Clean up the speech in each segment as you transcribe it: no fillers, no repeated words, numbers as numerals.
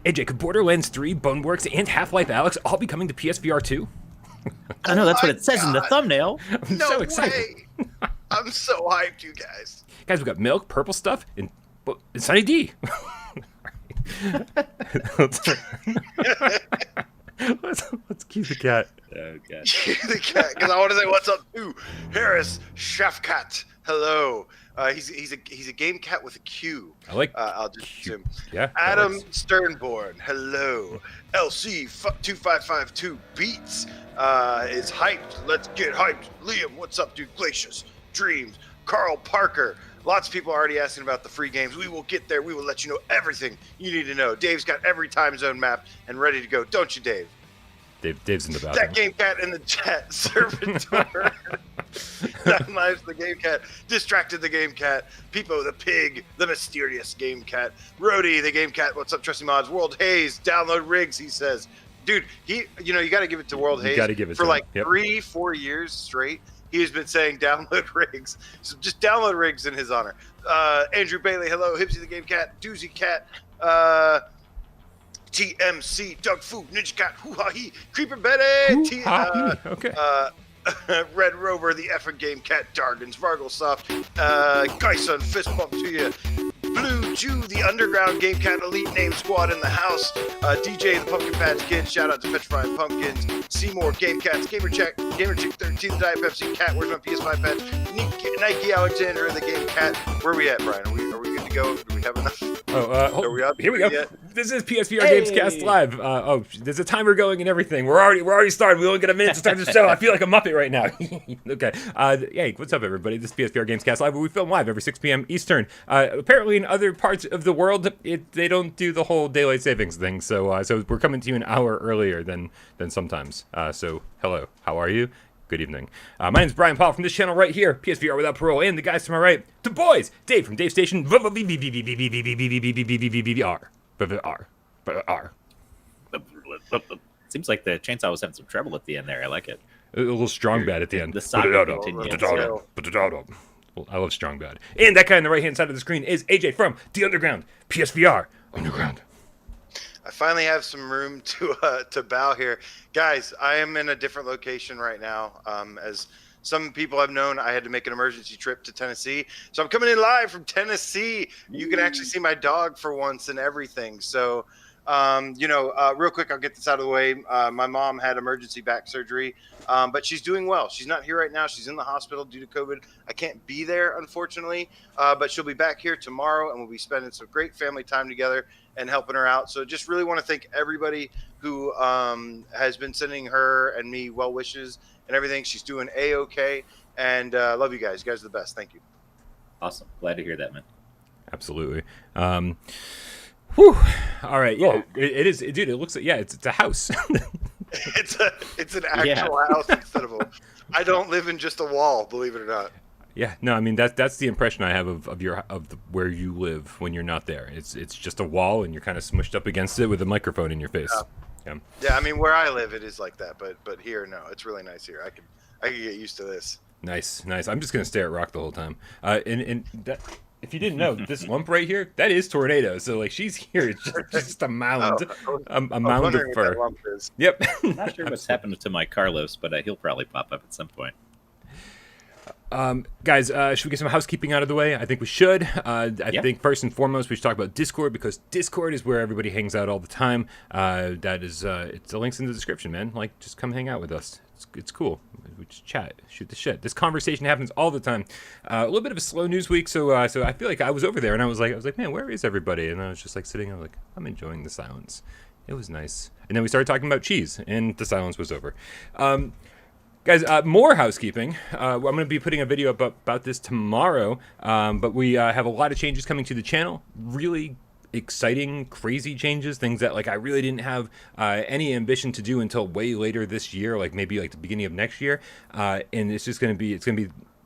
AJ, could Borderlands 3, Boneworks, and Half-Life Alyx all be coming to PSVR 2? I know that's what it says in the thumbnail. I'm so excited. Way. I'm so hyped, you guys. Guys, we got milk, purple stuff, and Sunny D. let's cue the cat. Oh, God. Cue the cat, because I want to say what's up to Harris Chefcat. Hello. He's a game cat with a Q. I like. I'll just him. Yeah. Adam Sternborn. Hello. LC 2552 Beats is hyped. Let's get hyped. Liam, what's up, dude? Glacius Dreams. Carl Parker. Lots of people are already asking about the free games. We will get there. We will let you know everything you need to know. Dave's got every time zone map and ready to go. Don't you, Dave? Dave's in the bathroom. That game cat in the chat. Servitor. That knives the game cat. Distracted the game cat. Peepo the pig. The mysterious game cat. Rhodey the game cat. What's up, Trusty Mods? World Haze. Download rigs, he says. Dude, you got to give it to World Haze. You got to give it for to like him. Yep. 3-4 years straight. He's been saying download rigs. So just download rigs in his honor. Andrew Bailey, hello. Hipsy the Game Cat. Doozy Cat. TMC. Doug Fu. Ninja Cat. Hoo-ha-hee. Creeper Betty. Okay. Red Rover. The effing Game Cat. Dargans. Varglesoft. Gyson. Fist bump to you. Blue Jew, the Underground Game Cat Elite Name Squad in the house. DJ, the Pumpkin Patch Kids. Shout out to Petrifying Pumpkins. Seymour, Game Cats. Gamer Chick 13, Diet Pepsi Cat. Where's my PS5 patch? Nike Alexander, the Game Cat. Where are we at, Brian? Are we good to go? Do we have enough? Are we up? Here we go. Yet? This is PSVR GamesCast Live. There's a timer going and everything. We're already started. We only got a minute to start the show. I feel like a Muppet right now. Okay. Hey, what's up, everybody? This is PSVR GamesCast Live, where we film live every 6 p.m. Eastern. Apparently, in other parts of the world, they don't do the whole daylight savings thing. So we're coming to you an hour earlier than sometimes. So hello, how are you? Good evening. My name's Brian Paul from this channel right here, PSVR Without Parole, and the guys to my right, the boys, Dave from Dave Station, Seems like the chainsaw was having some trouble at the end there. I like it. A little strong bad at the end. The saga continues. Well, I love strong bad. And that guy on the right-hand side of the screen is AJ from The Underground, PSVR Underground. I finally have some room to bow here. Guys, I am in a different location right now. As some people have known, I had to make an emergency trip to Tennessee. So I'm coming in live from Tennessee. You can actually see my dog for once and everything. So, real quick, I'll get this out of the way. My mom had emergency back surgery, but she's doing well. She's not here right now. She's in the hospital due to COVID. I can't be there, unfortunately, but she'll be back here tomorrow, and we'll be spending some great family time together and helping her out. So just really want to thank everybody who has been sending her and me well wishes and everything. She's doing A-okay, and love you guys. You guys are the best. Thank you. Awesome. Glad to hear that, man. Absolutely. Whew. All right. Yeah, it is. Dude, it looks like, yeah, it's a house. It's an actual house instead of a... I don't live in just a wall, believe it or not. Yeah, no, I mean that's the impression I have of where you live when you're not there. It's just a wall and you're kind of smushed up against it with a microphone in your face. Yeah, I mean where I live it is like that, but here no, it's really nice here. I can get used to this. Nice. I'm just gonna stare at Rock the whole time. And that, if you didn't know, this lump right here, that is Tornado. So like she's here, it's just a mound, a mound of fur. Yep. I'm not sure what's happened to my Carlos, but he'll probably pop up at some point. Guys, should we get some housekeeping out of the way? I think we should. I think first and foremost we should talk about Discord, because Discord is where everybody hangs out all the time. That is, it's the links in the description, man. Like, just come hang out with us. It's cool. We just chat, shoot the shit. This conversation happens all the time. A little bit of a slow news week, so I feel like I was over there and I was like, man, where is everybody? And I was just like sitting, I was like, I'm enjoying the silence. It was nice. And then we started talking about cheese, and the silence was over. Guys, more housekeeping. I'm going to be putting a video about this tomorrow, but we have a lot of changes coming to the channel. Really exciting, crazy changes, things that like I really didn't have any ambition to do until way later this year, like maybe like the beginning of next year. And it's just going to be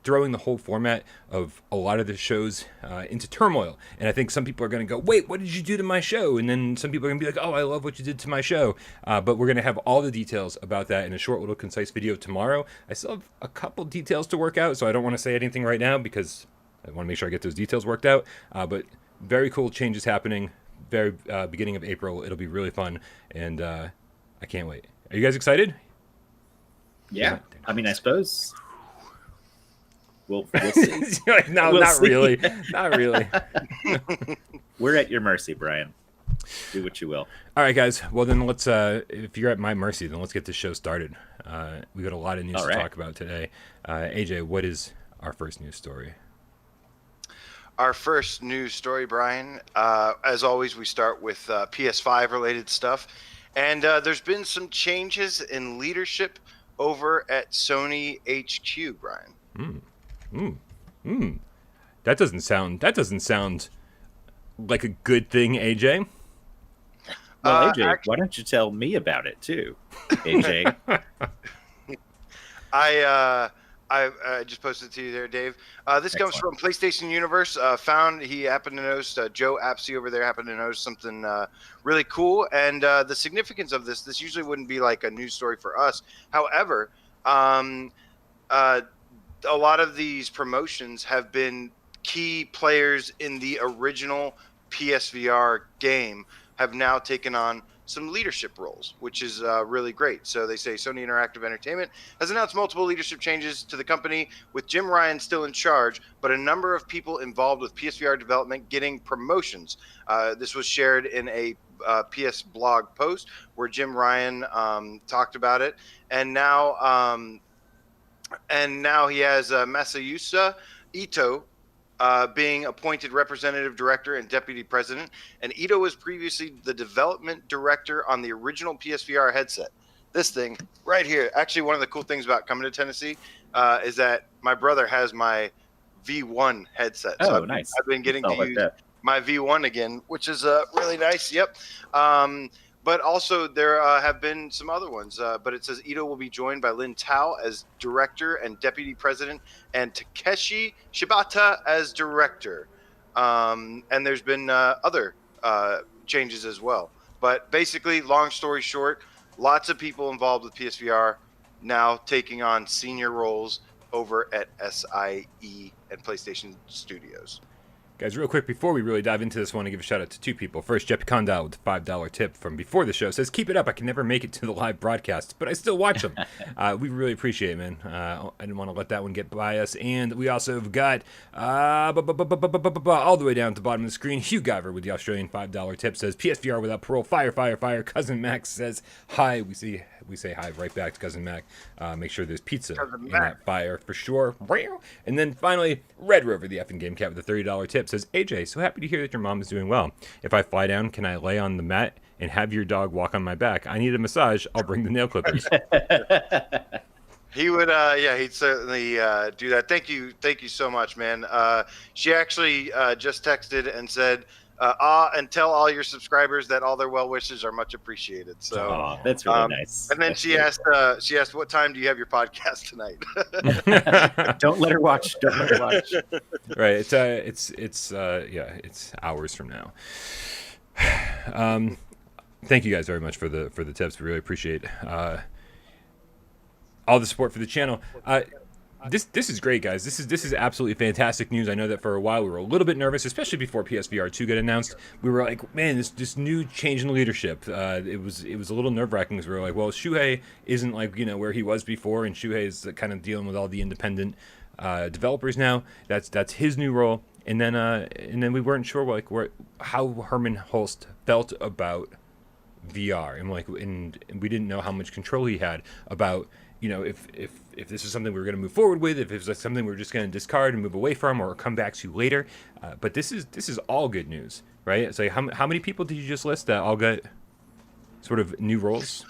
throwing the whole format of a lot of the shows into turmoil. And I think some people are going to go, wait, what did you do to my show? And then some people are going to be like, oh, I love what you did to my show. But we're going to have all the details about that in a short little concise video tomorrow. I still have a couple details to work out, so I don't want to say anything right now because I want to make sure I get those details worked out. But very cool changes happening. very beginning of April. It'll be really fun, and I can't wait. Are you guys excited? Yeah. I mean, I suppose we'll see. No, We'll not see. really. Not really. We're at your mercy, Brian. Do what you will. All right, guys. Well, then let's. If you're at my mercy, then let's get this show started. We got a lot of news to talk about today. AJ, what is our first news story? Our first news story, Brian. As always, we start with PS5 related stuff, and there's been some changes in leadership over at Sony HQ, Brian. That doesn't sound like a good thing, AJ. Well, AJ, why don't you tell me about it too, AJ? I just posted it to you there, Dave. This comes from PlayStation Universe. He happened to notice, Joe Apsey over there happened to notice something really cool. And the significance of this usually wouldn't be like a news story for us. However, a lot of these promotions have been key players in the original PSVR game have now taken on some leadership roles, which is really great. So they say Sony Interactive Entertainment has announced multiple leadership changes to the company, with Jim Ryan still in charge, but a number of people involved with PSVR development getting promotions. This was shared in a PS blog post where Jim Ryan talked about it, and now he has Masayusa Ito being appointed representative director and deputy president. And Ito was previously the development director on the original PSVR headset. This thing right here. Actually, one of the cool things about coming to Tennessee is that my brother has my V1 headset. Oh, nice. I've been getting to use my V1 again, which is really nice. Yep. But also there have been some other ones. But it says Ito will be joined by Lin Tao as director and deputy president, and Takeshi Shibata as director. And there's been other changes as well. But basically, long story short, lots of people involved with PSVR now taking on senior roles over at SIE and PlayStation Studios. Guys, real quick, before we really dive into this, I want to give a shout out to two people. First, Jeppy Condal with a $5 tip from before the show says, "Keep it up. I can never make it to the live broadcast, but I still watch them." We really appreciate it, man. I didn't want to let that one get by us. And we also have got, all the way down at the bottom of the screen, Hugh Guyver with the Australian $5 tip says, "PSVR without parole. Fire, fire, fire." Cousin Max says, "Hi." We say hi right back to Cousin Mac. Make sure there's pizza in that fire for sure. And then finally, Red Rover, the effing game cat with a $30 tip says, "AJ, so happy to hear that your mom is doing well. If I fly down, can I lay on the mat and have your dog walk on my back? I need a massage. I'll bring the nail clippers." He would, he'd certainly do that. Thank you so much, man. She actually just texted and said, and tell all your subscribers that all their well wishes are much appreciated. So that's really nice. And then she asked, "What time do you have your podcast tonight?" Don't let her watch. Don't let her watch. Right. It's hours from now. Thank you guys very much for the tips. We really appreciate all the support for the channel. This is great, guys. This is absolutely fantastic news. I know that for a while we were a little bit nervous, especially before PSVR2 got announced. We were like, man, this new change in leadership. It was a little nerve-wracking because we were like, well, Shuhei isn't like where he was before, and Shuhei is kind of dealing with all the independent developers now. That's his new role. And then we weren't sure how Herman Holst felt about VR, and we didn't know how much control he had about. If this is something we were going to move forward with, if it was like something we were just going to discard and move away from or come back to later. But this is all good news, right? It's like how many people did you just list that all got sort of new roles?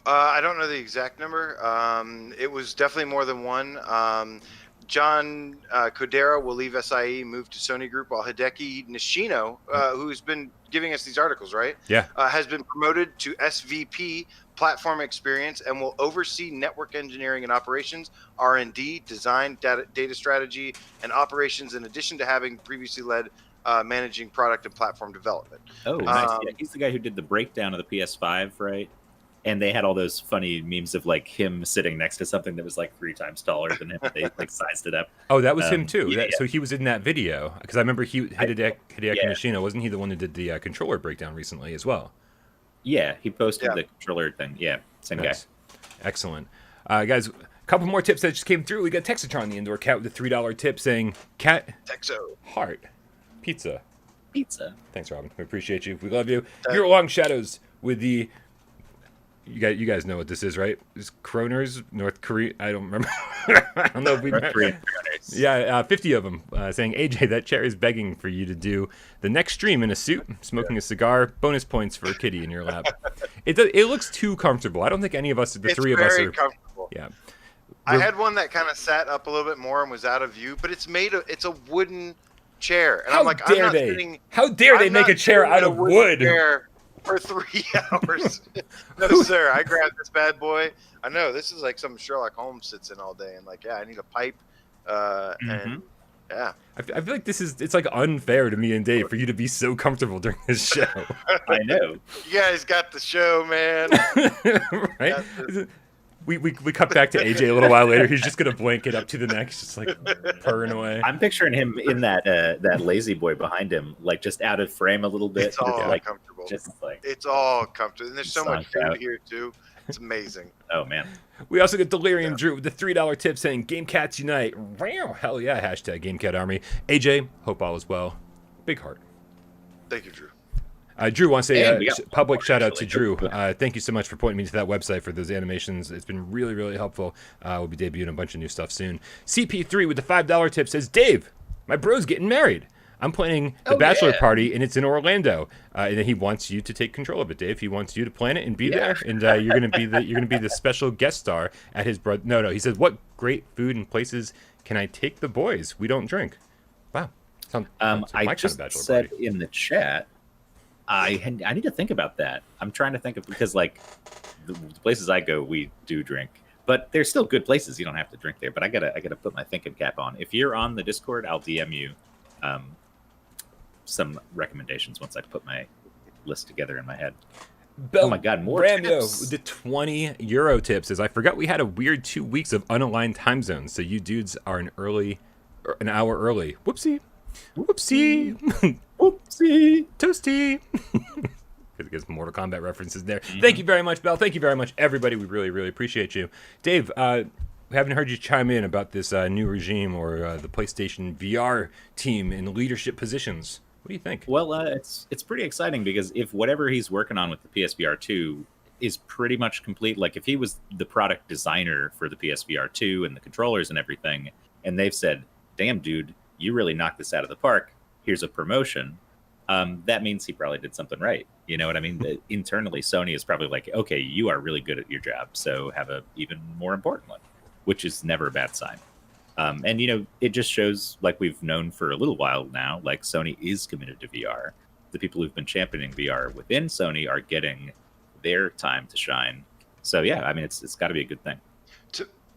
I don't know the exact number. It was definitely more than one. John Kodera will leave SIE, move to Sony Group, while Hideki Nishino, who's been giving us these articles, right? Yeah. Has been promoted to SVP Platform Experience and will oversee network engineering and operations, R&D, design, data strategy, and operations, in addition to having previously led managing product and platform development. Oh, nice. Yeah, he's the guy who did the breakdown of the PS5, right? And they had all those funny memes of like him sitting next to something that was like 3 times taller than him. They like sized it up. Oh, that was him too. Yeah. So he was in that video because I remember Hideaki Nishino, wasn't he the one who did the controller breakdown recently as well? Yeah, he posted the controller thing. Yeah, same guy. Excellent. Guys, a couple more tips that just came through. We got Texatron, the indoor cat, with a $3 tip saying, cat, Texo, heart, pizza. Thanks, Robin. We appreciate you. We love you. You're Long Shadows with the... You guys know what this is, right? It's Kroners, North Korea. I don't remember. I don't know if we met. Yeah, 50 of them saying, AJ, that chair is begging for you to do the next stream in a suit, smoking a cigar. Bonus points for a kitty in your lap. It looks too comfortable. I don't think any of us, the three of us, are comfortable. Yeah. I had one that kind of sat up a little bit more and was out of view, but it's a wooden chair, and I'm like, How dare they make a chair out of wood? For 3 hours. No, sir. I grabbed this bad boy. I know this is like something Sherlock Holmes sits in all day, and like, I need a pipe. And yeah, I feel like it's like unfair to me and Dave for you to be so comfortable during this show. I know. You guys got the show, man. Right? We cut back to AJ a little while later. He's just gonna blanket up to the next, just like purring away. I'm picturing him in that lazy boy behind him, like just out of frame a little bit. It's all like, comfortable. It's all comfortable, and there's so much food here too. It's amazing. Oh man. We also get Delirium Drew with the $3 tip saying Game Cats Unite. Wow, hell yeah, hashtag Game Cat Army. AJ, hope all is well. Big heart. Thank you, Drew. Drew wants a public shout out to Drew. Thank you so much for pointing me to that website for those animations. It's been really, really helpful. We'll be debuting a bunch of new stuff soon. CP3 with the $5 tip says, Dave, my bro's getting married. I'm planning the bachelor party, and it's in Orlando. And then he wants you to take control of it, Dave. He wants you to plan it and be there, and you're gonna be the special guest star at his brother. No. He says, what great food and places can I take the boys? We don't drink. Wow. I just said in the chat. I need to think about that. I'm trying to think of, because like the places I go, we do drink, but there's still good places. You don't have to drink there, but I gotta put my thinking cap on. If you're on the Discord, I'll DM you some recommendations once I put my list together in my head. Oh my God, more tips. The €20 tip says, I forgot we had a weird 2 weeks of unaligned time zones, so you dudes are an hour early. Whoopsie. Whoopsie. Toasty. Because Mortal Kombat references there. Thank you very much, Bell. Thank you very much, everybody. We really, really appreciate you. Dave, we haven't heard you chime in about this new regime or the PlayStation VR team in leadership positions. What do you think? Well, it's pretty exciting, because if whatever he's working on with the PSVR2 is pretty much complete, like if he was the product designer for the PSVR2 and the controllers and everything, and they've said, damn, dude, you really knocked this out of the park. Here's a promotion. That means he probably did something right. You know what I mean? Internally, Sony is probably like, okay, you are really good at your job, so have a even more important one, which is never a bad sign. And, it just shows, like we've known for a little while now, like Sony is committed to VR. The people who've been championing VR within Sony are getting their time to shine. So, yeah, I mean, it's got to be a good thing.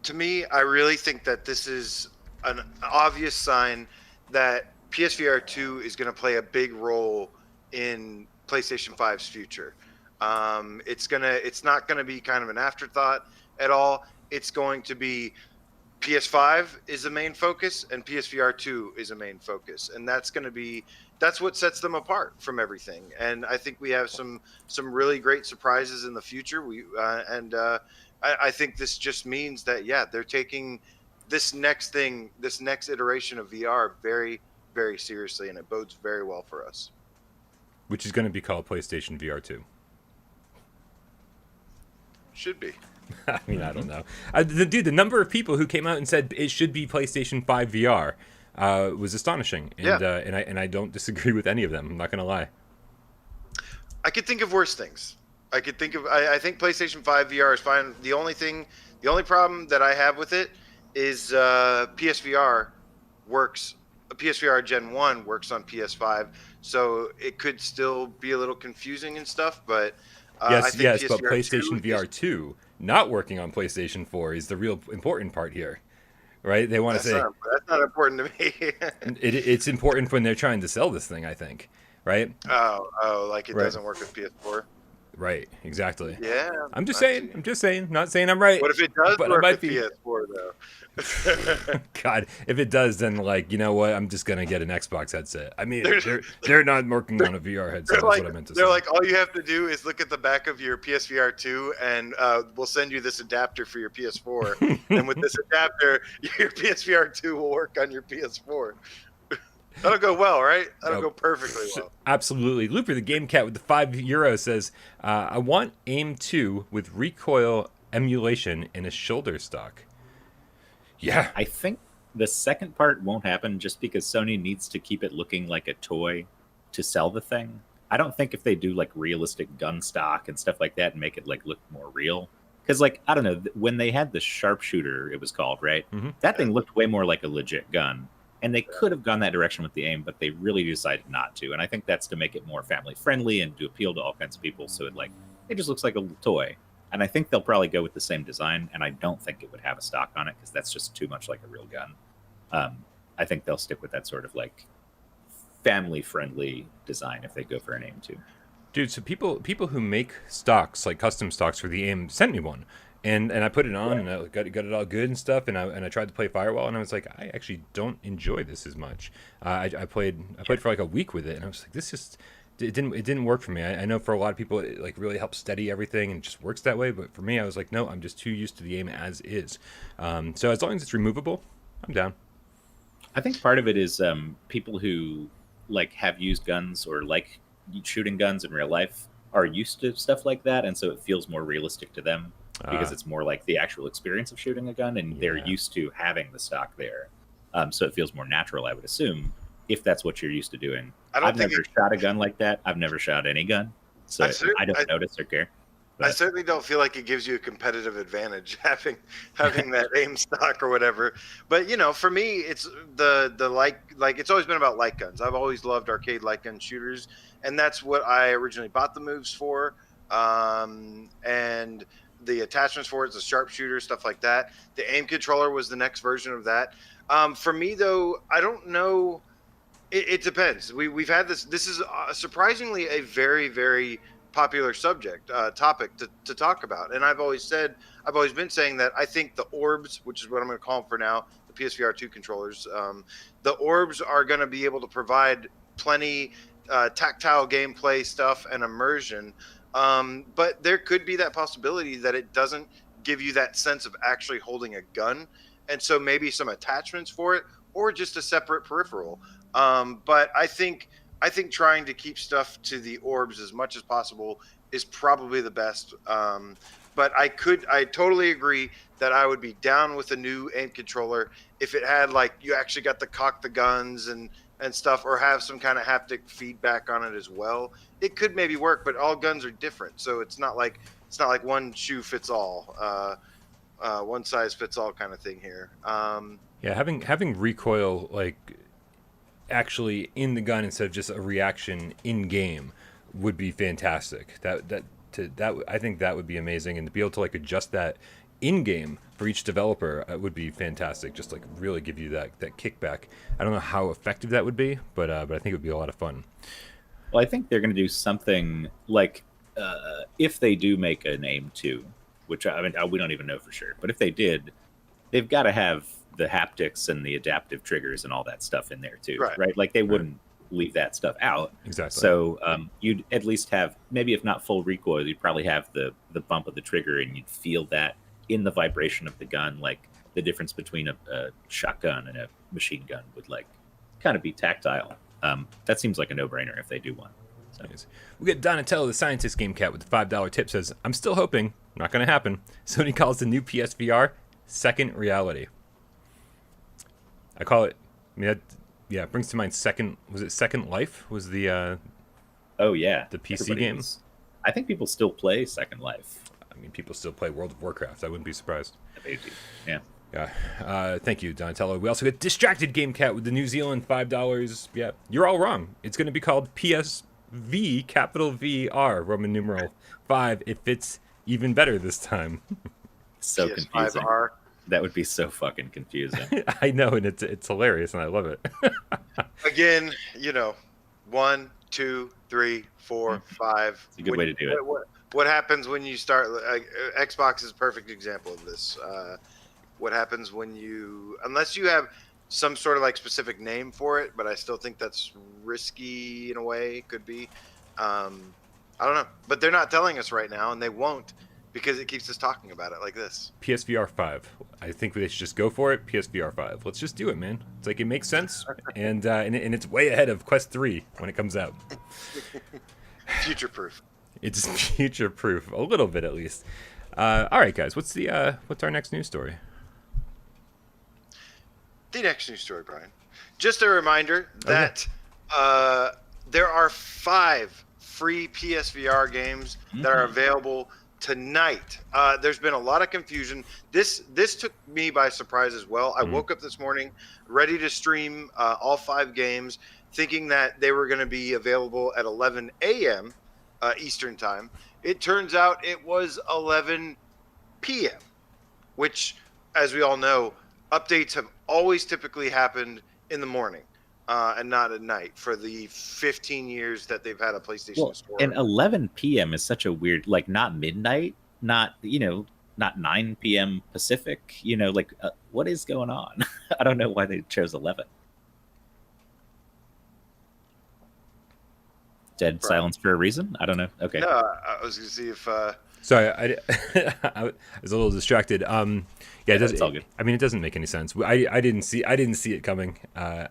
To me, I really think that this is an obvious sign that PSVR2 is going to play a big role in PlayStation 5's future. It's not going to be kind of an afterthought at all. It's going to be PS5 is the main focus and PSVR2 is a main focus, and that's what sets them apart from everything. And I think we have some really great surprises in the future. I think this just means that they're taking this next iteration of VR very, very seriously, and it bodes very well for us. Which is going to be called PlayStation VR2. Should be. I mean, I don't know. The number of people who came out and said it should be PlayStation 5 VR was astonishing, and I don't disagree with any of them. I'm not going to lie. I could think of worse things. I think PlayStation 5 VR is fine. The only problem that I have with it is PSVR works. PSVR Gen 1 works on PS5, so it could still be a little confusing and stuff, but yes, but PlayStation VR 2 not working on PlayStation 4 is the real important part here, right? They want to say that's not important to me. It's important when they're trying to sell this thing, I think, right? Oh, like it doesn't work with PS4. right. Exactly. Yeah. I'm just saying. Not saying I'm right. What if it does but work I might with be. PS4 though? God, if it does, then like, you know what? I'm just gonna get an Xbox headset. I mean, they're not working on a VR headset. That's what I meant to say. They're like, all you have to do is look at the back of your PSVR2, and we'll send you this adapter for your PS4. And with this adapter, your PSVR2 will work on your PS4. That'll go well, right? That'll go perfectly well. Absolutely. Looper, the game cat with the €5 says, I want AIM 2 with recoil emulation in a shoulder stock. Yeah. I think the second part won't happen just because Sony needs to keep it looking like a toy to sell the thing. I don't think if they do like realistic gun stock and stuff like that and make it like look more real. Because like, I don't know, when they had the sharpshooter, it was called, right? Mm-hmm. That thing looked way more like a legit gun. And they could have gone that direction with the AIM, but they really decided not to. And I think that's to make it more family friendly and to appeal to all kinds of people. So it just looks like a little toy. And I think they'll probably go with the same design. And I don't think it would have a stock on it because that's just too much like a real gun. I think they'll stick with that sort of like family friendly design if they go for an AIM 2. Dude, so people who make stocks, like custom stocks for the AIM, sent me one. And I put it on and I got it all good and stuff. And I tried to play Firewall and I was like, I actually don't enjoy this as much. I played for like a week with it and I was like, this just it didn't work for me. I know for a lot of people it like really helps steady everything and it just works that way. But for me, I was like, no, I'm just too used to the AIM as is. So as long as it's removable, I'm down. I think part of it is people who like have used guns or like shooting guns in real life are used to stuff like that, and so it feels more realistic to them. Because it's more like the actual experience of shooting a gun, and they're used to having the stock there. So it feels more natural, I would assume, if that's what you're used to doing. I've never shot a gun like that. I've never shot any gun. So I don't notice or care. But I certainly don't feel like it gives you a competitive advantage having that aim stock or whatever. But for me, it's the like it's always been about light guns. I've always loved arcade light gun shooters, and that's what I originally bought the moves for. And the attachments for it's a sharpshooter, stuff like that. The aim controller was the next version of that. For me though, I don't know. It depends. We've had this. This is surprisingly a very, very popular topic to talk about. And I've always been saying that I think the orbs, which is what I'm going to call them for now, the PSVR2 controllers, the orbs are going to be able to provide plenty tactile gameplay stuff and immersion. But there could be that possibility that it doesn't give you that sense of actually holding a gun. And so maybe some attachments for it or just a separate peripheral. But I think trying to keep stuff to the orbs as much as possible is probably the best. But I totally agree that I would be down with a new aim controller if it had like you actually got to cock the guns and stuff, or have some kind of haptic feedback on it as well. It could maybe work, but all guns are different, so it's not like one shoe fits all, one size fits all kind of thing here. Having recoil like actually in the gun instead of just a reaction in game would be fantastic. That I think that would be amazing, and to be able to like adjust that in game for each developer would be fantastic. Just like really give you that kickback. I don't know how effective that would be, but I think it would be a lot of fun. Well, I think they're going to do something like if they do make an AIM 2, which I mean we don't even know for sure, but if they did, they've got to have the haptics and the adaptive triggers and all that stuff in there too, right? Like they wouldn't leave that stuff out. Exactly. So you'd at least have, maybe if not full recoil, you'd probably have the bump of the trigger, and you'd feel that in the vibration of the gun. Like the difference between a shotgun and a machine gun would like kind of be tactile. That seems like a no-brainer if they do one. So. Nice. We get Donatello, the scientist game cat, with the $5 tip, says, I'm still hoping, not going to happen, Sony calls the new PSVR second reality. I call it, it brings to mind Second Life was the oh yeah, the PC game. I think people still play Second Life. I mean, people still play World of Warcraft. I wouldn't be surprised. Yeah. Yeah. Thank you, Donatello. We also get Distracted Game Cat with the New Zealand $5. Yeah, you're all wrong. It's going to be called PSV capital VR Roman numeral 5. It fits even better this time. So confusing. PS5R. That would be so fucking confusing. I know, and it's hilarious, and I love it. Again, 1, 2, 3, 4, 5. It's a good way to do it. what happens when you start? Xbox is a perfect example of this. What happens when you, unless you have some sort of like specific name for it, but I still think that's risky in a way. Could be. I don't know, but they're not telling us right now, and they won't because it keeps us talking about it like this. PSVR 5. I think they should just go for it. PSVR 5. Let's just do it, man. It's like it makes sense, and it's way ahead of Quest 3 when it comes out. Future proof. It's future proof, a little bit at least. All right, guys. What's our next news story? The next news story, Brian. Just a reminder that there are 5 free PSVR games that are available tonight. There's been a lot of confusion. This took me by surprise as well. I woke up this morning ready to stream all 5 games, thinking that they were going to be available at 11 a.m. Eastern time. It turns out it was 11 p.m., which, as we all know, updates have always typically happened in the morning and not at night for the 15 years that they've had a PlayStation Store. And 11 p.m. is such a weird, like, not midnight, not 9 p.m. Pacific, what is going on? I don't know why they chose 11. Dead silence for a reason? I don't know. Okay. No, I was going to see if... Sorry, I was a little distracted. Yeah, it's all good. I mean, it doesn't make any sense. I didn't see it coming. I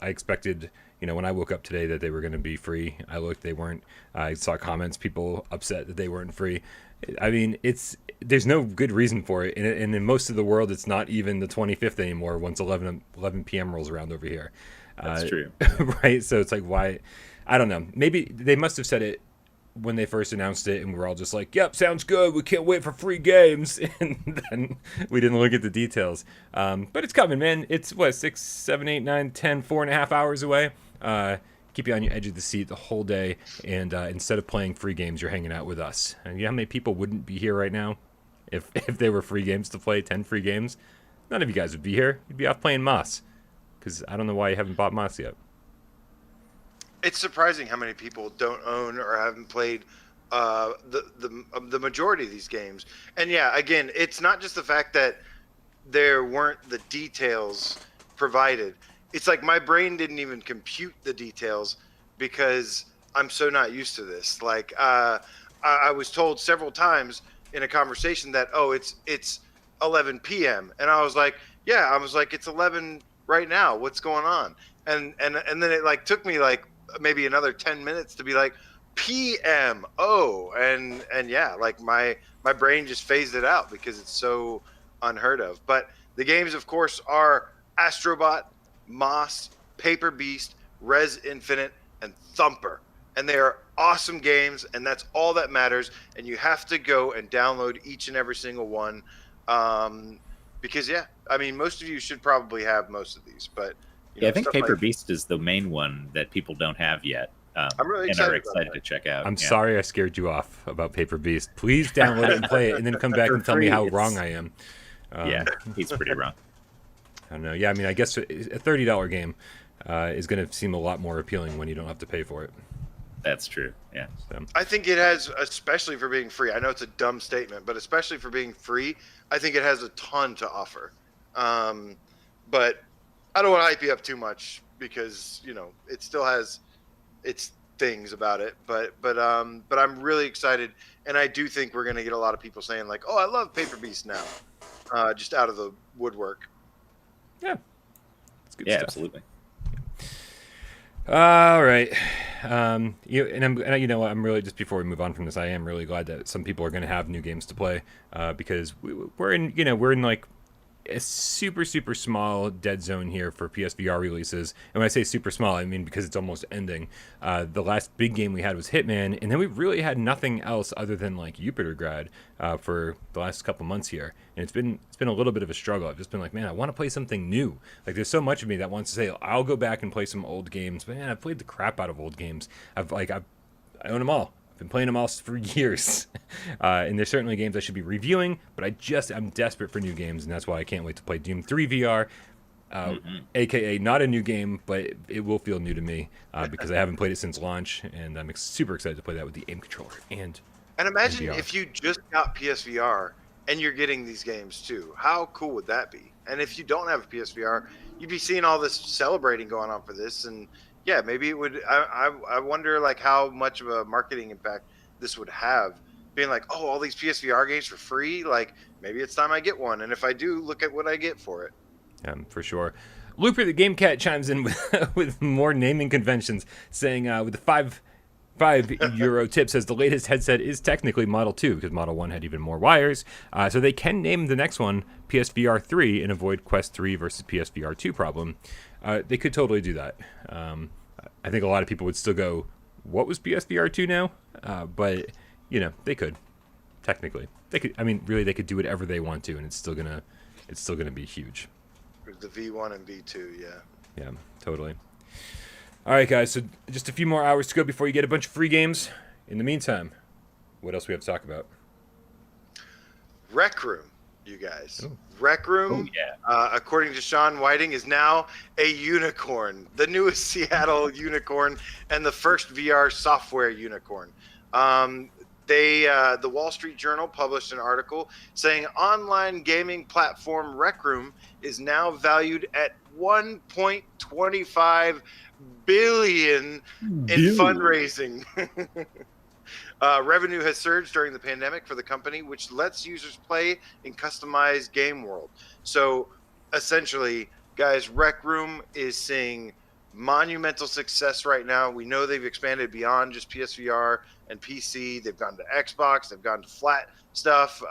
expected, when I woke up today that they were going to be free. I looked, they weren't. I saw comments, people upset that they weren't free. I mean, there's no good reason for it, and in most of the world, it's not even the 25th anymore. Once 11 p.m. rolls around over here. That's true, right? So it's like, why? I don't know. Maybe they must have said it when they first announced it, and we're all just like, yep, sounds good, we can't wait for free games, and then we didn't look at the details. But it's coming, man. It's 6, 7, 8, 9, 10, 4.5 hours away. Keep you on your edge of the seat the whole day, and instead of playing free games, you're hanging out with us. And you know how many people wouldn't be here right now if there were free games to play, 10 free games? None of you guys would be here. You'd be off playing Moss, because I don't know why you haven't bought Moss yet. It's surprising how many people don't own or haven't played the majority of these games. And yeah, again, it's not just the fact that there weren't the details provided. It's like my brain didn't even compute the details because I'm so not used to this. Like I was told several times in a conversation that, it's 11 p.m. And I was like, it's 11 right now. What's going on? And then it like took me like maybe another 10 minutes to be like PM. And yeah, like my brain just phased it out because it's so unheard of. But the games, of course, are Astrobot, Moss, Paper Beast, Res Infinite, and Thumper. And they are awesome games, and that's all that matters. And you have to go and download each and every single one. Because, yeah, I mean, most of you should probably have most of these. But I think Paper Beast is the main one that people don't have yet. I'm really excited to check out. I'm sorry I scared you off about Paper Beast. Please download it and play it, and then come back and tell me how wrong I am. He's pretty wrong. I don't know. Yeah, I mean, I guess a $30 game is going to seem a lot more appealing when you don't have to pay for it. That's true. Yeah. So. I think it has, especially for being free. I know it's a dumb statement, but especially for being free, I think it has a ton to offer. But I don't want to hype you up too much because it still has its things about it. But I'm really excited, and I do think we're going to get a lot of people saying like, "Oh, I love Paper Beast now," just out of the woodwork. Yeah, it's good stuff. Absolutely. All right, I'm really, just before we move on from this, I am really glad that some people are going to have new games to play because we're in like a super small dead zone here for PSVR releases. And when I say super small, I mean because it's almost ending. The last big game we had was Hitman, and then we really had nothing else other than like Superkit for the last couple months here. And it's been a little bit of a struggle. I've just been like, man, I want to play something new. Like there's so much of me that wants to say I'll go back and play some old games, but man, I've played the crap out of old games. I own them all. I've been playing them all for years, and there's certainly games I should be reviewing, but I'm desperate for new games, and that's why I can't wait to play Doom 3 VR, aka not a new game, but it will feel new to me because I haven't played it since launch, and I'm super excited to play that with the aim controller and And imagine VR. if you just got PSVR and you're getting these games too. How cool would that be? And if you don't have a PSVR, you'd be seeing all this celebrating going on for this. And yeah, maybe it would. I wonder like how much of a marketing impact this would have. Being like, oh, all these PSVR games for free. Like maybe it's time I get one. And if I do, look at what I get for it. For sure. Looper the Game Cat chimes in with more naming conventions, saying with the €5 tip, says the latest headset is technically Model 2 because Model 1 had even more wires. So they can name the next one PSVR3 and avoid Quest 3 versus PSVR2 problem. They could totally do that. I think a lot of people would still go, what was PSVR2 now? But, they could. Technically. They could. I mean, really, they could do whatever they want to, and it's still gonna be huge. The V1 and V2, yeah. Yeah, totally. All right, guys, so just a few more hours to go before you get a bunch of free games. In the meantime, what else we have to talk about? Rec Room, you guys. Ooh. Rec Room, according to Sean Whiting, is now a unicorn, the newest Seattle unicorn and the first VR software unicorn. The Wall Street Journal published an article saying online gaming platform Rec Room is now valued at $1.25 billion in fundraising. Revenue has surged during the pandemic for the company, which lets users play in customized game world. So essentially, guys, Rec Room is seeing monumental success right now. We know they've expanded beyond just PSVR and PC. They've gone to Xbox. They've gone to flat stuff.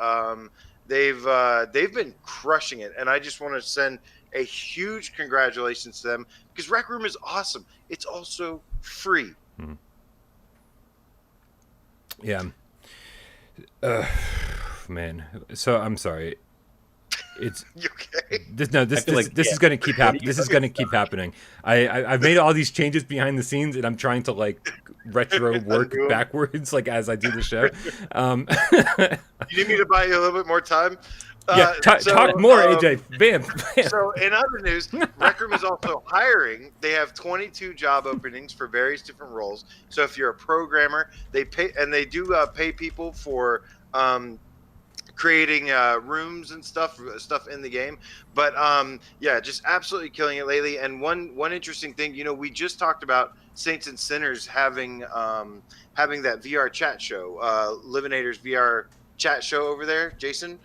They've been crushing it, and I just want to send a huge congratulations to them because Rec Room is awesome. It's also free. Mm-hmm. Yeah. Man. So I'm sorry. It's you okay? This is going to keep happening. This is going to keep happening. I've made all these changes behind the scenes, and I'm trying to like retro work backwards, like as I do the show. You need me to buy you a little bit more time? Talk more, AJ. Bam. So in other news, Rec Room is also hiring. They have 22 job openings for various different roles. So if you're a programmer, they pay, and they do pay people for creating rooms and stuff in the game. But just absolutely killing it lately. And one interesting thing, we just talked about Saints and Sinners having that VR chat show, Livinator's VR chat show over there, Jason.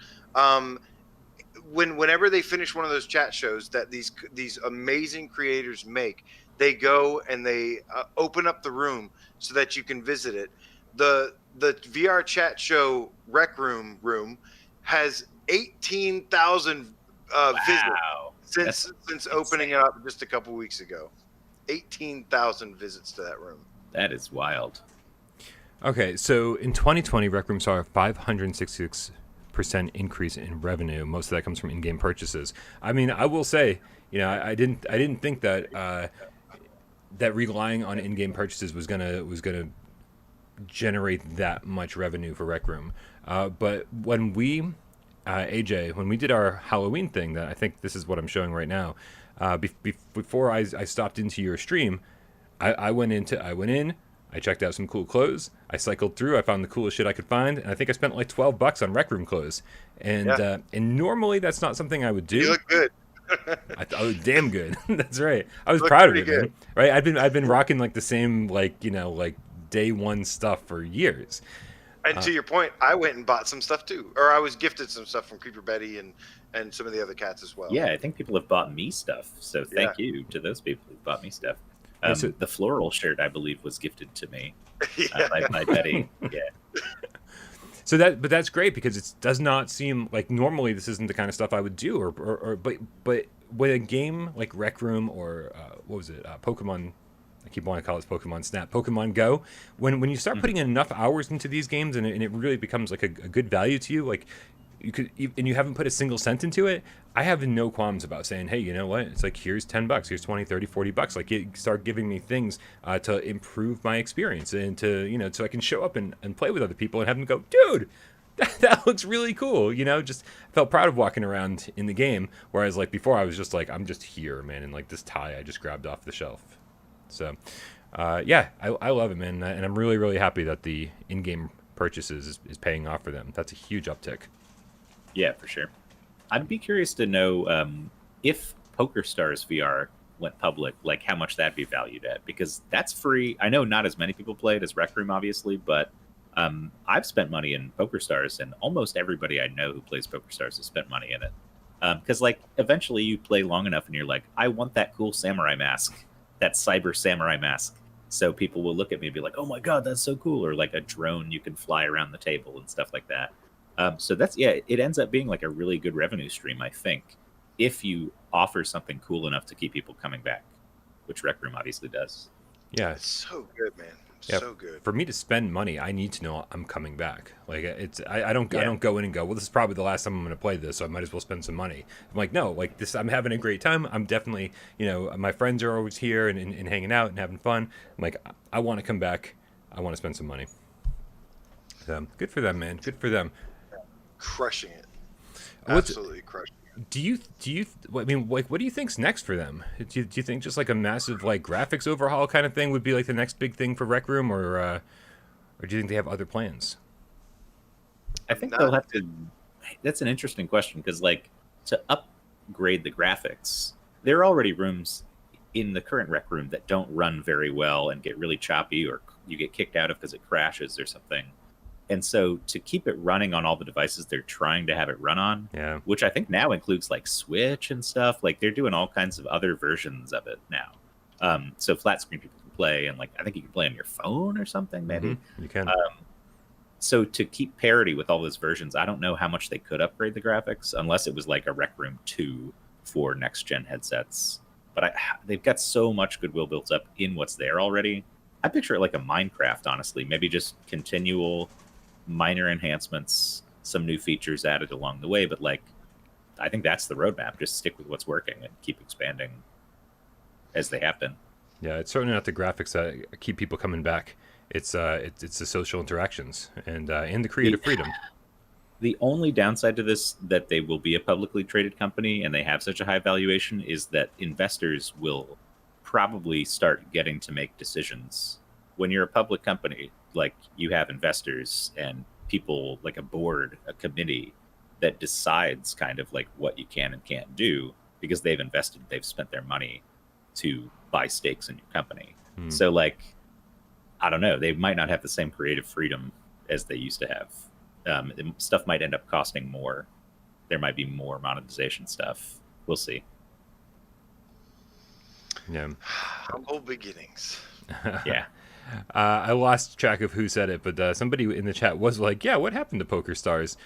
Whenever they finish one of those chat shows that these amazing creators make, they go and they open up the room so that you can visit it. The VR chat show Rec Room has 18,000 visits since opening it up just a couple weeks ago. 18,000 visits to that room. That is wild. Okay, so in 2020, Rec Room saw a 566% increase in revenue. Most of that comes from in-game purchases. I mean, I will say, I didn't think that that relying on in-game purchases was gonna generate that much revenue for Rec Room. But when we, AJ, when we did our Halloween thing, that I think this is what I'm showing right now. Before I stopped into your stream, I went in. I checked out some cool clothes. I cycled through. I found the coolest shit I could find, and I think I spent like $12 on Rec Room clothes. And and normally that's not something I would do. You look good. I was damn good. That's right. I was proud of it, man. Right? I've been rocking like the same like day one stuff for years. And to your point, I went and bought some stuff too, or I was gifted some stuff from Creeper Betty and some of the other cats as well. Yeah, I think people have bought me stuff. So thank you to those people who bought me stuff. The floral shirt, I believe, was gifted to me by Betty. Yeah. So that's great because it does not seem like normally this isn't the kind of stuff I would do, but when a game like Rec Room or what was it, Pokemon. I keep wanting to call it Pokemon Snap, Pokemon Go. When you start putting enough hours into these games and it really becomes like a good value to you, like you could, and you haven't put a single cent into it, I have no qualms about saying, hey, you know what? It's like, here's $10, here's 20, 30, $40. Like, you start giving me things to improve my experience and to, so I can show up and play with other people and have them go, dude, that looks really cool. Just felt proud of walking around in the game. Whereas like before I was just like, I'm just here, man. And like this tie I just grabbed off the shelf. So, I love it, man. And I'm really, really happy that the in-game purchases is paying off for them. That's a huge uptick. Yeah, for sure. I'd be curious to know if Pokerstars VR went public, like how much that'd be valued at, because that's free. I know not as many people play it as Rec Room, obviously, but I've spent money in Pokerstars, and almost everybody I know who plays Pokerstars has spent money in it. Because like eventually you play long enough and you're like, I want that cool samurai mask, that cyber samurai mask. So people will look at me and be like, oh my God, that's so cool. Or like a drone you can fly around the table and stuff like that. So that's, yeah, it ends up being like a really good revenue stream, I think, if you offer something cool enough to keep people coming back, which Rec Room obviously does. Yeah. It's so good, man. Yeah, so good. For me to spend money, I need to know I'm coming back. Like I don't go in and go, well, this is probably the last time I'm going to play this, so I might as well spend some money. I'm like, no, like this, I'm having a great time. I'm definitely, my friends are always here and hanging out and having fun. I'm like, I want to come back. I want to spend some money. So, good for them, man. Good for them. Crushing it. What's- Absolutely crushing it. Do you? I mean, like, what do you think's next for them? Do you think just like a massive like graphics overhaul kind of thing would be like the next big thing for Rec Room, or do you think they have other plans? I think they'll have to. That's an interesting question, because like to upgrade the graphics, there are already rooms in the current Rec Room that don't run very well and get really choppy, or you get kicked out of because it crashes or something. And so to keep it running on all the devices they're trying to have it run on, which I think now includes like Switch and stuff, like they're doing all kinds of other versions of it now. So flat screen people can play, and like I think you can play on your phone or something, maybe. You can. So to keep parity with all those versions, I don't know how much they could upgrade the graphics, unless it was like a Rec Room 2 for next gen headsets. But they've got so much goodwill built up in what's there already. I picture it like a Minecraft, honestly. Maybe just continual minor enhancements, some new features added along the way, but like I think that's the roadmap. Just stick with what's working and keep expanding as they have been. Yeah, it's certainly not the graphics that keep people coming back. It's the social interactions and the creative freedom. The only downside to this, that they will be a publicly traded company and they have such a high valuation, is that investors will probably start getting to make decisions. When you're a public company, like you have investors and people, like a board, a committee that decides kind of like what you can and can't do, because they've invested, they've spent their money to buy stakes in your company. So like, I don't know, they might not have the same creative freedom as they used to have. Stuff might end up costing more. There might be more monetization stuff. We'll see. Yeah. Humble beginnings. Yeah. I lost track of who said it, but somebody in the chat was like, "Yeah, what happened to Pokerstars?"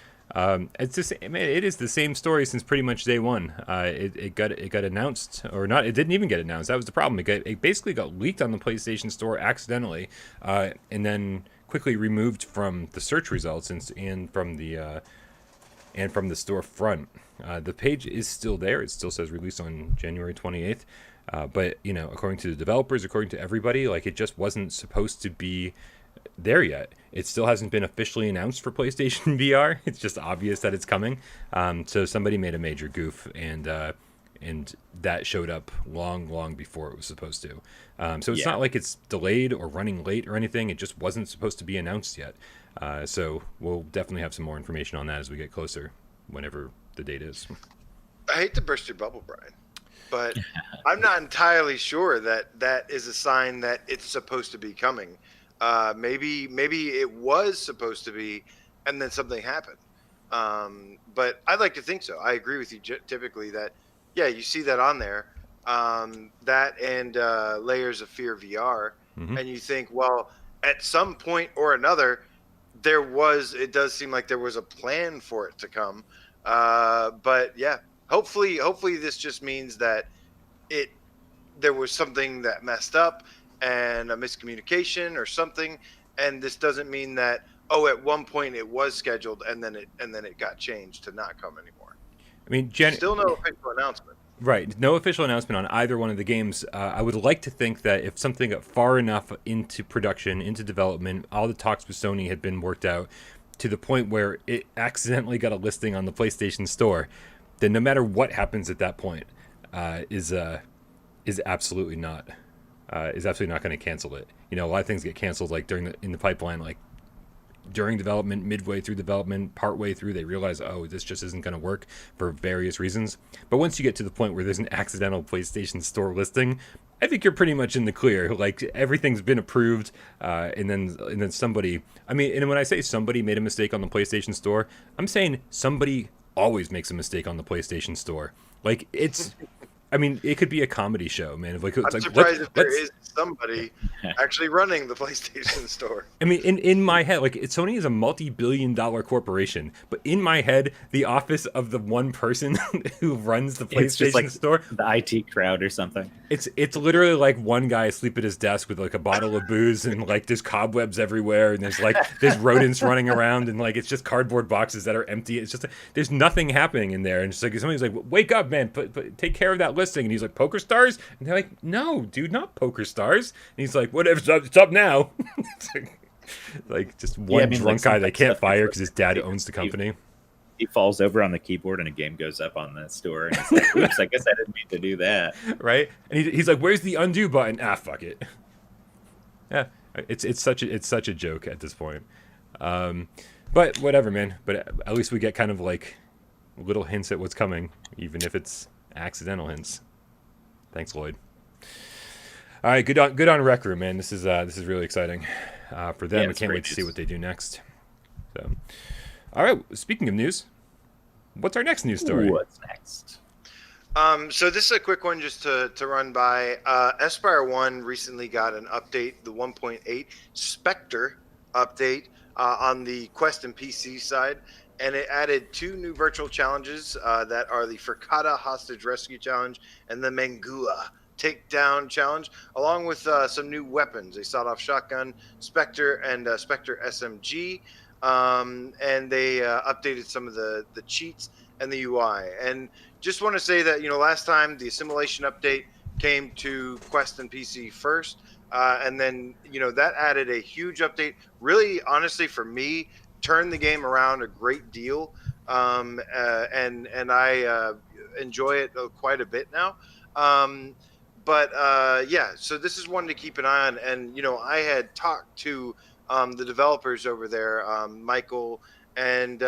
It's just, man, it is the same story since pretty much day one. It got announced, or not? It didn't even get announced. That was the problem. It basically got leaked on the PlayStation Store accidentally, and then quickly removed from the search results and from the storefront. The page is still there. It still says released on January 28th. But according to the developers, according to everybody, like it just wasn't supposed to be there yet. It still hasn't been officially announced for PlayStation VR. It's just obvious that it's coming. So somebody made a major goof, and that showed up long before it was supposed to. So it's not like it's delayed or running late or anything. It just wasn't supposed to be announced yet. So we'll definitely have some more information on that as we get closer, whenever the date is. I hate to burst your bubble, Brian, but I'm not entirely sure that is a sign that it's supposed to be coming. Maybe it was supposed to be, and then something happened. But I'd like to think so. I agree with you typically that, yeah, you see that on there, that and Layers of Fear VR, and you think, well, at some point or another, it does seem like there was a plan for it to come. But yeah, hopefully this just means that there was something that messed up and a miscommunication or something, and this doesn't mean that at one point it was scheduled and then it got changed to not come anymore. I mean, still no official announcement. Right, no official announcement on either one of the games. I would like to think that if something got far enough into production, into development, all the talks with Sony had been worked out to the point where it accidentally got a listing on the PlayStation Store, then no matter what happens at that point, is absolutely not going to cancel it. A lot of things get canceled like in the pipeline, like during development, midway through development, partway through, they realize, oh, this just isn't going to work for various reasons. But once you get to the point where there's an accidental PlayStation Store listing, I think you're pretty much in the clear. Like, everything's been approved, and then somebody, I mean, and when I say somebody made a mistake on the PlayStation Store, I'm saying somebody always makes a mistake on the PlayStation Store. Like, it's, I mean, it could be a comedy show, man. Like, it's I'm like, surprised if there is somebody actually running the PlayStation Store. I mean, in my head, like, Sony is a multi-billion-dollar corporation, but in my head, the office of the one person who runs the PlayStation It's just like Store, the IT crowd or something. it's literally like one guy asleep at his desk with like a bottle of booze, and like there's cobwebs everywhere, and there's rodents running around, and like it's just cardboard boxes that are empty. It's just there's nothing happening in there, and it's like somebody's like, "Wake up, man! Take care of that listing." And he's like, "PokerStars?" And they're like, "No, dude, not PokerStars." And he's like, "Whatever, it's up now." It's like just one drunk guy they can't fire because his dad owns the company. He falls over on the keyboard and a game goes up on the store, and he's like, "Oops, I guess I didn't mean to do that." Right? And he's like, "Where's the undo button?" Ah, fuck it. Yeah, it's such a joke at this point. But whatever, man. But at least we get kind of like little hints at what's coming, even if it's accidental hints. Thanks, Lloyd. All right, good on Rec Room, man. This is really exciting for them. I can't wait to see what they do next. So, all right. Speaking of news, what's our next news story? What's next? So this is a quick one just to run by. Espire 1 recently got an update, the 1.8 Spectre update on the Quest and PC side, and it added 2 new virtual challenges that are the Frittata Hostage Rescue Challenge and the Mangua Takedown Challenge, along with some new weapons, a sawed-off shotgun, Spectre, and Spectre SMG, and they updated some of the cheats and the UI. And just want to say that, last time the assimilation update came to Quest and PC first, and then, that added a huge update. Really, honestly, for me, turned the game around a great deal, and I enjoy it quite a bit now. But so this is one to keep an eye on. And, I had talked to the developers over there, Michael, and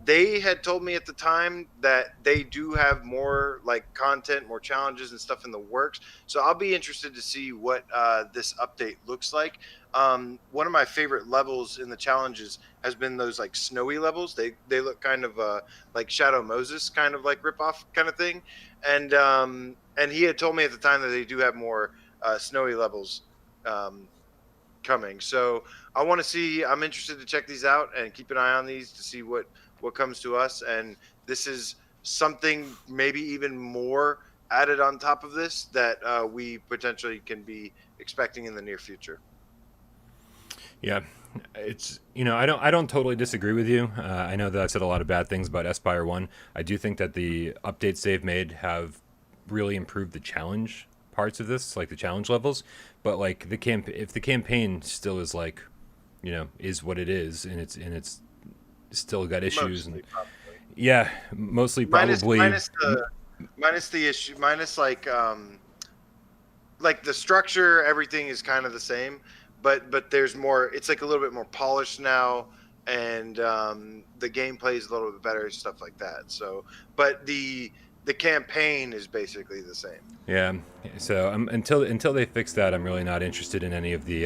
they had told me at the time that they do have more like content, more challenges and stuff in the works. So I'll be interested to see what this update looks like. One of my favorite levels in the challenges has been those like snowy levels. They look kind of like Shadow Moses, kind of like ripoff kind of thing. And he had told me at the time that they do have more snowy levels coming. So I want to see. I'm interested to check these out and keep an eye on these to see what comes to us. And this is something maybe even more added on top of this that we potentially can be expecting in the near future. Yeah, it's I don't totally disagree with you. I know that I've said a lot of bad things about Espire 1. I do think that the updates they've made have really improved the challenge parts of this, like the challenge levels. But like if the campaign still is like, is what it is, and it's still got issues, Mostly, and probably. yeah, mostly probably minus the issue, minus like the structure, everything is kind of the same. But there's more. It's like a little bit more polished now, and the gameplay is a little bit better, stuff like that. So, but the campaign is basically the same. Yeah. So until they fix that, I'm really not interested in any of the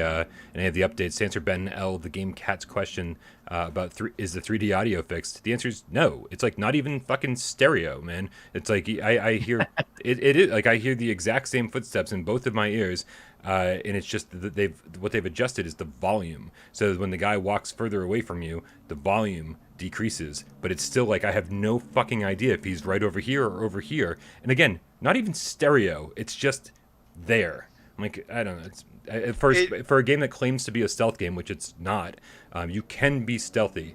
updates. To answer Ben L, the Game Cat's question about is the 3D audio fixed? The answer is no. It's like not even fucking stereo, man. It's like I hear it is like I hear the exact same footsteps in both of my ears. And it's just that what they've adjusted is the volume. So when the guy walks further away from you, the volume decreases. But it's still like I have no fucking idea if he's right over here or over here. And again, not even stereo. It's just there. I'm like, I don't know. It's for a game that claims to be a stealth game, which it's not. You can be stealthy,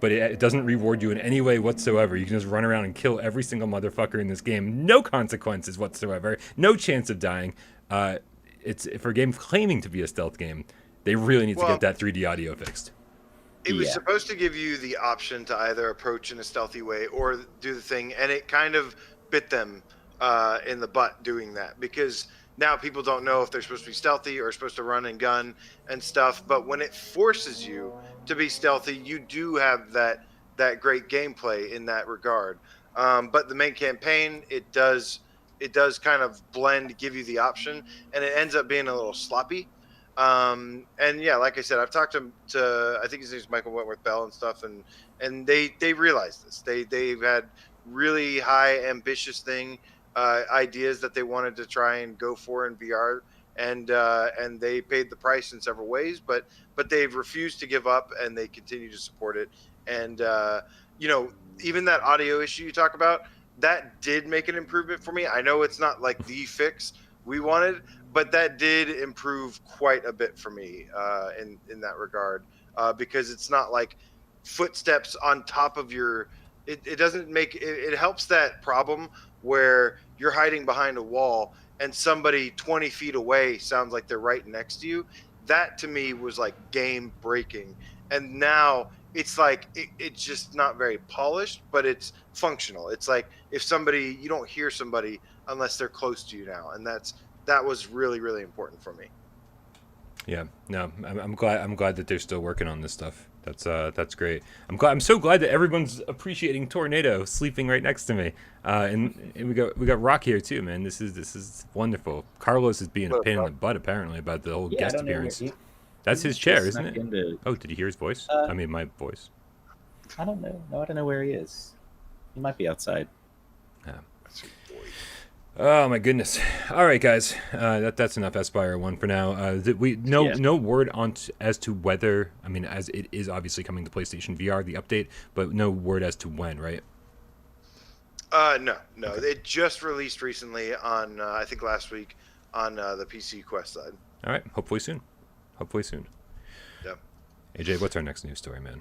but it doesn't reward you in any way whatsoever. You can just run around and kill every single motherfucker in this game. No consequences whatsoever. No chance of dying. It's for a game claiming to be a stealth game, they really need to get that 3D audio fixed. It was supposed to give you the option to either approach in a stealthy way or do the thing, and it kind of bit them in the butt doing that, because now people don't know if they're supposed to be stealthy or supposed to run and gun and stuff. But when it forces you to be stealthy, you do have that great gameplay in that regard. But the main campaign, it does kind of blend, give you the option, and it ends up being a little sloppy. And yeah, like I said, I've talked to I think his name's Michael Wentworth Bell and stuff, and they realized this. They've had really high ambitious ideas that they wanted to try and go for in VR, and they paid the price in several ways, but they've refused to give up, and they continue to support it. And even that audio issue you talk about, that did make an improvement for me. I know it's not like the fix we wanted, but that did improve quite a bit for me in that regard, because it's not like footsteps on top of your. It doesn't make it helps that problem where you're hiding behind a wall and somebody 20 feet away sounds like they're right next to you. That to me was like game breaking, and now it's like it's just not very polished, but it's functional. It's like if you don't hear somebody unless they're close to you now, and that was really, really important for me. Yeah, no, I'm glad that they're still working on this stuff. That's great. I'm so glad that everyone's appreciating Tornado sleeping right next to me. And we got Rock here too, man. This is wonderful. Carlos is being a pain in the butt apparently about the whole guest appearance. That's his chair, isn't it? Oh, did you hear his voice? I mean, my voice. I don't know. No, I don't know where he is. He might be outside. Yeah. Oh my goodness! All right, guys, that's enough Espire 1 for now. No word as to whether, I mean, as it is obviously coming to PlayStation VR, the update, but no word as to when, right? No. Okay. It just released recently on I think last week on the PC Quest side. All right, hopefully soon. Yep. AJ, what's our next news story, man?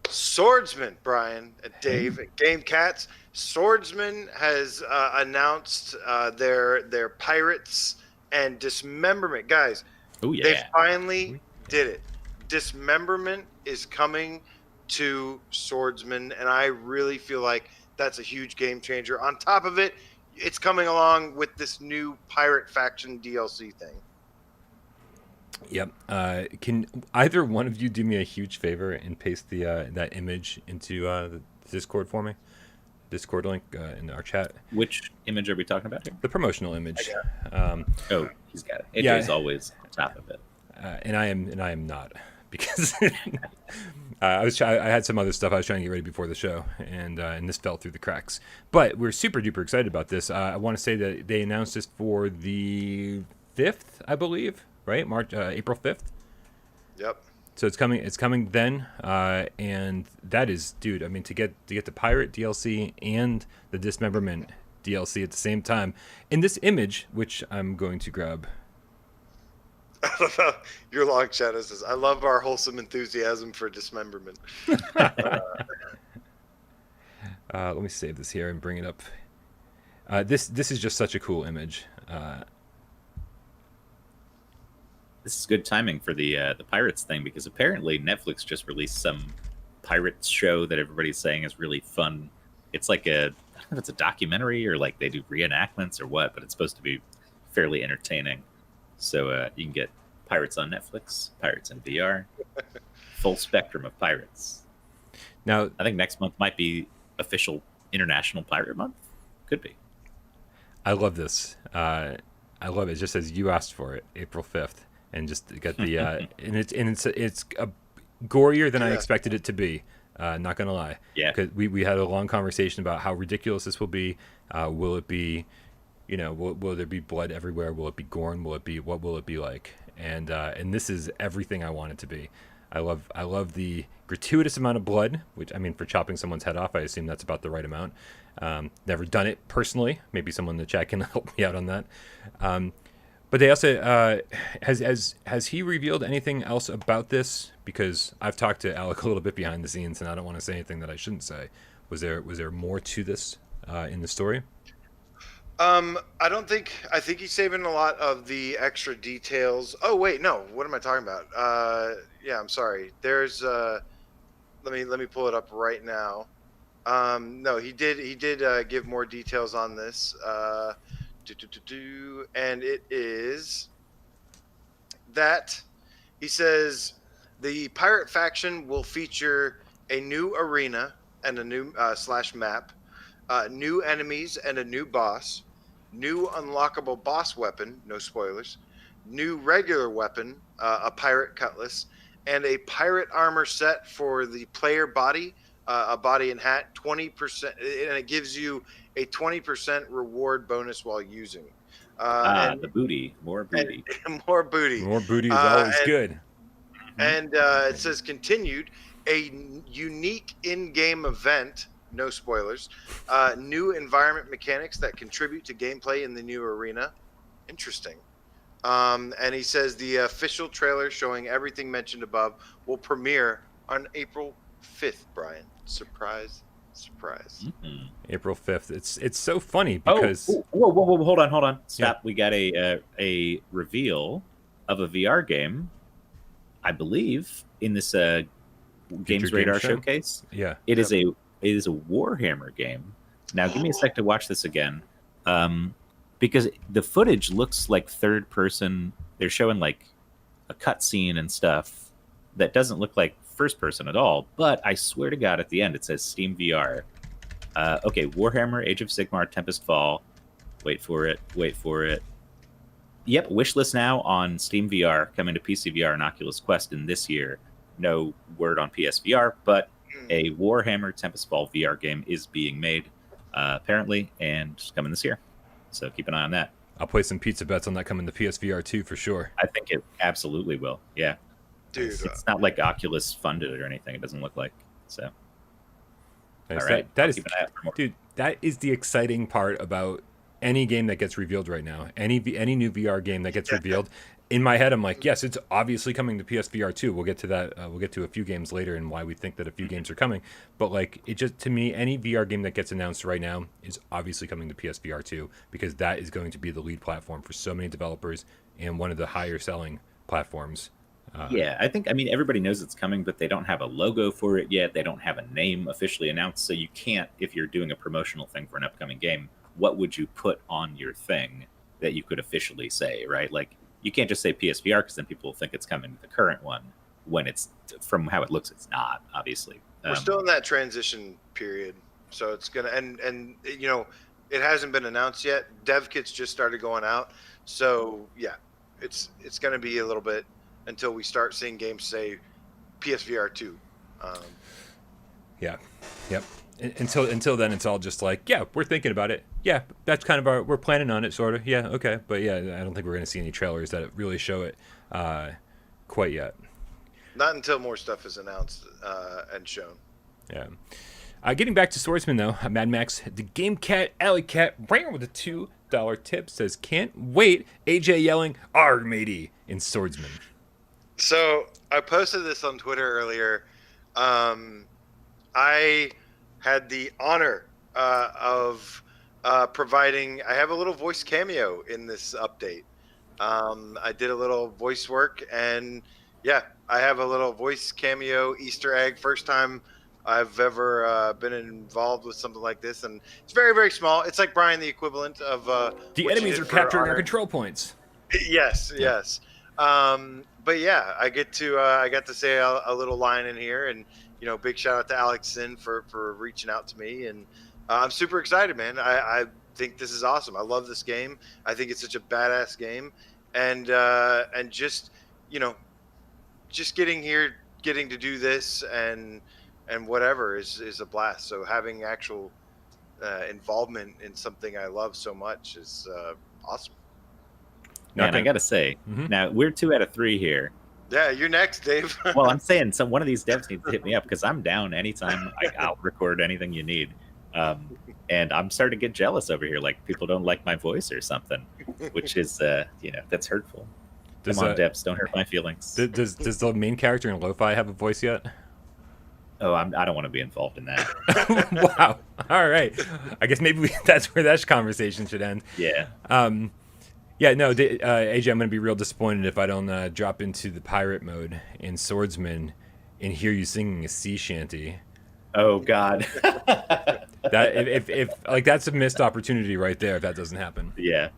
Swordsman, Brian and Dave at GameCats. Swordsman has announced their Pirates and Dismemberment. Guys, they finally did it. Dismemberment is coming to Swordsman, and I really feel like that's a huge game changer. On top of it, it's coming along with this new Pirate Faction DLC thing. Yep. Can either one of you do me a huge favor and paste the that image into the Discord for me? Discord link in our chat. Which image are we talking about here? The promotional image. He's got it. AJ's always on top of it. And I am not, because I had some other stuff I was trying to get ready before the show, and this fell through the cracks. But we're super duper excited about this. I want to say that they announced this for the 5th, I believe. Right, April 5th. Yep. So it's coming then, and that is, dude. I mean, to get the Pirate DLC and the Dismemberment DLC at the same time in this image, which I'm going to grab. I love how your long shadow says, "I love our wholesome enthusiasm for Dismemberment." Let me save this here and bring it up. This is just such a cool image. This is good timing for the Pirates thing, because apparently Netflix just released some Pirates show that everybody's saying is really fun. It's like I don't know if it's a documentary or like they do reenactments or what, but it's supposed to be fairly entertaining. So you can get Pirates on Netflix, Pirates in VR, full spectrum of pirates. Now, I think next month might be official International Pirate Month. Could be. I love this. I love it. It just says you asked for it, April 5th. And just got the and it's gorier than I expected it to be. Not gonna lie. Yeah. Because we had a long conversation about how ridiculous this will be. Will it be, will there be blood everywhere? Will it be gore? What will it be like? And this is everything I want it to be. I love the gratuitous amount of blood, which, I mean, for chopping someone's head off, I assume that's about the right amount. Never done it personally. Maybe someone in the chat can help me out on that. But they also has he revealed anything else about this? Because I've talked to Alyx a little bit behind the scenes, and I don't want to say anything that I shouldn't say. Was there more to this in the story? I don't think. I think he's saving a lot of the extra details. Oh wait, no. What am I talking about? Yeah, I'm sorry. There's. Let me pull it up right now. No, he did give more details on this. And it is that he says the pirate faction will feature a new arena and a new slash map, new enemies and a new boss, new unlockable boss weapon, no spoilers, new regular weapon, a pirate cutlass, and a pirate armor set for the player body, a body and hat, 20%, and it gives you a 20% reward bonus while using. The booty, more booty. And more booty. More booty is always good. And it says continued, a unique in-game event, no spoilers, new environment mechanics that contribute to gameplay in the new arena. Interesting. And he says the official trailer showing everything mentioned above will premiere on April 5th, Brian. Surprise, surprise. Mm-hmm. April 5th. It's so funny because... Whoa, hold on. Stop. Yeah. We got a reveal of a VR game, I believe, in this Games Radar showcase. Yeah. It is a Warhammer game. Now, give me a sec to watch this again. Because the footage looks like third person. They're showing like a cutscene and stuff that doesn't look like first person at all. But I swear to God, at the end, it says Steam VR. Okay, Warhammer, Age of Sigmar, Tempest Fall. Wait for it. Yep, wishlist now on Steam VR, coming to PC VR and Oculus Quest in this year. No word on PSVR, but a Warhammer Tempest Fall VR game is being made, apparently, and coming this year. So keep an eye on that. I'll play some pizza bets on that coming to PSVR2 for sure. I think it absolutely will. Yeah. Dude. It's not like Oculus funded it or anything. It doesn't look like. So. Nice. All right. That is, dude, that is the exciting part about any game that gets revealed right now. Any new VR game that gets revealed. In my head, I'm like, yes, it's obviously coming to PSVR 2. We'll get to that. We'll get to a few games later and why we think that a few games are coming. But like, it just, to me, any VR game that gets announced right now is obviously coming to PSVR 2 because that is going to be the lead platform for so many developers and one of the higher selling platforms. Yeah, I mean, everybody knows it's coming, but they don't have a logo for it yet. They don't have a name officially announced. So you can't, if you're doing a promotional thing for an upcoming game, what would you put on your thing that you could officially say, right? Like, you can't just say PSVR because then people will think it's coming to the current one when it's, from how it looks, it's not, obviously. We're still in that transition period. So it's going to, and you know, it hasn't been announced yet. Dev kits just started going out. So yeah, it's going to be a little bit until we start seeing games say PSVR 2. Yeah. Yep. Until then, it's all just like, yeah, we're thinking about it. Yeah, that's kind of we're planning on it, sort of. Yeah, okay. But yeah, I don't think we're going to see any trailers that really show it quite yet. Not until more stuff is announced and shown. Yeah. Getting back to Swordsman, though, Mad Max, the Game Cat, Alley Cat, right with a $2 tip, says, can't wait. AJ yelling, "Arg, matey," in Swordsman. So I posted this on Twitter earlier. I had the honor of providing. I have a little voice cameo in this update. I did a little voice work, and yeah, I have a little voice cameo Easter egg. First time I've ever been involved with something like this, and it's very, very small. It's like, Brian, the equivalent of the enemies are capturing our control points. Yes, yes. But yeah, I got to say a little line in here, and you know, big shout out to Alyx for reaching out to me, and I'm super excited, man. I think this is awesome. I love this game. I think it's such a badass game, and just, you know, just getting to do this and whatever is a blast. So having actual involvement in something I love so much is awesome. Man, I gotta say, now we're 2 out of 3 here. Yeah, you're next, Dave. Well, I'm saying one of these devs needs to hit me up because I'm down anytime. I'll record anything you need. And I'm starting to get jealous over here, like people don't like my voice or something, which is, you know, that's hurtful. Come on, devs, don't hurt my feelings. Does the main character in Lo-Fi have a voice yet? Oh, I don't want to be involved in that. Wow. All right. I guess maybe that's where that conversation should end. Yeah. Yeah, no, AJ, I'm going to be real disappointed if I don't drop into the pirate mode in Swordsman and hear you singing a sea shanty. Oh, God. That if like that's a missed opportunity right there if that doesn't happen. Yeah.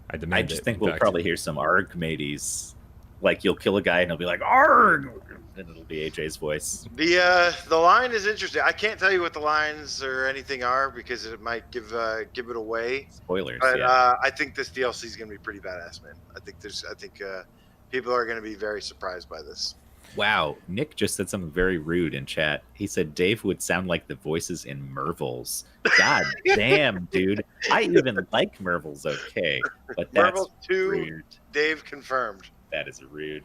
I demand I just it, think in we'll fact. probably hear some ARG mateys. Like you'll kill a guy and he'll be like ARG, and it'll be AJ's voice. The line is interesting. I can't tell you what the lines or anything are because it might give it away. Spoilers. But Yeah. I think this DLC is going to be pretty badass, man. I think people are going to be very surprised by this. Wow. Nick just said something very rude in chat. He said Dave would sound like the voices in Mervils. God damn, dude. I even like Mervils, okay, but that's Marvel 2, rude. Dave confirmed. That is rude.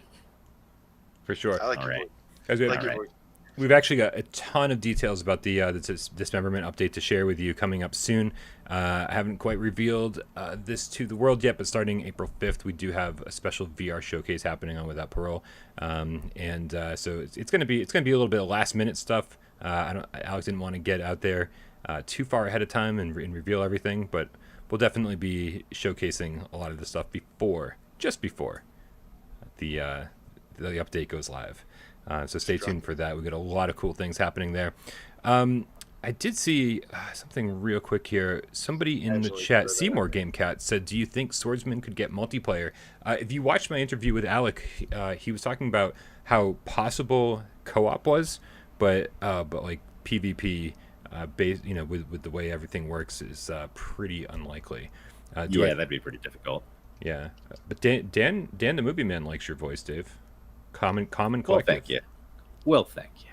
For sure. I like All your right. voice. Guys, we I have- like your All voice. We've actually got a ton of details about the Dismemberment update to share with you coming up soon. I haven't quite revealed this to the world yet, but starting April 5th, we do have a special VR showcase happening on with that Parole, so it's gonna be a little bit of last minute stuff. Alex didn't want to get out there too far ahead of time and reveal everything, but we'll definitely be showcasing a lot of the stuff just before the update goes live. So stay tuned for that. We've got a lot of cool things happening there. I did see something real quick here. Somebody in the chat, Seymour GameCat, said, do you think Swordsman could get multiplayer? If you watched my interview with Alyx, he was talking about how possible co-op was, but like PvP, with the way everything works, is pretty unlikely. That'd be pretty difficult. Yeah. But Dan the Movie Man likes your voice, Dave. Common Well, collective. thank you. Well, thank you.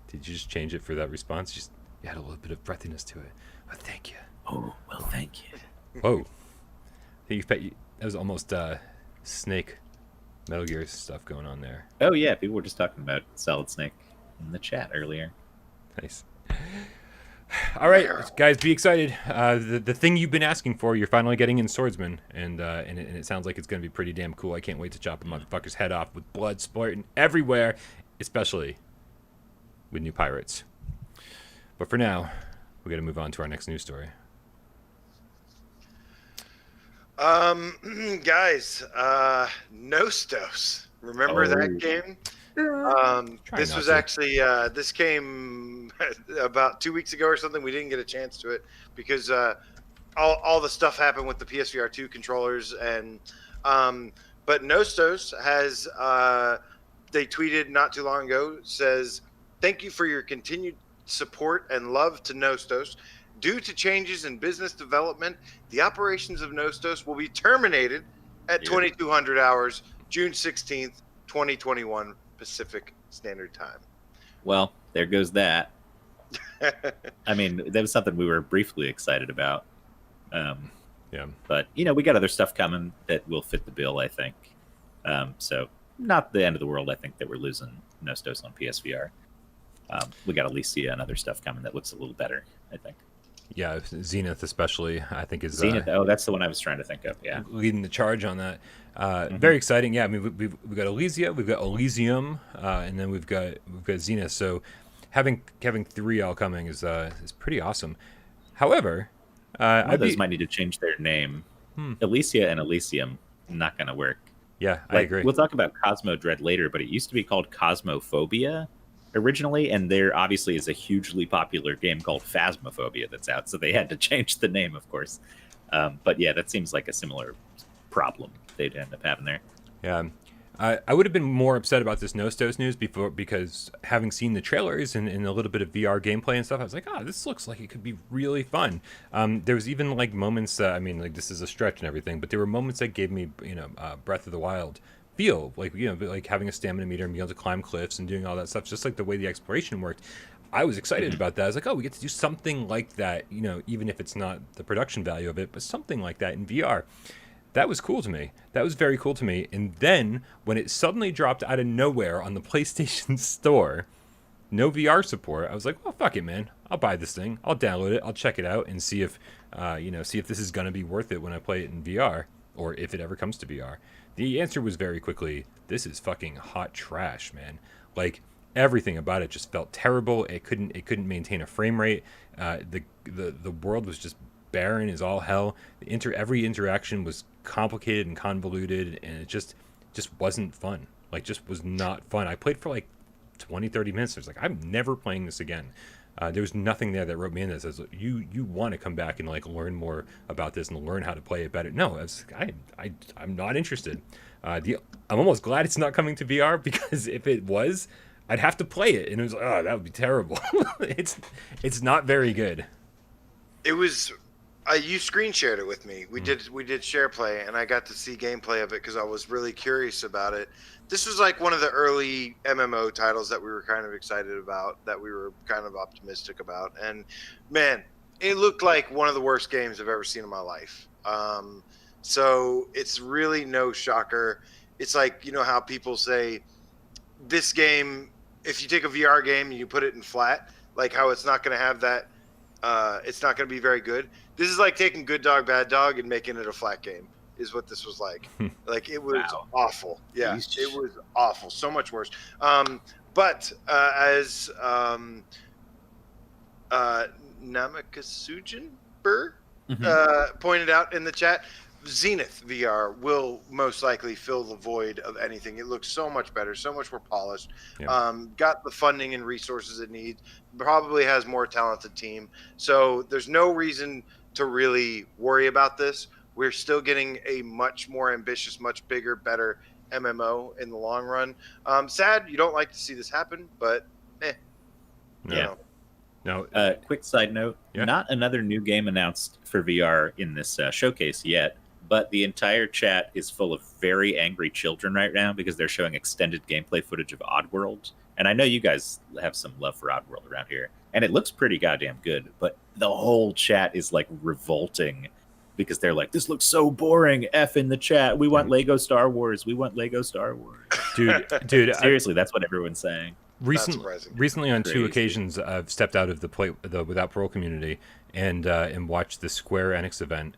Did you just change it for that response? Just add a little bit of breathiness to it. Oh, thank you. Oh, well, thank you. Whoa. That was almost Snake Metal Gear stuff going on there. Oh, yeah. People were just talking about Solid Snake in the chat earlier. Nice. All right, guys, be excited. The thing you've been asking for, you're finally getting in Swordsman, and it sounds like it's going to be pretty damn cool. I can't wait to chop a motherfucker's head off with blood splurting everywhere, especially with new pirates. But for now, we got to move on to our next news story. Guys, Nostos. Remember that game? This was actually this came about 2 weeks ago or something. We didn't get a chance to it because all the stuff happened with the PSVR2 controllers, and but Nostos has they tweeted not too long ago, says, thank you for your continued support and love to Nostos. Due to changes in business development, the operations of Nostos will be terminated at 2200 hours, June 16th, 2021 Pacific Standard Time. Well, there goes that. I mean, that was something we were briefly excited about. Yeah. But, we got other stuff coming that will fit the bill, I think. So, not the end of the world, I think, that we're losing Nostos on PSVR. We got Alicia and other stuff coming that looks a little better, I think. Yeah, Zenith especially, I think is Zenith. That's the one I was trying to think of. Yeah, leading the charge on that. Very exciting. Yeah, I mean we've got Elysia, we've got Elysium, and then we've got Zenith. So having three all coming is pretty awesome. However, those might need to change their name. Elysia and Elysium not going to work. Yeah, I agree. We'll talk about Cosmodread later, but it used to be called Cosmophobia originally, and there obviously is a hugely popular game called Phasmophobia that's out, so they had to change the name, of course. But yeah, that seems like a similar problem they'd end up having there. Yeah, I would have been more upset about this Nostos news before, because having seen the trailers and a little bit of VR gameplay and stuff, I was like, this looks like it could be really fun. There was even like moments, this is a stretch and everything, but there were moments that gave me, Breath of the Wild feel, like having a stamina meter and being able to climb cliffs and doing all that stuff, just like the way the exploration worked. I was excited about that. I was like, we get to do something like that, even if it's not the production value of it, but something like that in VR. That was cool to me. That was very cool to me. And then when it suddenly dropped out of nowhere on the PlayStation Store, no VR support, I was like, well, fuck it, man. I'll buy this thing. I'll download it. I'll check it out and see if this is going to be worth it when I play it in VR, or if it ever comes to VR. The answer was very quickly, this is fucking hot trash, man. Like, everything about it just felt terrible. It couldn't maintain a frame rate. The world was just barren as all hell. Every interaction was complicated and convoluted, and it just wasn't fun. Like, just was not fun. I played for like 20, 30 minutes. I was like, I'm never playing this again. There was nothing there that wrote me in that says you want to come back and like learn more about this and learn how to play it better. No, I'm not interested. I'm almost glad it's not coming to VR, because if it was, I'd have to play it, and it was like, oh, that would be terrible. It's not very good. It was. You screen shared it with me. We did share play, and I got to see gameplay of it because I was really curious about it. This was like one of the early MMO titles that we were kind of excited about, that we were kind of optimistic about, and man, it looked like one of the worst games I've ever seen in my life. So it's really no shocker. It's like, you know how people say this game, if you take a VR game and you put it in flat, like how it's not going to have that, it's not going to be very good. This is like taking Good Dog, Bad Dog and making it a flat game, is what this was like. Like, it was awful. Yeah, it was awful. So much worse. But as Namakasujin pointed out in the chat, Zenith VR will most likely fill the void of anything. It looks so much better, so much more polished. Yeah. Got the funding and resources it needs. Probably has more talented team. So there's no reason to really worry about this. We're still getting a much more ambitious, much bigger, better MMO in the long run. Sad you don't like to see this happen, but yeah. You know. No. Quick side note: not another new game announced for VR in this showcase yet. But the entire chat is full of very angry children right now because they're showing extended gameplay footage of Oddworld. And I know you guys have some love for Oddworld around here. And it looks pretty goddamn good. But the whole chat is like revolting because they're like, this looks so boring. F in the chat. We want Lego Star Wars. We want Lego Star Wars. Dude. Seriously, that's what everyone's saying. Recently on two occasions, I've stepped out of the Without Parole community and watched the Square Enix event.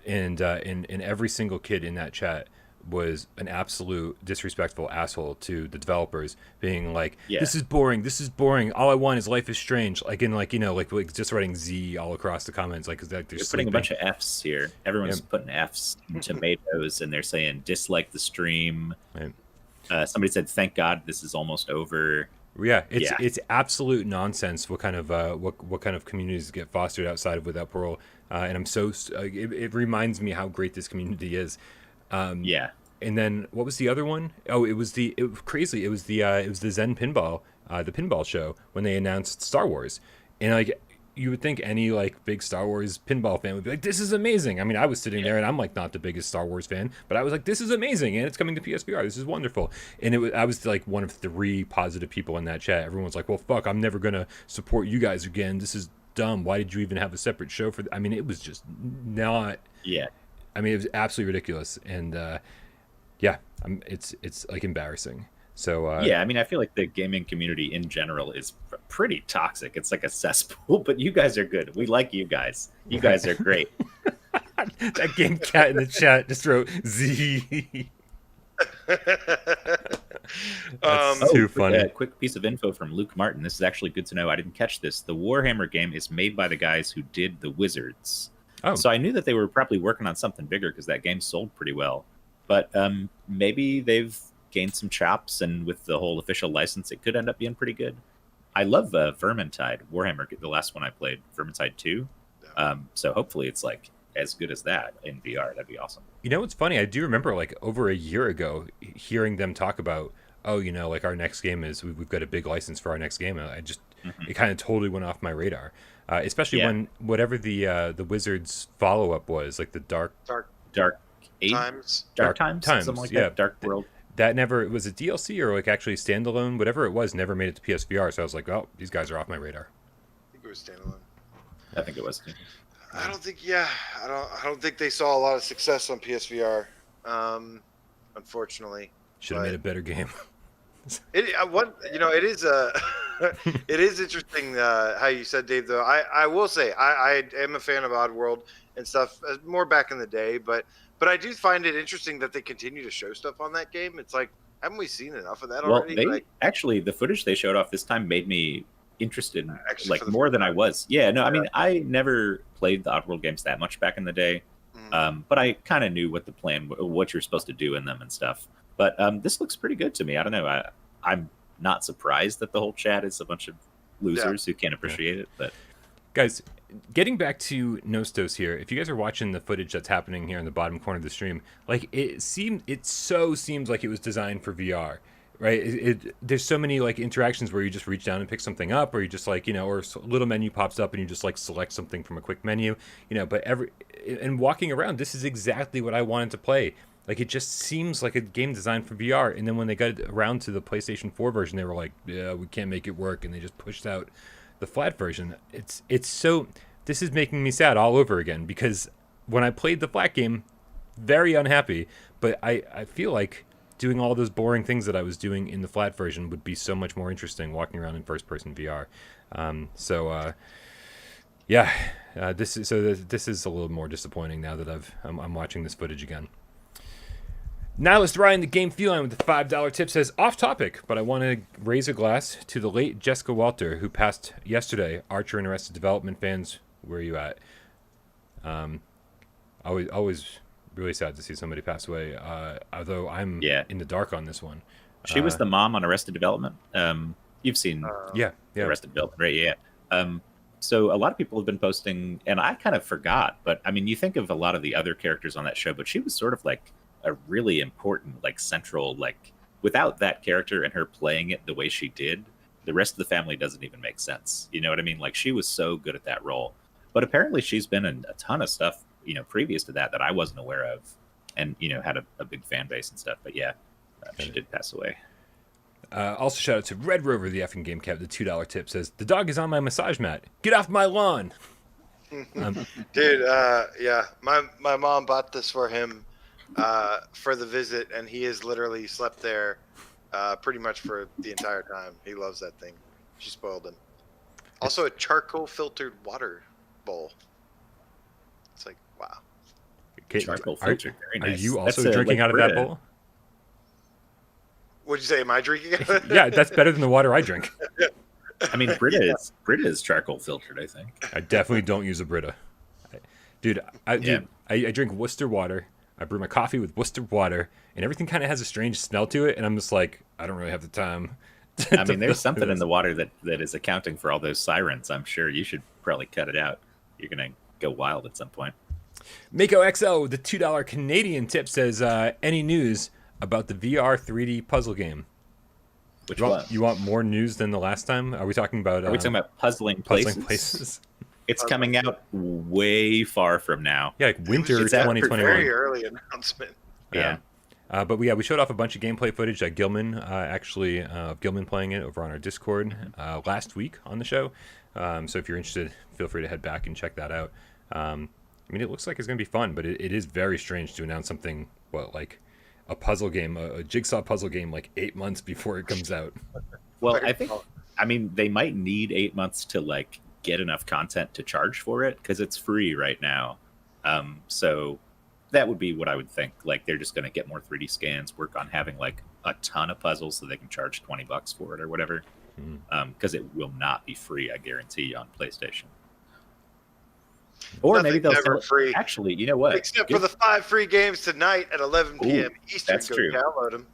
And every single kid in that chat was an absolute disrespectful asshole to the developers, being like, this is boring, all I want is Life is Strange, like just writing Z all across the comments, like, because they're putting a bunch of F's here. Everyone's putting F's in tomatoes, and they're saying dislike the stream. Right. Somebody said, thank God this is almost over. It's absolute nonsense what kind of communities get fostered outside of Without Parole, and I'm so it reminds me how great this community is. And then what was the other one? Oh, it was the Zen Pinball, the pinball show, when they announced Star Wars, and like, you would think any like big Star Wars pinball fan would be like, this is amazing. I mean, I was sitting there and I'm like not the biggest Star Wars fan, but I was like, this is amazing, and it's coming to PSVR. This is wonderful. And I was like one of 3 positive people in that chat. Everyone's like, well, fuck, I'm never gonna support you guys again. This is dumb. Why did you even have a separate show for? I mean, it was just not. Yeah. I mean, it was absolutely ridiculous, and it's like embarrassing. So I mean, I feel like the gaming community in general is pretty toxic. It's like a cesspool, but you guys are good. We like you guys. You guys are great. That game cat in the chat just wrote Z. That's too funny. Quick piece of info from Luke Martin. This is actually good to know. I didn't catch this. The Warhammer game is made by the guys who did the Wizards. Oh. So I knew that they were probably working on something bigger because that game sold pretty well. But maybe they've gained some chops, and with the whole official license, it could end up being pretty good. I love Vermintide, Warhammer, the last one I played, Vermintide 2. So hopefully it's like as good as that in VR. That'd be awesome. You know what's funny? I do remember like over a year ago hearing them talk about, like our next game is, we've got a big license for our next game. It kind of totally went off my radar, especially when whatever the Wizards follow-up was, like the Dark Times, something like that. Dark World. That never was a DLC or like actually standalone, whatever it was, never made it to PSVR. So I was like, oh, these guys are off my radar. I think it was standalone. I think it was. I don't think they saw a lot of success on PSVR. Unfortunately, should have made a better game. It is interesting how you said, Dave. Though I will say I am a fan of Oddworld and stuff more back in the day, but I do find it interesting that they continue to show stuff on that game. It's like, haven't we seen enough of that already? Well, actually, the footage they showed off this time made me interested, like more than I was. Yeah, no, I mean, I never played the Oddworld games that much back in the day, but I kind of knew what the plan, what you're supposed to do in them and stuff. But this looks pretty good to me. I don't know. I'm not surprised that the whole chat is a bunch of losers who can't appreciate it. But guys, getting back to Nostos here, if you guys are watching the footage that's happening here in the bottom corner of the stream, like it so seems like it was designed for VR, right? There's so many like interactions where you just reach down and pick something up, or you just like, or a little menu pops up and you just like select something from a quick menu, but and walking around, this is exactly what I wanted to play. Like, it just seems like a game designed for VR. And then when they got around to the PlayStation 4 version, they were like, yeah, we can't make it work. And they just pushed out the flat version. It's so... This is making me sad all over again, because when I played the flat game, very unhappy. But I feel like doing all those boring things that I was doing in the flat version would be so much more interesting walking around in first-person VR. This is a little more disappointing now that I'm watching this footage again. Nihilist Ryan, the game feline with the $5 tip, says, off topic, but I want to raise a glass to the late Jessica Walter, who passed yesterday. Archer and Arrested Development fans, where are you at? Always really sad to see somebody pass away, although I'm in the dark on this one. She was the mom on Arrested Development. You've seen Arrested Development, right? Yeah. So a lot of people have been posting, and I kind of forgot, but I mean, you think of a lot of the other characters on that show, but she was sort of like a really important, like, central, like, without that character and her playing it the way she did, the rest of the family doesn't even make sense. You know what I mean? Like, she was so good at that role. But apparently she's been in a ton of stuff, previous to that I wasn't aware of, and, had a big fan base and stuff. But yeah, she did pass away. Also, shout out to Red Rover, the effing game cat, the $2 tip, says, the dog is on my massage mat. Get off my lawn. Dude, my mom bought this for him for the visit, and he has literally slept there pretty much for the entire time. He loves that thing. She spoiled him. Also, a charcoal filtered water bowl. It's like, wow. Charcoal filtered, very nice. Are you also drinking out of that bowl? What'd you say? Am I drinking out of it? Yeah, that's better than the water I drink. I mean, Brita is charcoal filtered, I think. I definitely don't use a Brita. Dude, I drink Worcester water. I brew my coffee with Worcester water, and everything kind of has a strange smell to it, and I'm just like, I don't really have the time. I mean, there's something in the water that is accounting for all those sirens. I'm sure you should probably cut it out. You're going to go wild at some point. Mako XL with the $2 Canadian tip says, any news about the VR 3D puzzle game? Which one? You want more news than the last time? Are we talking about... Are we talking about puzzling places? It's coming out way far from now. Yeah, like winter 2021. Very early announcement. Yeah. But we showed off a bunch of gameplay footage that Gilman, Gilman playing it over on our Discord last week on the show. So if you're interested, feel free to head back and check that out. I mean, it looks like it's going to be fun, but it is very strange to announce something, like a puzzle game, a jigsaw puzzle game, like 8 months before it comes out. Well, I mean, they might need 8 months to, like, get enough content to charge for it, because it's free right now. So that would be what I would think. Like, they're just going to get more 3D scans, work on having like a ton of puzzles so they can charge $20 for it or whatever. Because it will not be free, I guarantee, on PlayStation. Or maybe they'll sell it free. Actually, you know what? Except for the 5 free games tonight at 11 p.m. Eastern. That's true. Download them.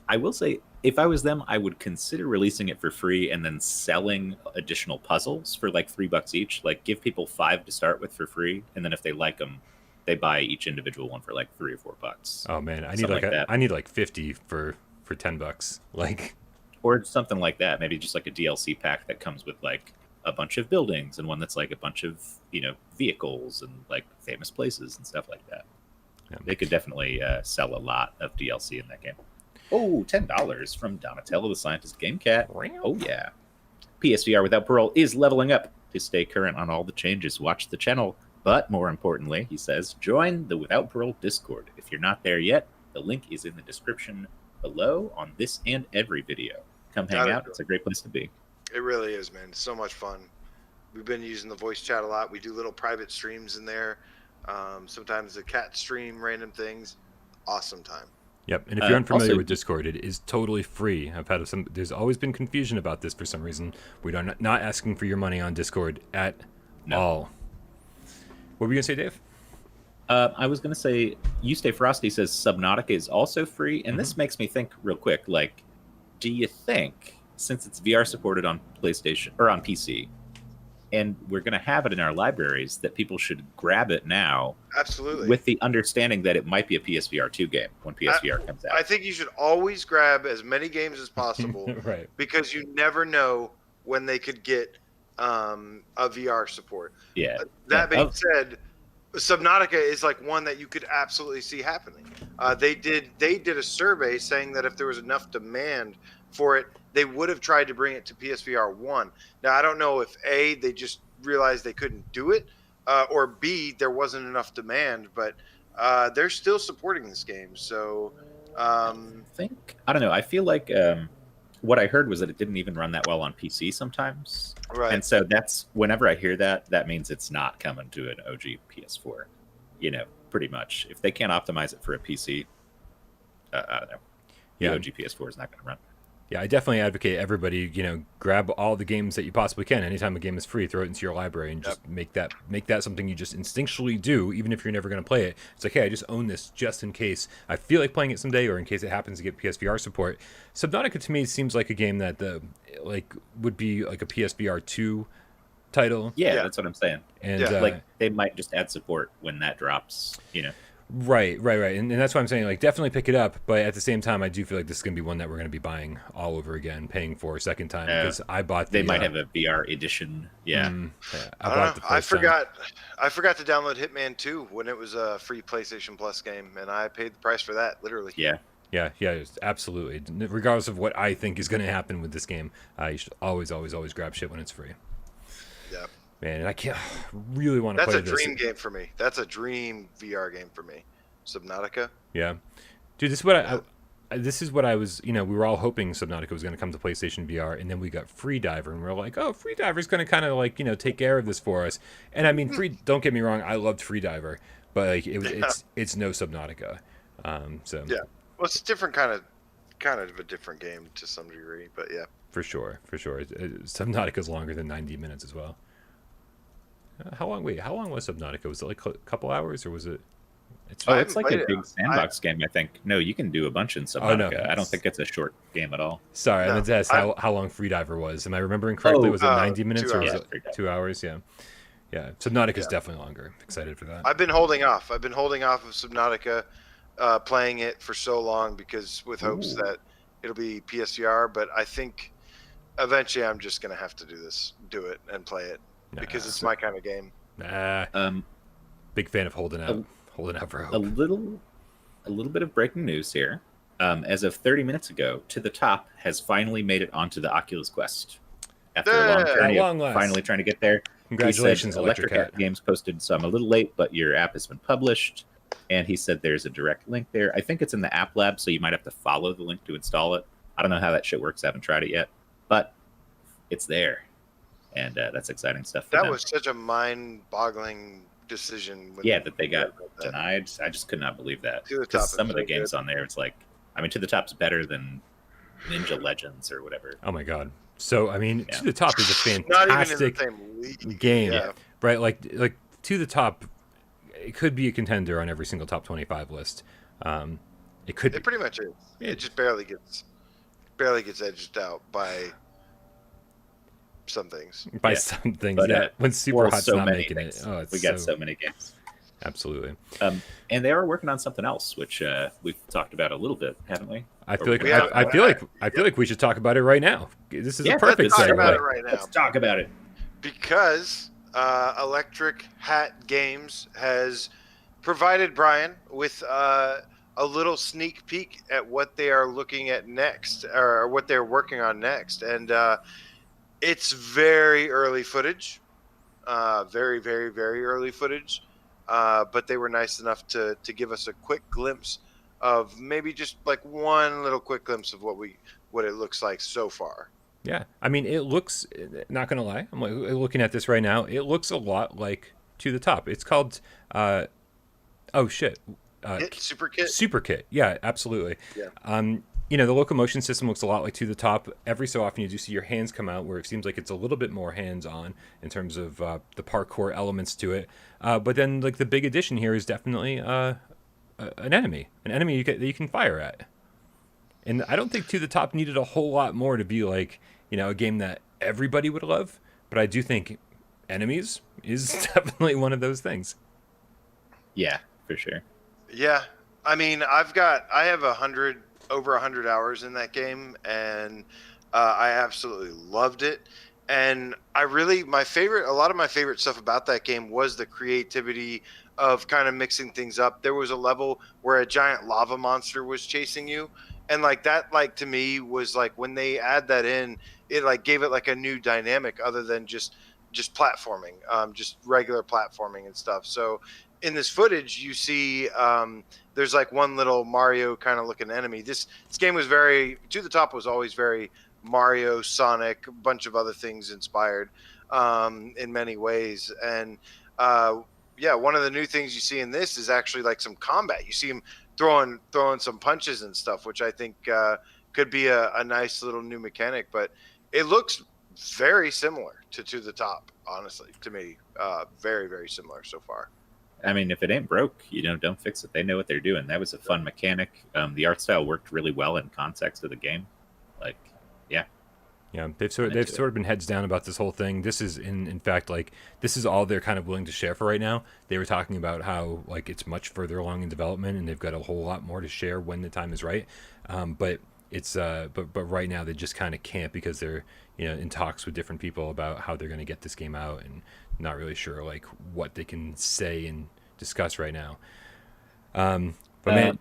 I will say, if I was them, I would consider releasing it for free and then selling additional puzzles for like $3 each. Like, give people 5 to start with for free, and then if they like them, they buy each individual one for like $3 or $4. Oh man, I need like 50 for $10. Like, or something like that. Maybe just like a DLC pack that comes with like a bunch of buildings and one that's like a bunch of vehicles and like famous places and stuff like that. Yeah. They could definitely sell a lot of DLC in that game. Oh, $10 from Donatello the Scientist Game Cat. Oh, yeah. PSVR Without Parole is leveling up. To stay current on all the changes, watch the channel. But more importantly, he says, join the Without Parole Discord. If you're not there yet, the link is in the description below on this and every video. Come hang out. It's a great place to be. It really is, man. It's so much fun. We've been using the voice chat a lot. We do little private streams in there. Sometimes the cat stream random things. Awesome time. Yep, and if you're unfamiliar with Discord, it is totally free. There's always been confusion about this for some reason. We are not asking for your money on Discord at all. What were you gonna say, Dave? I was gonna say, You Stay Frosty says Subnautica is also free, and this makes me think real quick. Like, do you think, since it's VR supported on PlayStation or on PC, and we're going to have it in our libraries, that people should grab it now? Absolutely. With the understanding that it might be a PSVR2 game when PSVR comes out. I think you should always grab as many games as possible, Right? Because you never know when they could get a VR support. Yeah. That being said, Subnautica is like one that you could absolutely see happening. They did a survey saying that if there was enough demand for it, they would have tried to bring it to PSVR 1. Now, I don't know if A, they just realized they couldn't do it, or B, there wasn't enough demand, but they're still supporting this game. So I don't know. I feel like what I heard was that it didn't even run that well on PC sometimes. Right. And so that's, whenever I hear that, that means it's not coming to an OG PS4, pretty much. If they can't optimize it for a PC, I don't know. The OG PS4 is not going to run. Yeah, I definitely advocate everybody, grab all the games that you possibly can. Anytime a game is free, throw it into your library and just make that something you just instinctually do, even if you're never going to play it. It's like, hey, I just own this just in case I feel like playing it someday, or in case it happens to get PSVR support. Subnautica to me seems like a game that would be like a PSVR 2 title. Yeah, that's what I'm saying. And they might just add support when that drops, Right. And that's why I'm saying, definitely pick it up. But at the same time, I do feel like this is going to be one that we're going to be buying all over again, paying for a second time, because I bought They might have a VR edition. Yeah. I forgot to download Hitman 2 when it was a free PlayStation Plus game, and I paid the price for that, literally. Yeah. Yeah, absolutely. Regardless of what I think is going to happen with this game, you should always grab shit when it's free. Yeah. Man, and I really want to play this. That's a dream game for me. That's a dream VR game for me. Subnautica. Yeah. Dude, this is what I was, we were all hoping Subnautica was going to come to PlayStation VR, and then we got Freediver, and we're like, oh, Freediver's going to kind of take care of this for us. And I mean, don't get me wrong, I loved Freediver, but it's no Subnautica. So yeah. Well, it's a different kind of a different game to some degree, but yeah. For sure. Subnautica's longer than 90 minutes as well. How long was Subnautica? Was it like a couple hours, or was it? It's like a big sandbox game, I think. No, you can do a bunch in Subnautica. Oh, no. I don't think it's a short game at all. Sorry, I meant to ask how long Freediver was. Am I remembering correctly? Was it 90 minutes or was it 2 hours? Yeah. Subnautica's definitely longer. Excited for that. I've been holding off of Subnautica, playing it for so long because with hopes that it'll be PSVR. But I think eventually I'm just gonna have to do it and play it because it's my kind of game. Big fan of holding out for hope. A little bit of breaking news here. As of 30 minutes ago, To The Top has finally made it onto the Oculus Quest. After a long journey of finally trying to get there. Congratulations, Electric Cat Games posted, so I'm a little late, but your app has been published. And he said there's a direct link there. I think it's in the App Lab, so you might have to follow the link to install it. I don't know how that shit works. I haven't tried it yet. But it's there. And that's exciting stuff. That was such a mind-boggling decision. That they got denied. I just could not believe that. Because some of the games on there, it's like, To The Top's better than Ninja Legends or whatever. Oh my god. So To The Top is a fantastic game, right? Like To The Top, it could be a contender on every single top 25 list. It could. It pretty much is. It just barely gets edged out by some things. Some things, but, when Superhot's not making things. It. We got so many games. Absolutely. And they are working on something else, which we've talked about a little bit, haven't we? I feel like we should talk about it right now. This is a perfect segue. segue. Let's talk about it. Because Electric Hat Games has provided Brian with a little sneak peek at what they are looking at next, or what they're working on next, and it's very early footage, very, very, very early footage. But they were nice enough to give us a quick glimpse of maybe just like one little quick glimpse of what it looks like so far. Yeah, it looks, not gonna lie, I'm looking at this right now. It looks a lot like To The Top. It's called Superkit. Yeah, absolutely. Yeah. The locomotion system looks a lot like To The Top. Every so often you do see your hands come out, where it seems like it's a little bit more hands-on in terms of the parkour elements to it. But then the big addition here is definitely an enemy that you can fire at. And I don't think To the Top needed a whole lot more to be like, a game that everybody would love. But I do think Enemies is definitely one of those things. Yeah, for sure. Yeah, I mean, I have over 100 hours in that game, and I absolutely loved it. And a lot of my favorite stuff about that game was the creativity of kind of mixing things up. There was a level where a giant lava monster was chasing you, and like that, like to me was like when they add that in, it like gave it like a new dynamic other than just platforming, just regular platforming and stuff. So in this footage, you see there's like one little Mario kind of looking enemy. This game was To the Top was always very Mario, Sonic, a bunch of other things inspired in many ways. And one of the new things you see in this is actually like some combat. You see him throwing some punches and stuff, which I think could be a nice little new mechanic. But it looks very similar to the Top, honestly, to me. Very, very similar so far. I mean, if it ain't broke, don't fix it. They know what they're doing. That was a fun mechanic. The art style worked really well in context of the game. Like, yeah. Yeah, they've sort of been heads down about this whole thing. This is in fact like this is all they're kind of willing to share for right now. They were talking about how like it's much further along in development and they've got a whole lot more to share when the time is right. But it's but right now they just kind of can't because they're in talks with different people about how they're going to get this game out and not really sure like what they can say and discuss right now. But man,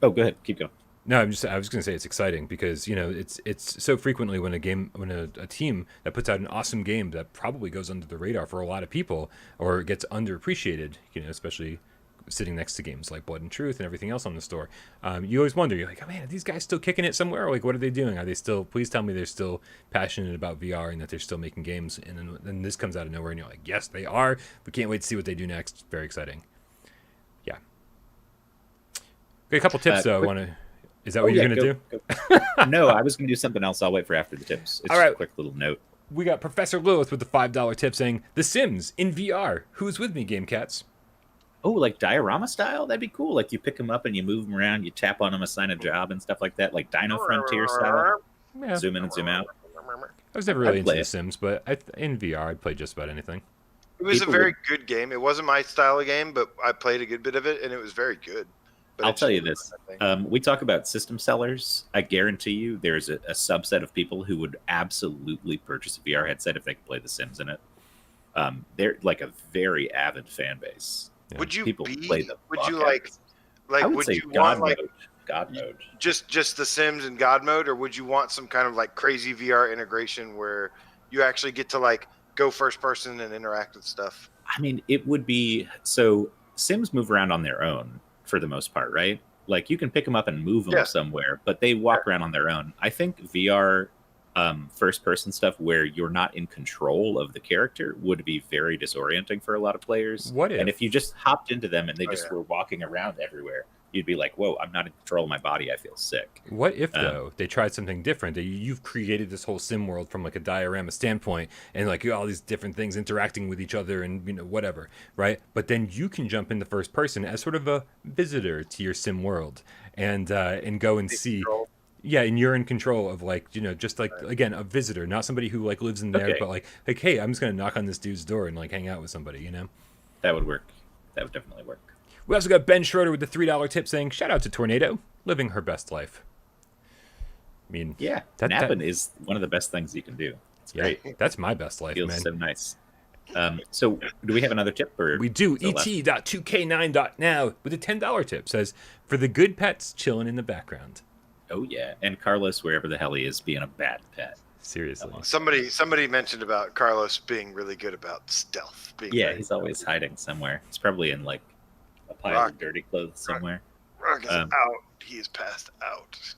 go ahead, keep going. No, I was going to say it's exciting because it's so frequently when a team that puts out an awesome game that probably goes under the radar for a lot of people or gets underappreciated, especially sitting next to games like Blood and Truth and everything else on the store. You always wonder, you're like, oh man, are these guys still kicking it somewhere? Like, what are they doing? Are they still? Please tell me they're still passionate about VR and that they're still making games. And then this comes out of nowhere, and you're like, yes, they are. We can't wait to see what they do next. Very exciting. Yeah. Got a couple tips though. I want to. Is that what you're going to do? No, I was going to do something else. I'll wait for after the tips. It's all right. Just a quick little note. We got Professor Lilith with the $5 tip saying, The Sims in VR. Who's with me, Game Cats? Oh, like diorama style? That'd be cool. Like you pick them up and you move them around, you tap on them, assign a job and stuff like that, like Dino Frontier style. Yeah. Zoom in and zoom out. I was never really into The Sims, but in VR, I'd play just about anything. It was a very good game. It wasn't my style of game, but I played a good bit of it, and it was very good. But I'll tell you this. We talk about system sellers. I guarantee you there's a subset of people who would absolutely purchase a VR headset if they could play The Sims in it. They're like a very avid fan base. Yeah. Would you play the would you like I would would say you God want mode. God mode. Just The Sims and God mode, or would you want some kind of like crazy VR integration where you actually get to like go first person and interact with stuff? I mean, it would be so Sims move around on their own for the most part, right? Like you can pick them up and move them somewhere, but they walk around on their own. I think VR first person stuff where you're not in control of the character would be very disorienting for a lot of players. And if you just hopped into them and they were walking around everywhere, you'd be like, whoa, I'm not in control of my body. I feel sick. What if, though, they tried something different? You've created this whole sim world from like a diorama standpoint and like all these different things interacting with each other and, whatever, right? But then you can jump into first person as sort of a visitor to your sim world and go and see. Yeah, and you're in control of like, just like, again, a visitor, not somebody who like lives in there, but like, hey, I'm just going to knock on this dude's door and like hang out with somebody, That would work. That would definitely work. We also got Ben Schroeder with the $3 tip saying, shout out to Tornado, living her best life. I mean, yeah, napping is one of the best things you can do. It's great. That's my best life, Feels man. So nice. So do we have another tip? Or we do. Et.2k9.now with a $10 tip says, for the good pets chilling in the background. Oh, yeah. And Carlos, wherever the hell he is, being a bad pet. Seriously. Somebody mentioned about Carlos being really good about stealth. He's always hiding somewhere. He's probably in like a pile of dirty clothes somewhere. Rock is out. He is passed out.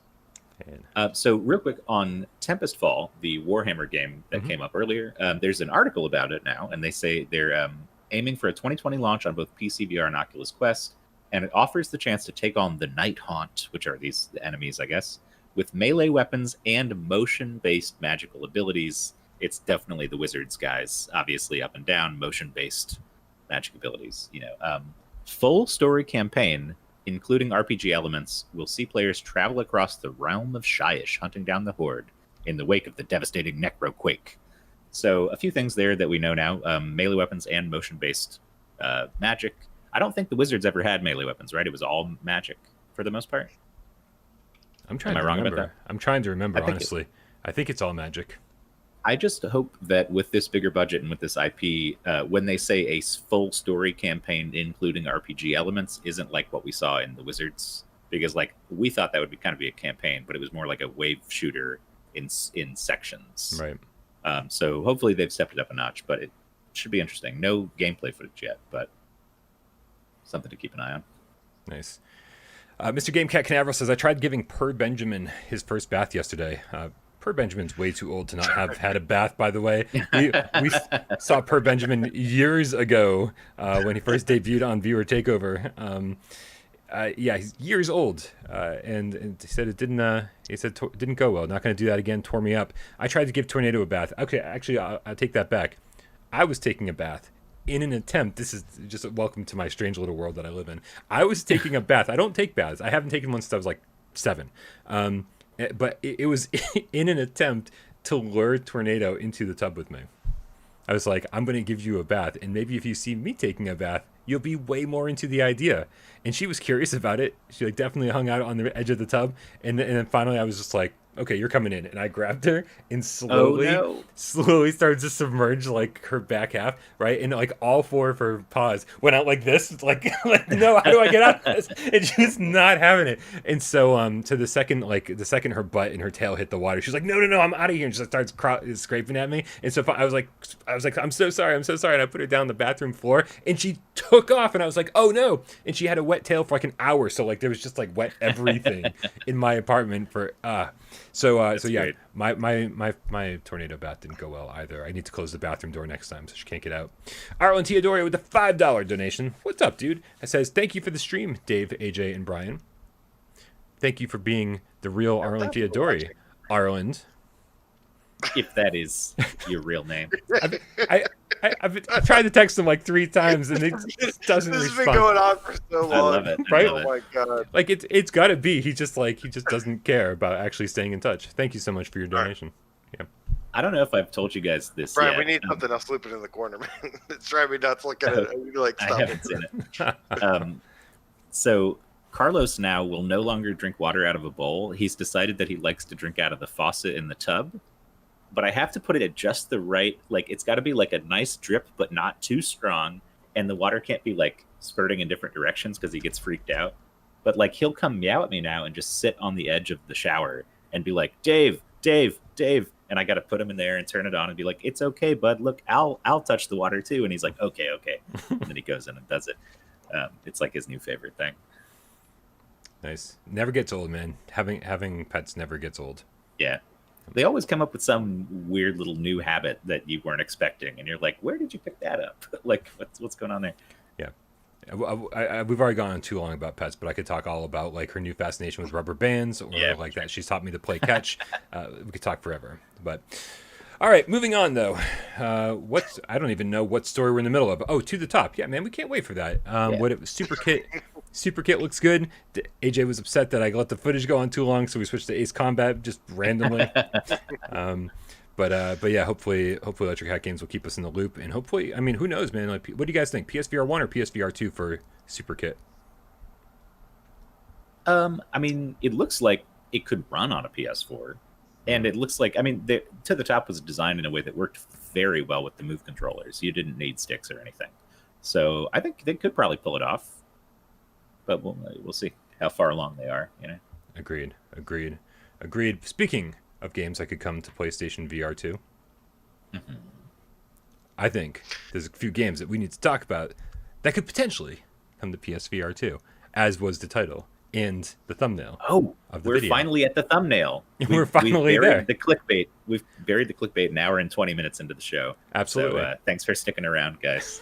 So real quick on Tempest Fall, the Warhammer game that came up earlier, there's an article about it now, and they say they're aiming for a 2020 launch on both PC VR and Oculus Quest, and it offers the chance to take on the Night Haunt, which are the enemies, I guess, with melee weapons and motion-based magical abilities. It's definitely the Wizards guys, obviously up and down, motion-based magic abilities. Full story campaign, including RPG elements, will see players travel across the realm of Shyish, hunting down the Horde in the wake of the devastating Necroquake. So a few things there that we know now. Melee weapons and motion-based magic. I don't think the Wizards ever had melee weapons, right? It was all magic for the most part. I'm trying to remember. I'm trying to remember, honestly. I think it's all magic. I just hope that with this bigger budget and with this IP, when they say a full story campaign including RPG elements isn't like what we saw in the Wizards, because like we thought that would be kind of a campaign, but it was more like a wave shooter in sections. Right. So hopefully they've stepped it up a notch, but it should be interesting. No gameplay footage yet, but something to keep an eye on. Nice. Mr. Gamecat Canaveral says, I tried giving Per Benjamin his first bath yesterday. Per Benjamin's way too old to not have had a bath, by the way. We saw Per Benjamin years ago when he first debuted on Viewer Takeover. Yeah, he's years old, and he said it didn't. He said it didn't go well. Not going to do that again. Tore me up. I tried to give Tornado a bath. Okay, actually, I'll take that back. I was taking a bath in an attempt. This is just a welcome to my strange little world that I live in. I was taking a bath. I don't take baths. I haven't taken one since I was like 7. But it was in an attempt to lure Tornado into the tub with me. I was like, I'm going to give you a bath, and maybe if you see me taking a bath, you'll be way more into the idea. And she was curious about it. She like definitely hung out on the edge of the tub, and then finally I was just like, okay, you're coming in. And I grabbed her and slowly started to submerge like her back half, right? And like all 4 of her paws went out like this. Like no, how do I get out of this? And she's not having it. And so to the second her butt and her tail hit the water, she's like, no, I'm out of here. And she starts scraping at me. And so I was like, I'm so sorry. And I put her down on the bathroom floor, and she took off, and I was like, oh no. And she had a wet tail for like an hour. So like there was just like wet everything in my apartment for So yeah, great. my tornado bath didn't go well either. I need to close the bathroom door next time so she can't get out. Arlen Teodoro with a $5 donation. What's up, dude? It says, thank you for the stream, Dave, AJ, and Brian. Thank you for being the real Arlen Teodoro, Arlen. If that is your real name. I've tried to text him like 3 times, and it just doesn't respond. This has been going on for so long. I love it. Right? Oh my god! Like it's got to be. He just doesn't care about actually staying in touch. Thank you so much for your donation. Yeah. I don't know if I've told you guys this Brian, yet. we need something else looping in the corner, man. It's driving me nuts. Look at it. You're like, I stop haven't seen it. So Carlos now will no longer drink water out of a bowl. He's decided that he likes to drink out of the faucet in the tub. But I have to put it at just the right, like it's got to be like a nice drip, but not too strong. And the water can't be like spurting in different directions because he gets freaked out. But like he'll come meow at me now and just sit on the edge of the shower and be like, Dave. And I got to put him in there and turn it on and be like, it's okay, bud. Look, I'll touch the water too. And he's like, okay. And then he goes in and does it. It's like his new favorite thing. Nice. Never gets old, man. Having pets never gets old. Yeah. They always come up with some weird little new habit that you weren't expecting, and you're like, "Where did you pick that up? Like, what's going on there?" Yeah, we've already gone on too long about pets, but I could talk all about like her new fascination with rubber bands, or like that she's taught me to play catch. We could talk forever, but all right, moving on though. I don't even know what story we're in the middle of. Oh, To the Top. Yeah, man, we can't wait for that. What it was, Superkit looks good. AJ was upset that I let the footage go on too long, so we switched to Ace Combat just randomly. But yeah, hopefully Electric Hat Games will keep us in the loop, and hopefully, I mean, who knows, man? Like, what do you guys think? PSVR 1 or PSVR 2 for Superkit? I mean, it looks like it could run on a PS4, and it looks like, I mean, To the Top was designed in a way that worked very well with the Move controllers. You didn't need sticks or anything, so I think they could probably pull it off. But we'll see how far along they are, you know. Agreed. Speaking of games that could come to PlayStation VR 2, I think there's a few games that we need to talk about that could potentially come to PSVR 2, as was the title and the thumbnail. Oh, of the we're video. finally at the thumbnail. We're finally there. The clickbait. We've buried the clickbait an hour and 20 minutes into the show. Absolutely. So, thanks for sticking around, guys.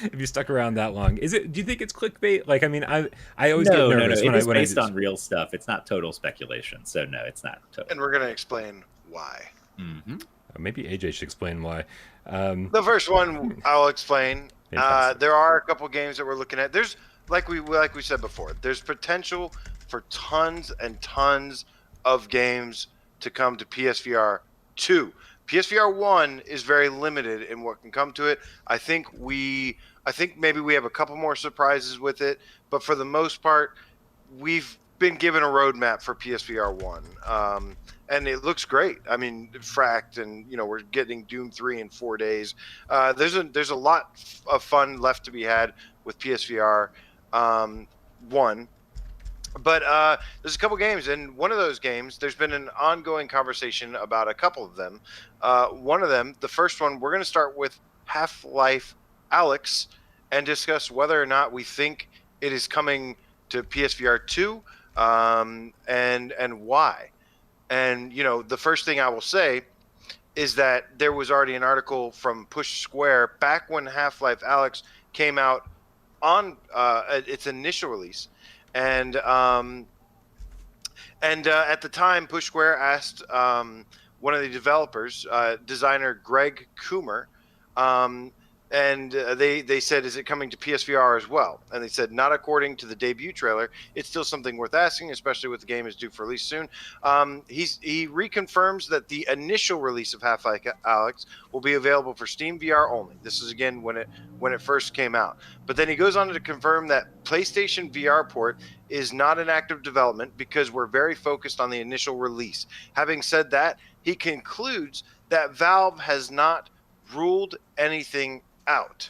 If you stuck around that long, do you think it's clickbait? Like, I mean, I always get nervous when it's based on real stuff. It's not total speculation, so no, it's not total. And we're gonna explain why. Maybe AJ should explain why. The first one I'll explain. There are a couple games that we're looking at. There's like we said before, there's potential for tons and tons of games to come to PSVR 2. PSVR 1 is very limited in what can come to it. I think maybe we have a couple more surprises with it, but for the most part, we've been given a roadmap for PSVR 1. And it looks great. I mean, fracked, and we're getting Doom 3 in 4 days. There's a lot of fun left to be had with PSVR 1. But there's a couple games, and one of those games, there's been an ongoing conversation about a couple of them. One of them, the first one, we're going to start with Half-Life Alyx and discuss whether or not we think it is coming to PSVR 2 and why. And, the first thing I will say is that there was already an article from Push Square back when Half-Life Alyx came out on its initial release. And at the time, Push Square asked one of the developers, designer Greg Coomer, and they said, is it coming to PSVR as well? And they said, not according to the debut trailer. It's still something worth asking, especially with the game is due for release soon. He reconfirms that the initial release of Half-Life Alyx will be available for Steam VR only. This is, again, when it first came out. But then he goes on to confirm that PlayStation VR port is not in active development because we're very focused on the initial release. Having said that, he concludes that Valve has not ruled anything out.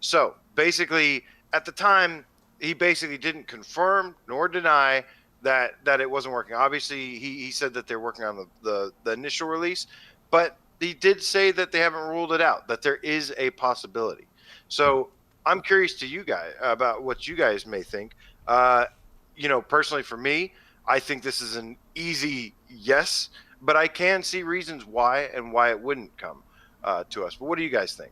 So basically, at the time, he basically didn't confirm nor deny that it wasn't working. Obviously, he said that they're working on the initial release, but he did say that they haven't ruled it out, that there is a possibility. So I'm curious to you guys about what you guys may think. Personally for me, I think this is an easy yes, but I can see reasons why and why it wouldn't come to us. But what do you guys think?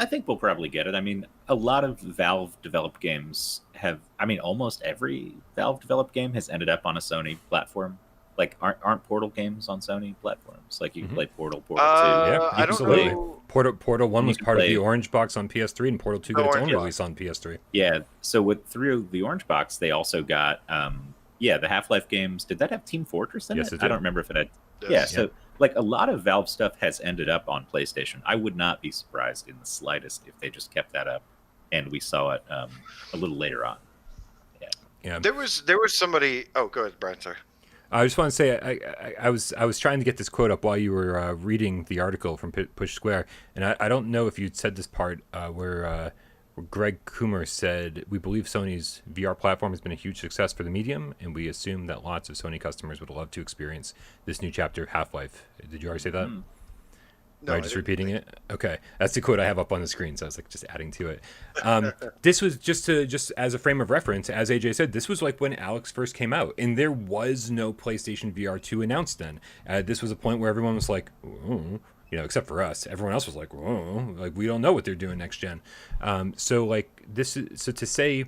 I think we'll probably get it. I mean, a lot of Valve-developed games have... I mean, almost every Valve-developed game has ended up on a Sony platform. Like, aren't Portal games on Sony platforms? Like, you can play Portal 2. Yeah, I don't absolutely. know. Portal 1 was part of play... the Orange Box on PS3, and Portal 2 got its own release on PS3. Yeah, so through the Orange Box, they also got, the Half-Life games. Did that have Team Fortress in Yes, it? it did. I don't remember if it had... Yes. Yeah, so... Like, a lot of Valve stuff has ended up on PlayStation. I would not be surprised in the slightest if they just kept that up and we saw it a little later on. Yeah. There was somebody... Oh, go ahead, Brian, sorry. I just want to say I was trying to get this quote up while you were reading the article from Push Square, and I don't know if you'd said this part where Greg Coomer said, we believe Sony's VR platform has been a huge success for the medium, and we assume that lots of Sony customers would love to experience this new chapter of Half-Life. Did you already say that? No, Am I just repeating it? Okay. That's the quote I have up on the screen, so I was like just adding to it. This was just as a frame of reference, as AJ said, this was like when Alyx first came out, and there was no PlayStation VR 2 announced then. This was a point where everyone was like, ooh, except for us. Everyone else was like, whoa, like we don't know what they're doing next gen. So to say,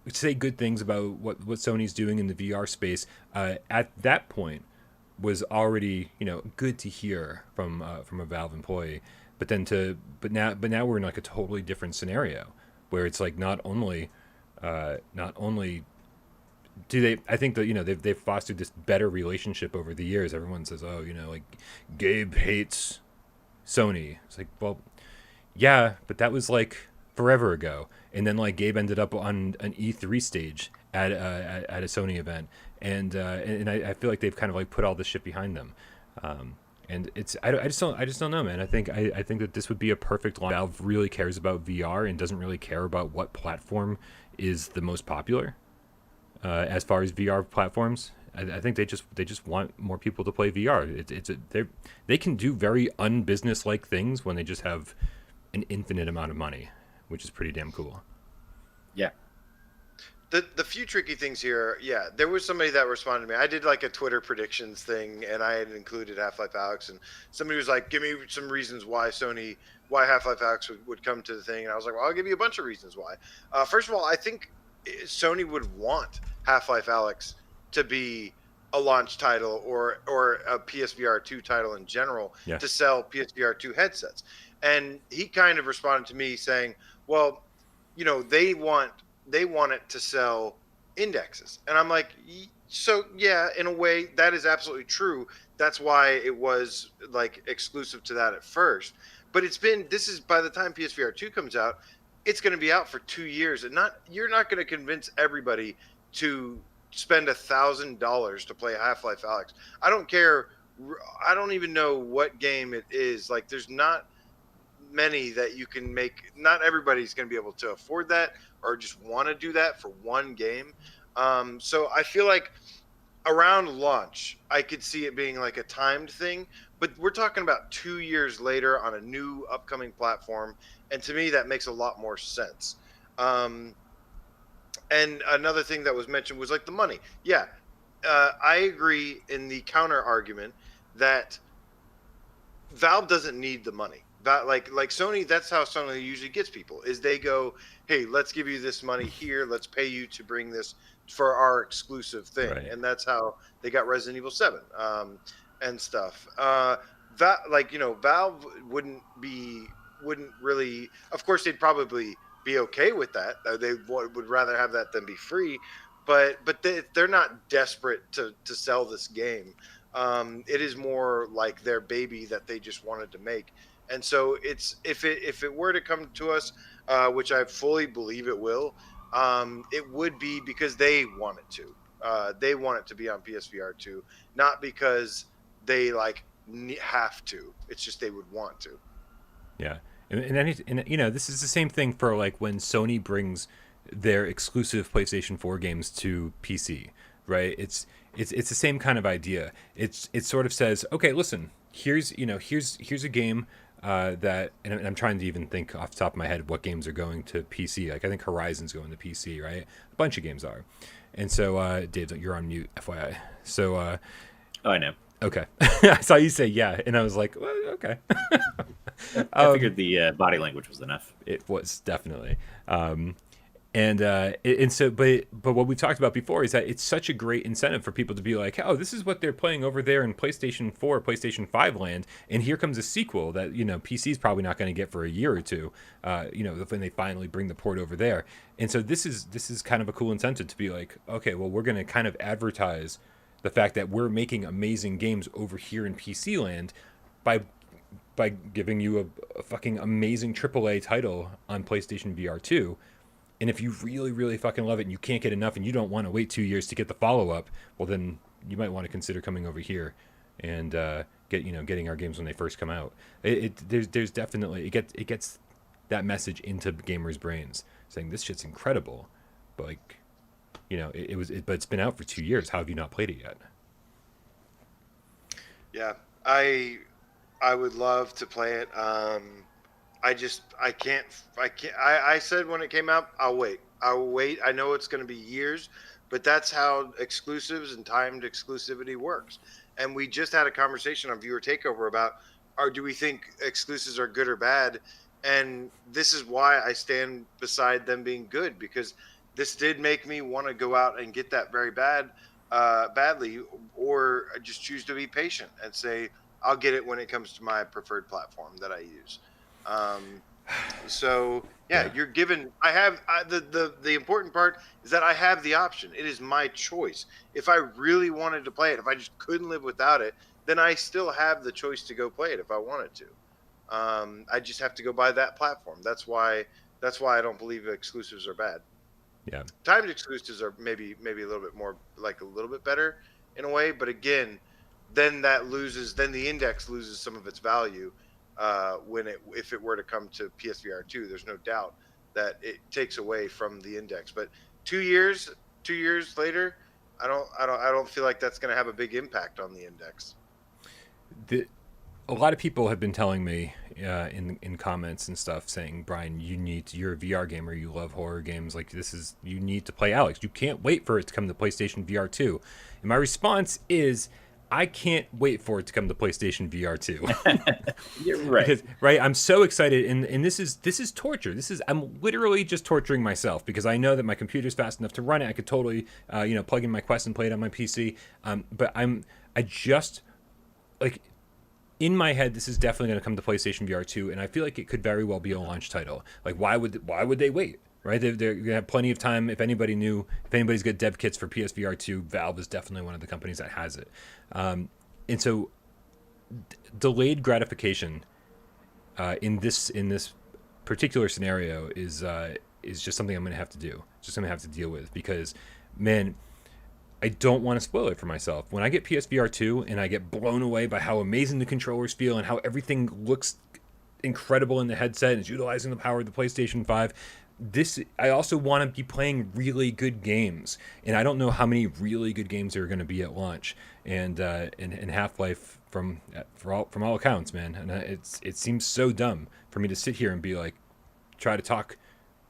say good things about what Sony's doing in the VR space at that point was already, good to hear from a Valve employee. But now we're in like a totally different scenario where it's like not only do they? I think that they've fostered this better relationship over the years. Everyone says, "Oh, like Gabe hates Sony." It's like, well, yeah, but that was like forever ago. And then like Gabe ended up on an E3 stage at a Sony event, and I feel like they've kind of like put all this shit behind them. And it's I just don't know, man. I think that this would be a perfect launch. Valve really cares about VR and doesn't really care about what platform is the most popular. As far as VR platforms, I think they just want more people to play VR. They can do very unbusiness-like things when they just have an infinite amount of money, which is pretty damn cool. Yeah. The few tricky things here, there was somebody that responded to me. I did like a Twitter predictions thing, and I had included Half-Life Alyx, and somebody was like, give me some reasons why Half-Life Alyx would come to the thing, and I was like, well, I'll give you a bunch of reasons why. First of all, I think Sony would want Half-Life Alyx to be a launch title or a PSVR 2 title in general to sell PSVR 2 headsets. And he kind of responded to me saying, well, they want it to sell indexes. And I'm like, so yeah, in a way that is absolutely true. That's why it was like exclusive to that at first. But this is by the time PSVR 2 comes out, it's going to be out for 2 years, and you're not going to convince everybody to spend $1,000 to play Half-Life Alyx. I don't care. I don't even know what game it is. Like, there's not many that you can make. Not everybody's going to be able to afford that or just want to do that for one game. So I feel like around launch, I could see it being like a timed thing, but we're talking about 2 years later on a new upcoming platform. And to me, that makes a lot more sense. And another thing that was mentioned was like the money. Yeah, I agree in the counter argument that Valve doesn't need the money. Like Sony, that's how Sony usually gets people, is they go, hey, let's give you this money here. Let's pay you to bring this for our exclusive thing. Right. And that's how they got Resident Evil 7 and stuff. Valve wouldn't really, of course, they'd probably be okay with that. They would rather have that than be free, but they're not desperate to sell this game. It is more like their baby that they just wanted to make. And so it's if it were to come to us, which I fully believe it will, it would be because they want it to. They want it to be on PSVR 2, not because they have to. It's just they would want to. Yeah, and this is the same thing for like when Sony brings their exclusive PlayStation 4 games to PC, right? It's the same kind of idea. It sort of says, okay, listen, here's a game that, and I'm trying to even think off the top of my head what games are going to PC. Like I think Horizon's going to PC, right? A bunch of games are. And so, Dave, you're on mute, FYI. So, oh, I know. Okay. I saw you say yeah, and I was like, well, okay. I figured the body language was enough. It was definitely. And so, but what we talked about before is that it's such a great incentive for people to be like, oh, this is what they're playing over there in PlayStation 4, PlayStation 5 land, and here comes a sequel that PC's probably not going to get for a year or two, when they finally bring the port over there. And so this is kind of a cool incentive to be like, okay, well, we're going to kind of advertise the fact that we're making amazing games over here in PC land by giving you a fucking amazing AAA title on PlayStation VR 2. And if you really, really fucking love it and you can't get enough and you don't want to wait 2 years to get the follow-up, well, then you might want to consider coming over here and getting our games when they first come out. There's definitely it gets that message into gamers' brains saying this shit's incredible, but like, but it's been out for 2 years. How have you not played it yet? Yeah, I would love to play it. I can't. I said when it came out, I'll wait. I know it's going to be years, but that's how exclusives and timed exclusivity works. And we just had a conversation on Viewer Takeover about, do we think exclusives are good or bad? And this is why I stand beside them being good, because this did make me want to go out and get that very badly, or just choose to be patient and say, I'll get it when it comes to my preferred platform that I use. So yeah, you're given. The important part is that I have the option. It is my choice. If I really wanted to play it, if I just couldn't live without it, then I still have the choice to go play it if I wanted to. I just have to go buy that platform. That's why I don't believe exclusives are bad. Yeah, timed exclusives are maybe a little bit more, like a little bit better in a way, but again, then the index loses some of its value. If it were to come to PSVR 2, there's no doubt that it takes away from the index. But 2 years later, I don't feel like that's going to have a big impact on the index. A lot of people have been telling me in comments and stuff saying, Brian, you're a VR gamer, you love horror games, like you need to play Alyx. You can't wait for it to come to PlayStation VR 2. And my response is, I can't wait for it to come to PlayStation VR 2. You're right. Because, right, I'm so excited, and this is torture. I'm literally just torturing myself because I know that my computer's fast enough to run it. I could totally, plug in my Quest and play it on my PC. But I just like, in my head, this is definitely going to come to PlayStation VR 2, and I feel like it could very well be a launch title. Like, why would they wait? right? They're gonna have plenty of time. If anybody's got dev kits for PSVR2, Valve is definitely one of the companies that has it. And so, delayed gratification in this particular scenario is just something I'm gonna have to do. Just gonna have to deal with, because, man, I don't want to spoil it for myself. When I get PSVR2 and I get blown away by how amazing the controllers feel and how everything looks incredible in the headset and is utilizing the power of the PlayStation 5, I also want to be playing really good games, and I don't know how many really good games there are going to be at launch. And Half-Life, from all accounts, man, and it seems so dumb for me to sit here and be like, try to talk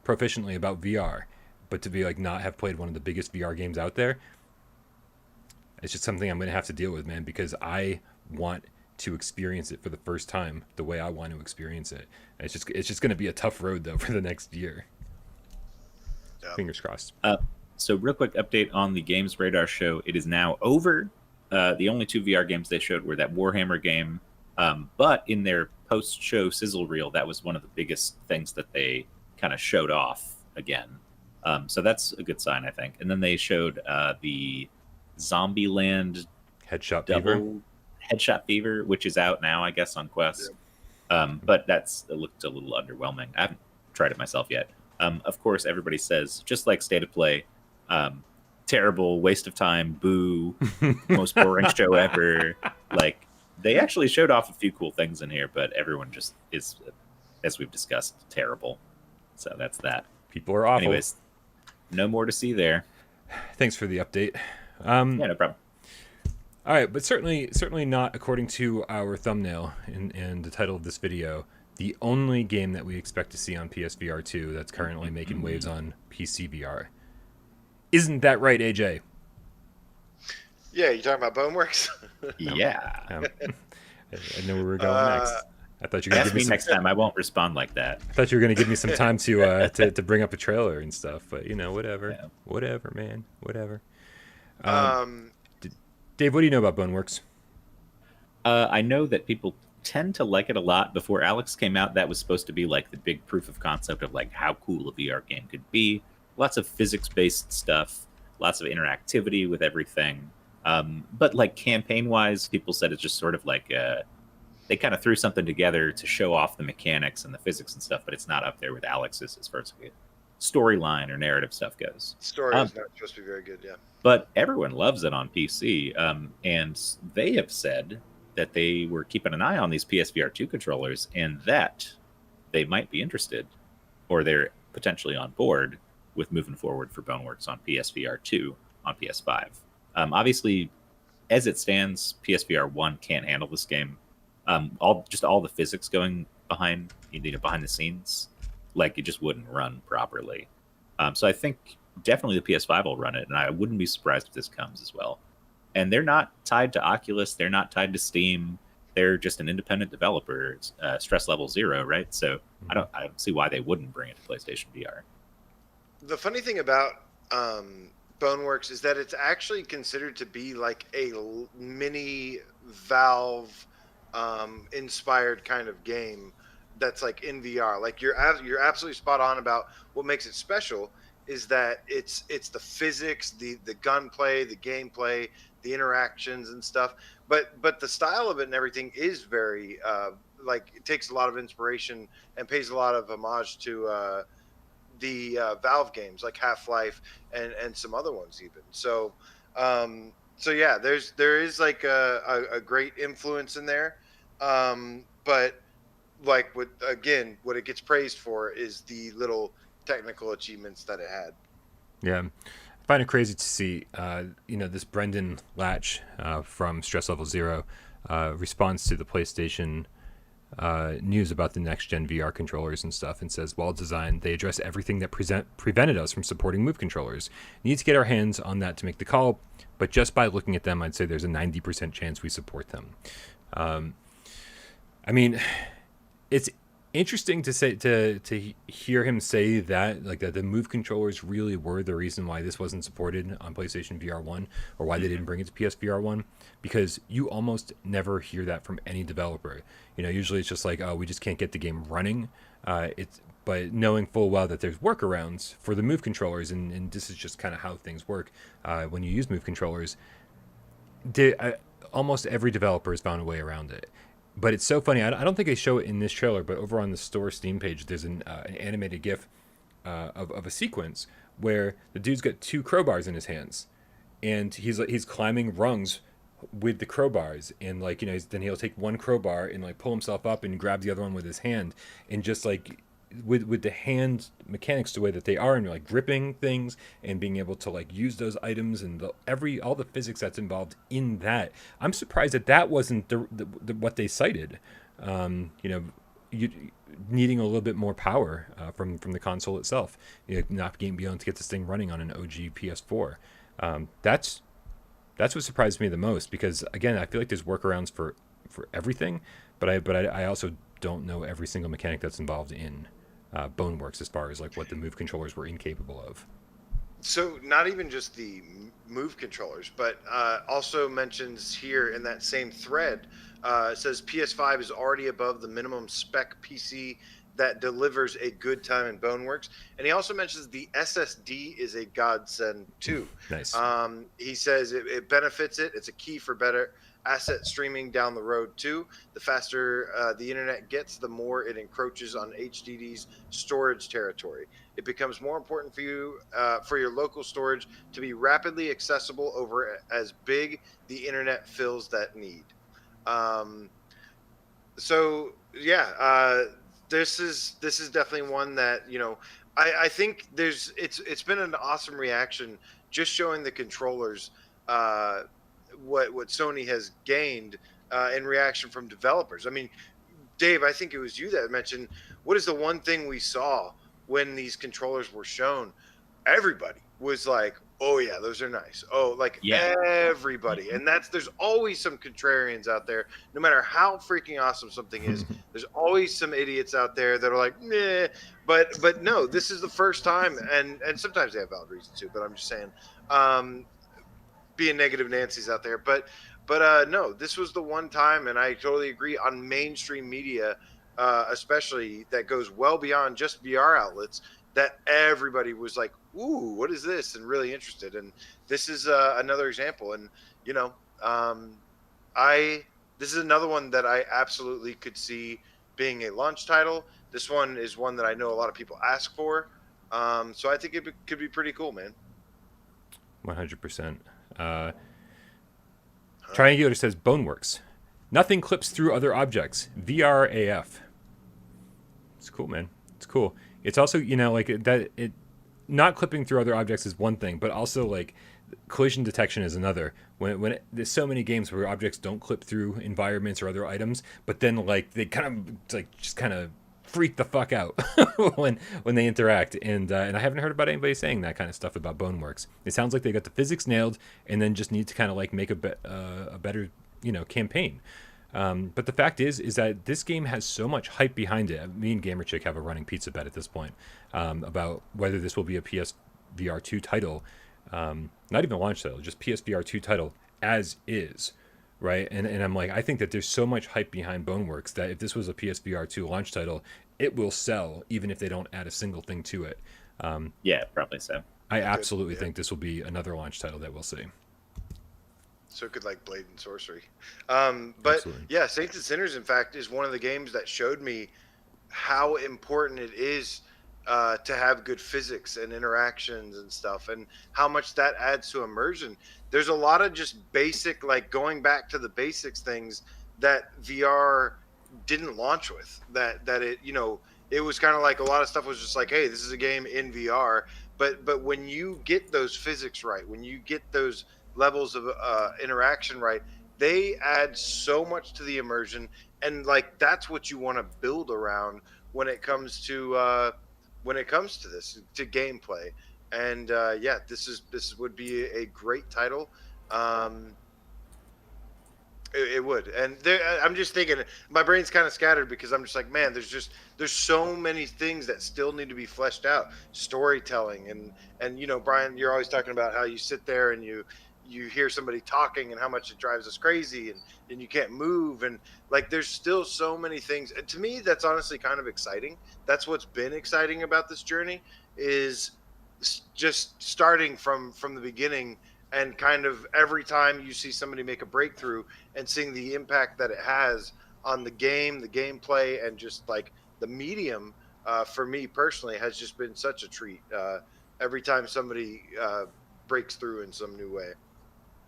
proficiently about VR, but to be like not have played one of the biggest VR games out there. It's just something I'm going to have to deal with, man, because I want to experience it for the first time the way I want to experience it. And it's just going to be a tough road, though, for the next year. Yeah. Fingers crossed. So real quick update on the Games Radar show. It is now over. The only 2 VR games they showed were that Warhammer game. But in their post-show sizzle reel, that was one of the biggest things that they kind of showed off again. So that's a good sign, I think. And then they showed the Zombieland Headshot Fever, which is out now, I guess, on Quest. Yeah. But it looked a little underwhelming. I haven't tried it myself yet. Of course, everybody says, just like State of Play, terrible, waste of time, boo, most boring show ever. Like, they actually showed off a few cool things in here, but everyone just is, as we've discussed, terrible. So that's that. People are awful. Anyways, no more to see there. Thanks for the update. Yeah, no problem. All right, but certainly not according to our thumbnail and the title of this video. The only game that we expect to see on PSVR2 that's currently making waves on PCVR. Isn't that right, AJ? Yeah, you talking about Boneworks? Yeah. I know where we're going next. I thought you were going to give me next time. I won't respond like that. I thought you were going to give me some time to bring up a trailer and stuff, but whatever. Yeah. Whatever, man. Whatever. Dave, what do you know about Boneworks? I know that people tend to like it a lot. Before Alyx came out, that was supposed to be like the big proof of concept of like how cool a VR game could be. Lots of physics-based stuff, lots of interactivity with everything. But like campaign-wise, people said it's just sort of like they kind of threw something together to show off the mechanics and the physics and stuff, but it's not up there with Alyx's as far as storyline or narrative stuff goes. Story is not supposed to be very good, yeah. But everyone loves it on PC, and they have said that they were keeping an eye on these PSVR2 controllers and that they might be interested, or they're potentially on board with moving forward for Boneworks on PSVR2 on PS5. Obviously, as it stands, PSVR1 can't handle this game. All the physics going behind the scenes, like it just wouldn't run properly. So I think definitely the PS5 will run it, and I wouldn't be surprised if this comes as well. And they're not tied to Oculus, they're not tied to Steam, they're just an independent developer, stress level 0, right? So I don't see why they wouldn't bring it to PlayStation VR. The funny thing about Boneworks is that it's actually considered to be like a mini Valve inspired kind of game that's like in VR. Like you're absolutely spot on about what makes it special is that it's the physics, the gunplay, the gameplay, the interactions and stuff. But the style of it and everything is very like it takes a lot of inspiration and pays a lot of homage to the Valve games like Half-Life and some other ones even. So yeah, there is like a great influence in there. But like what it gets praised for is the little technical achievements that it had. Yeah, I find it crazy to see this Brendan Latch from Stress Level 0 responds to the PlayStation news about the next gen VR controllers and stuff, and says, well designed, they address everything that prevented us from supporting Move controllers. Need to get our hands on that to make the call, but just by looking at them, I'd say there's a 90% chance we support them. I mean, it's interesting to hear him say that, like that the Move controllers really were the reason why this wasn't supported on PlayStation VR 1, or why they didn't bring it to PSVR 1, because you almost never hear that from any developer. Usually it's just like, oh, we just can't get the game running. But but knowing full well that there's workarounds for the move controllers, and this is just kind of how things work when you use move controllers. Almost every developer has found a way around it. But it's so funny. I don't think they show it in this trailer, but over on the store Steam page, there's an animated GIF of a sequence where the dude's got 2 crowbars in his hands, and he's climbing rungs with the crowbars, and like, you know, then he'll take one crowbar and like pull himself up and grab the other one with his hand, and just like with the hand mechanics the way that they are, and like gripping things and being able to like use those items and all the physics that's involved in that. I'm surprised that wasn't the what they cited. You know, you needing a little bit more power from the console itself, you know, not being able to get this thing running on an OG PS4. That's what surprised me the most, because again, I feel like there's workarounds for everything, but I also don't know every single mechanic that's involved in Boneworks as far as like what the move controllers were incapable of. So not even just the move controllers, but also mentions here in that same thread, it says PS5 is already above the minimum spec PC that delivers a good time in Boneworks. And he also mentions the SSD is a godsend too. Nice. He says it benefits it. It's a key for better asset streaming down the road too. The faster the internet gets, the more it encroaches on HDD's storage territory. It becomes more important for you, for your local storage to be rapidly accessible over as big the internet fills that need. So yeah, this is definitely one that, you know, I think it's been an awesome reaction just showing the controllers what Sony has gained in reaction from developers. I mean, Dave, I think it was you that mentioned, what is the one thing we saw when these controllers were shown? Everybody was like, oh yeah, those are nice. Oh, like everybody. And there's always some contrarians out there. No matter how freaking awesome something is, there's always some idiots out there that are like, meh. But no, this is the first time, and sometimes they have valid reasons too, but I'm just saying, being negative Nancy's out there. But no, this was the one time, and I totally agree, on mainstream media, especially, that goes well beyond just VR outlets, that everybody was like, ooh, what is this? And really interested. And this is another example. And, you know, this is another one that I absolutely could see being a launch title. This one is one that I know a lot of people ask for. So I think it could be pretty cool, man. 100%. Triangular says Boneworks. Nothing clips through other objects. VR AF. It's cool, man. It's cool. It's also, you know, like that. It not clipping through other objects is one thing, but also like collision detection is another. There's so many games where objects don't clip through environments or other items, but then like they kind of freak the fuck out when they interact. And I haven't heard about anybody saying that kind of stuff about Boneworks. It sounds like they got the physics nailed, and then just need to kind of like make a better, you know, campaign. But the fact is that this game has so much hype behind it. Me and GamerChick have a running pizza bet at this point about whether this will be a PSVR2 title, not even a launch title, just PSVR2 title as is, right? And I'm like, I think that there's so much hype behind Boneworks that if this was a PSVR2 launch title, it will sell even if they don't add a single thing to it. Yeah, probably so. I absolutely think this will be another launch title that we'll see. So it could like Blade and Sorcery. But Absolutely. yeah, Saints and Sinners, in fact, is one of the games that showed me how important it is to have good physics and interactions and stuff, and how much that adds to immersion. There's a lot of just basic, like going back to the basics things that VR didn't launch with. That it, you know, it was kind of like a lot of stuff was just like, hey, this is a game in VR. But when you get those physics right, when you get those levels of interaction right, they add so much to the immersion, and like that's what you want to build around when it comes to this, to gameplay. And yeah, this would be a great title. It would. And I'm just thinking, my brain's kind of scattered because I'm just like, man, there's so many things that still need to be fleshed out. Storytelling and you know, Brian, you're always talking about how you sit there and you you hear somebody talking and how much it drives us crazy, and you can't move, and like there's still so many things. And to me, that's honestly kind of exciting. That's what's been exciting about this journey, is just starting from the beginning, and kind of every time you see somebody make a breakthrough and seeing the impact that it has on the game, the gameplay, and just like the medium, for me personally, has just been such a treat. Every time somebody breaks through in some new way.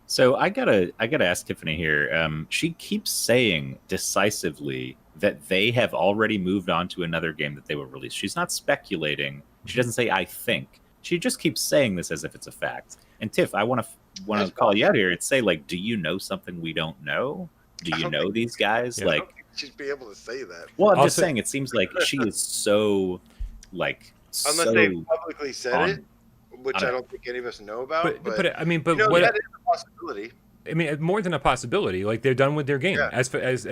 So I gotta ask Tiffany here. She keeps saying decisively that they have already moved on to another game that they will release. She's not speculating. She doesn't say "I think." She just keeps saying this as if it's a fact. And Tiff, I want to call you out here and say, like, do you know something we don't know? Do you know these guys? Yeah, like, I don't think she'd be able to say that. well, I'm just saying, it seems like she is so, like, unless they publicly said it, which I don't think any of us know about. But I mean, but you know, what? that is a possibility. I mean, more than a possibility. Like, they're done with their game. Yeah. As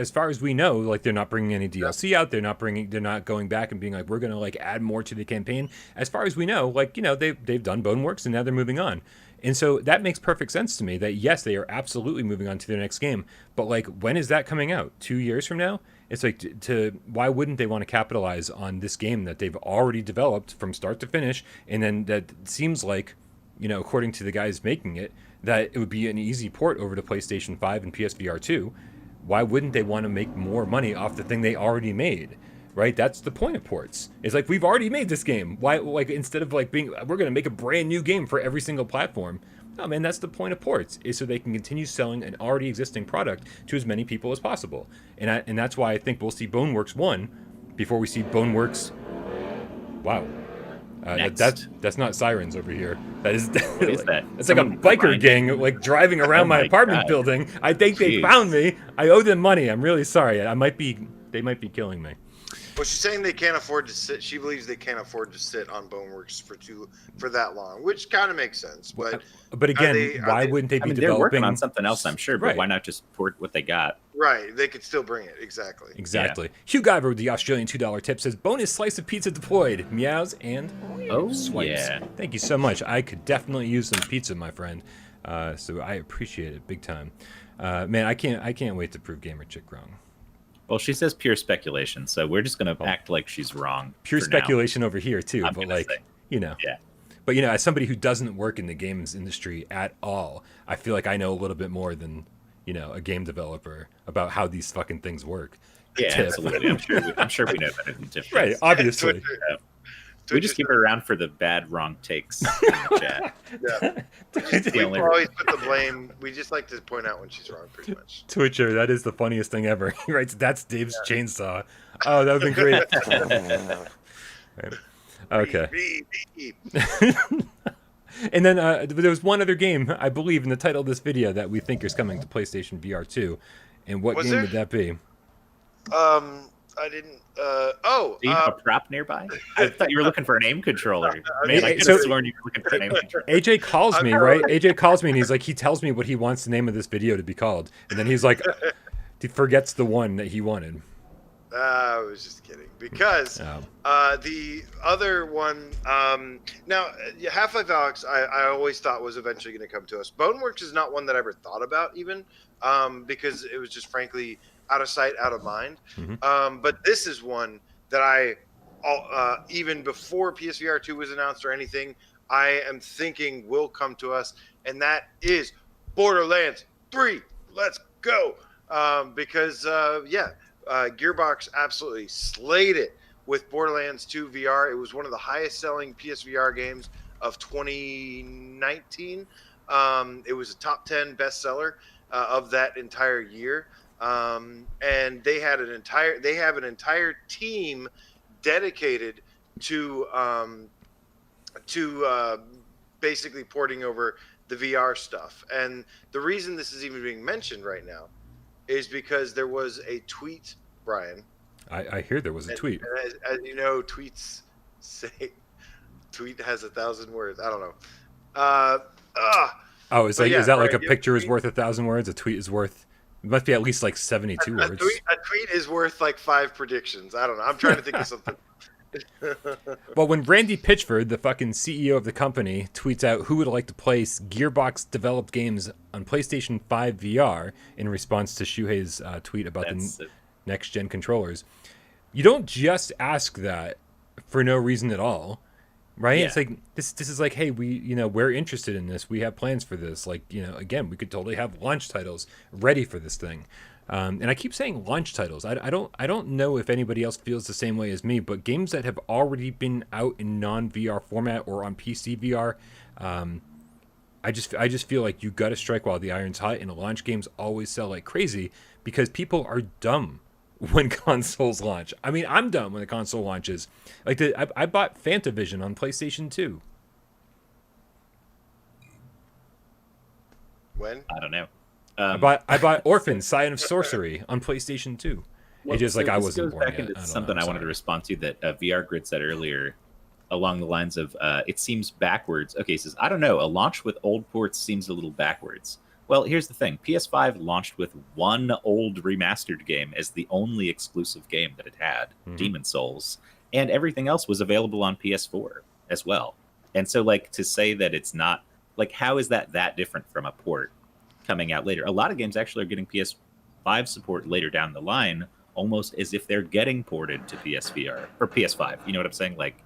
far as we know, like, they're not bringing any DLC out. They're not going back and being like, we're gonna like add more to the campaign. As far as we know, like, you know, they've done Boneworks and now they're moving on. And so that makes perfect sense to me that yes, they are absolutely moving on to their next game. But like, when is that coming out? 2 years from now? It's like, why wouldn't they want to capitalize on this game that they've already developed from start to finish? And then that seems like, you know, according to the guys making it, that it would be an easy port over to PlayStation 5 and PSVR2. Why wouldn't they want to make more money off the thing they already made? Right? That's the point of ports. It's like, we've already made this game. Why, like, instead of like we're going to make a brand new game for every single platform. No, man, that's the point of ports, is so they can continue selling an already existing product to as many people as possible. And that's why I think we'll see Boneworks 1 before we see Boneworks. Wow. That's not sirens over here. That is. What is that? It's like a biker gang like driving around my apartment building. I think they found me. I owe them money. I'm really sorry. They might be killing me. Well, she's saying they can't afford to sit. She believes they can't afford to sit on Boneworks for that long, which kind of makes sense. But again, why wouldn't they be developing? They're working on something else, I'm sure. But right. Why not just port what they got? Right, they could still bring it. Exactly. Yeah. Hugh Guyver with the Australian $2 tip says, bonus slice of pizza deployed. Meows and swipes. Yeah. Thank you so much. I could definitely use some pizza, my friend. So I appreciate it big time. Man, I can't wait to prove Gamer Chick wrong. Well, she says pure speculation, so we're just going to act like she's wrong. Pure speculation over here, too. But, like, you know. Yeah. But, you know, as somebody who doesn't work in the games industry at all, I feel like I know a little bit more than, you know, a game developer about how these fucking things work. Yeah, absolutely. I'm sure we know better than Tiff. Right, obviously. We just keep her around for the bad, wrong takes in the chat. Yeah. We always put the blame. We just like to point out when she's wrong, pretty much. Twitcher, that is the funniest thing ever. He writes, that's Dave's chainsaw. Oh, that would have been great. Right. Okay. And then there was one other game, I believe, in the title of this video that we think is coming to PlayStation VR 2. And what game would that be? I didn't. Do you have a prop nearby? I thought you were looking for an aim controller. Man, I could So- have sworn you were looking for an aim controller. AJ calls me, right? AJ calls me and he's like, he tells me what he wants the name of this video to be called. And then he's like, he forgets the one that he wanted. I was just kidding. Because the other one, now, Half-Life Alyx, I always thought was eventually going to come to us. Boneworks is not one that I ever thought about even, because it was just frankly out of sight, out of mind. Mm-hmm. But this is one that I, even before PSVR 2 was announced or anything, I am thinking will come to us, and that is Borderlands 3. Let's go. Because Gearbox absolutely slayed it with Borderlands 2 VR. It was one of the highest selling PSVR games of 2019. It was a top 10 bestseller of that entire year. And they have an entire team dedicated to basically porting over the VR stuff. And the reason this is even being mentioned right now is because there was a tweet, Brian. I hear there was a tweet. And as you know, tweets say tweet has 1,000 words. I don't know. Is that like a picture is worth 1,000 words? A tweet is worth, it must be at least like 72 words. A tweet is worth like 5 predictions. I don't know. I'm trying to think of something. Well, when Randy Pitchford, the fucking CEO of the company, tweets out who would like to play Gearbox-developed games on PlayStation 5 VR in response to Shuhei's tweet about next-gen controllers, you don't just ask that for no reason at all, right? Yeah. It's like this is like, hey, we're interested in this. We have plans for this. Like, again, we could totally have launch titles ready for this thing. And I keep saying launch titles. I don't know if anybody else feels the same way as me, but games that have already been out in non-VR format or on PC VR, I just feel like you got to strike while the iron's hot. And launch games always sell like crazy because people are dumb when consoles launch. I mean, I'm dumb when the console launches. Like I bought Fantavision on PlayStation 2. When? I don't know. I bought Orphan, Scion of Sorcery on PlayStation 2. Well, it just so I this wasn't goes born back yet. into something I wanted to respond to that VR Grid said earlier, along the lines of it seems backwards. Okay, he says, I don't know, a launch with old ports seems a little backwards. Well, here's the thing. PS5 launched with one old remastered game as the only exclusive game that it had, Demon Souls, and everything else was available on PS4 as well. And so, like, to say that it's not, like, how is that different from a port coming out later? A lot of games actually are getting PS5 support later down the line, almost as if they're getting ported to PSVR or PS5. You know what I'm saying? Like,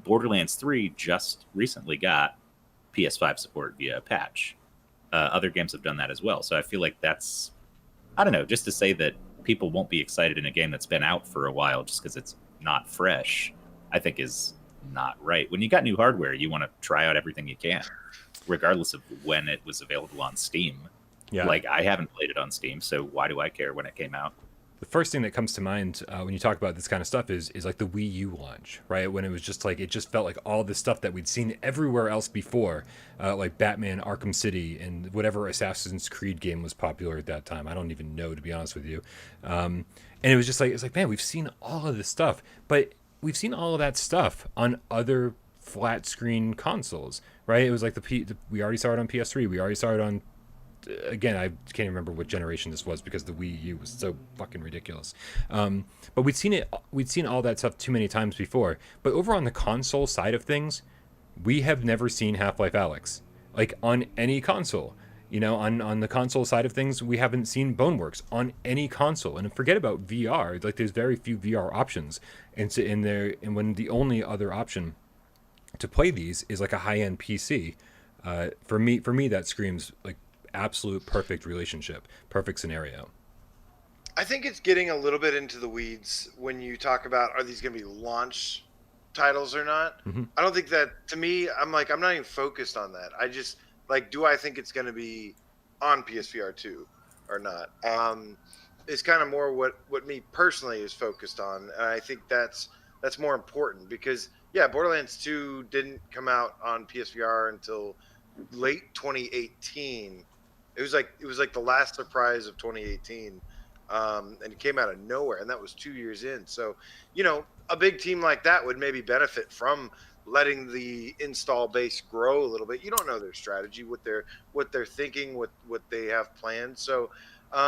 Borderlands 3 just recently got PS5 support via a patch. Other games have done that as well. So I feel like that's, I don't know, just to say that people won't be excited in a game that's been out for a while just because it's not fresh, I think is not right. When you got new hardware, you want to try out everything you can, regardless of when it was available on Steam. Yeah. Like, I haven't played it on Steam, so why do I care when it came out? The first thing that comes to mind when you talk about this kind of stuff is like the Wii U launch, right? When it was just like, it just felt like all this stuff that we'd seen everywhere else before, like Batman, Arkham City, and whatever Assassin's Creed game was popular at that time. I don't even know, to be honest with you. And it was just like, it's like, man, we've seen all of this stuff, but we've seen all of that stuff on other flat screen consoles, right? It was like we already saw it on PS3. We already saw it on, again, I can't remember what generation this was because the Wii U was so fucking ridiculous. But we'd seen all that stuff too many times before. But over on the console side of things, we have never seen Half-Life Alyx, like on any console. On the console side of things, we haven't seen Boneworks on any console. And forget about VR, like there's very few VR options. And so when the only other option to play these is like a high-end PC, for me that screams like absolute perfect relationship, perfect scenario. I think it's getting a little bit into the weeds when you talk about, are these going to be launch titles or not? I don't think that, to me, I'm not even focused on that. I just, like, do I think it's going to be on PSVR2 or not? It's kind of more what me personally is focused on. And I think that's more important because, yeah, Borderlands 2 didn't come out on PSVR until late 2018. It was like the last surprise of 2018, and it came out of nowhere, and that was 2 years in. So, a big team like that would maybe benefit from letting the install base grow a little bit. You don't know their strategy, what they're thinking, what they have planned. So, but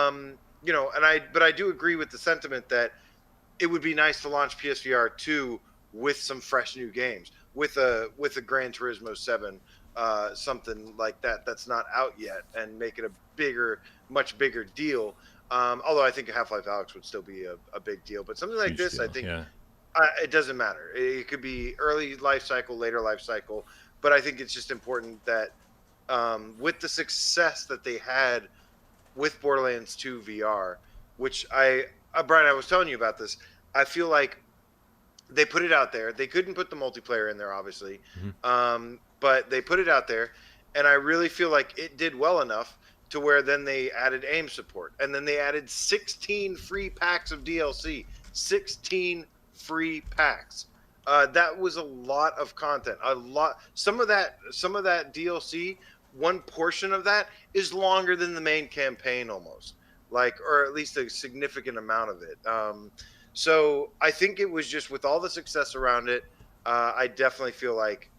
I do agree with the sentiment that it would be nice to launch PSVR 2 with some fresh new games, with a Gran Turismo 7. Something like that's not out yet, and make it a much bigger deal. Although I think Half-Life Alyx would still be a big deal, but something like this, I think it doesn't matter. It could be early life cycle, later life cycle, but I think it's just important that with the success that they had with Borderlands 2 VR, which Brian, I was telling you about this. I feel like they put it out there. They couldn't put the multiplayer in there, obviously. But they put it out there, and I really feel like it did well enough to where then they added aim support, and then they added 16 free packs of DLC. 16 free packs. That was a lot of content. A lot. Some of that DLC, one portion of that is longer than the main campaign almost, or at least a significant amount of it. So I think it was just with all the success around it, I definitely feel like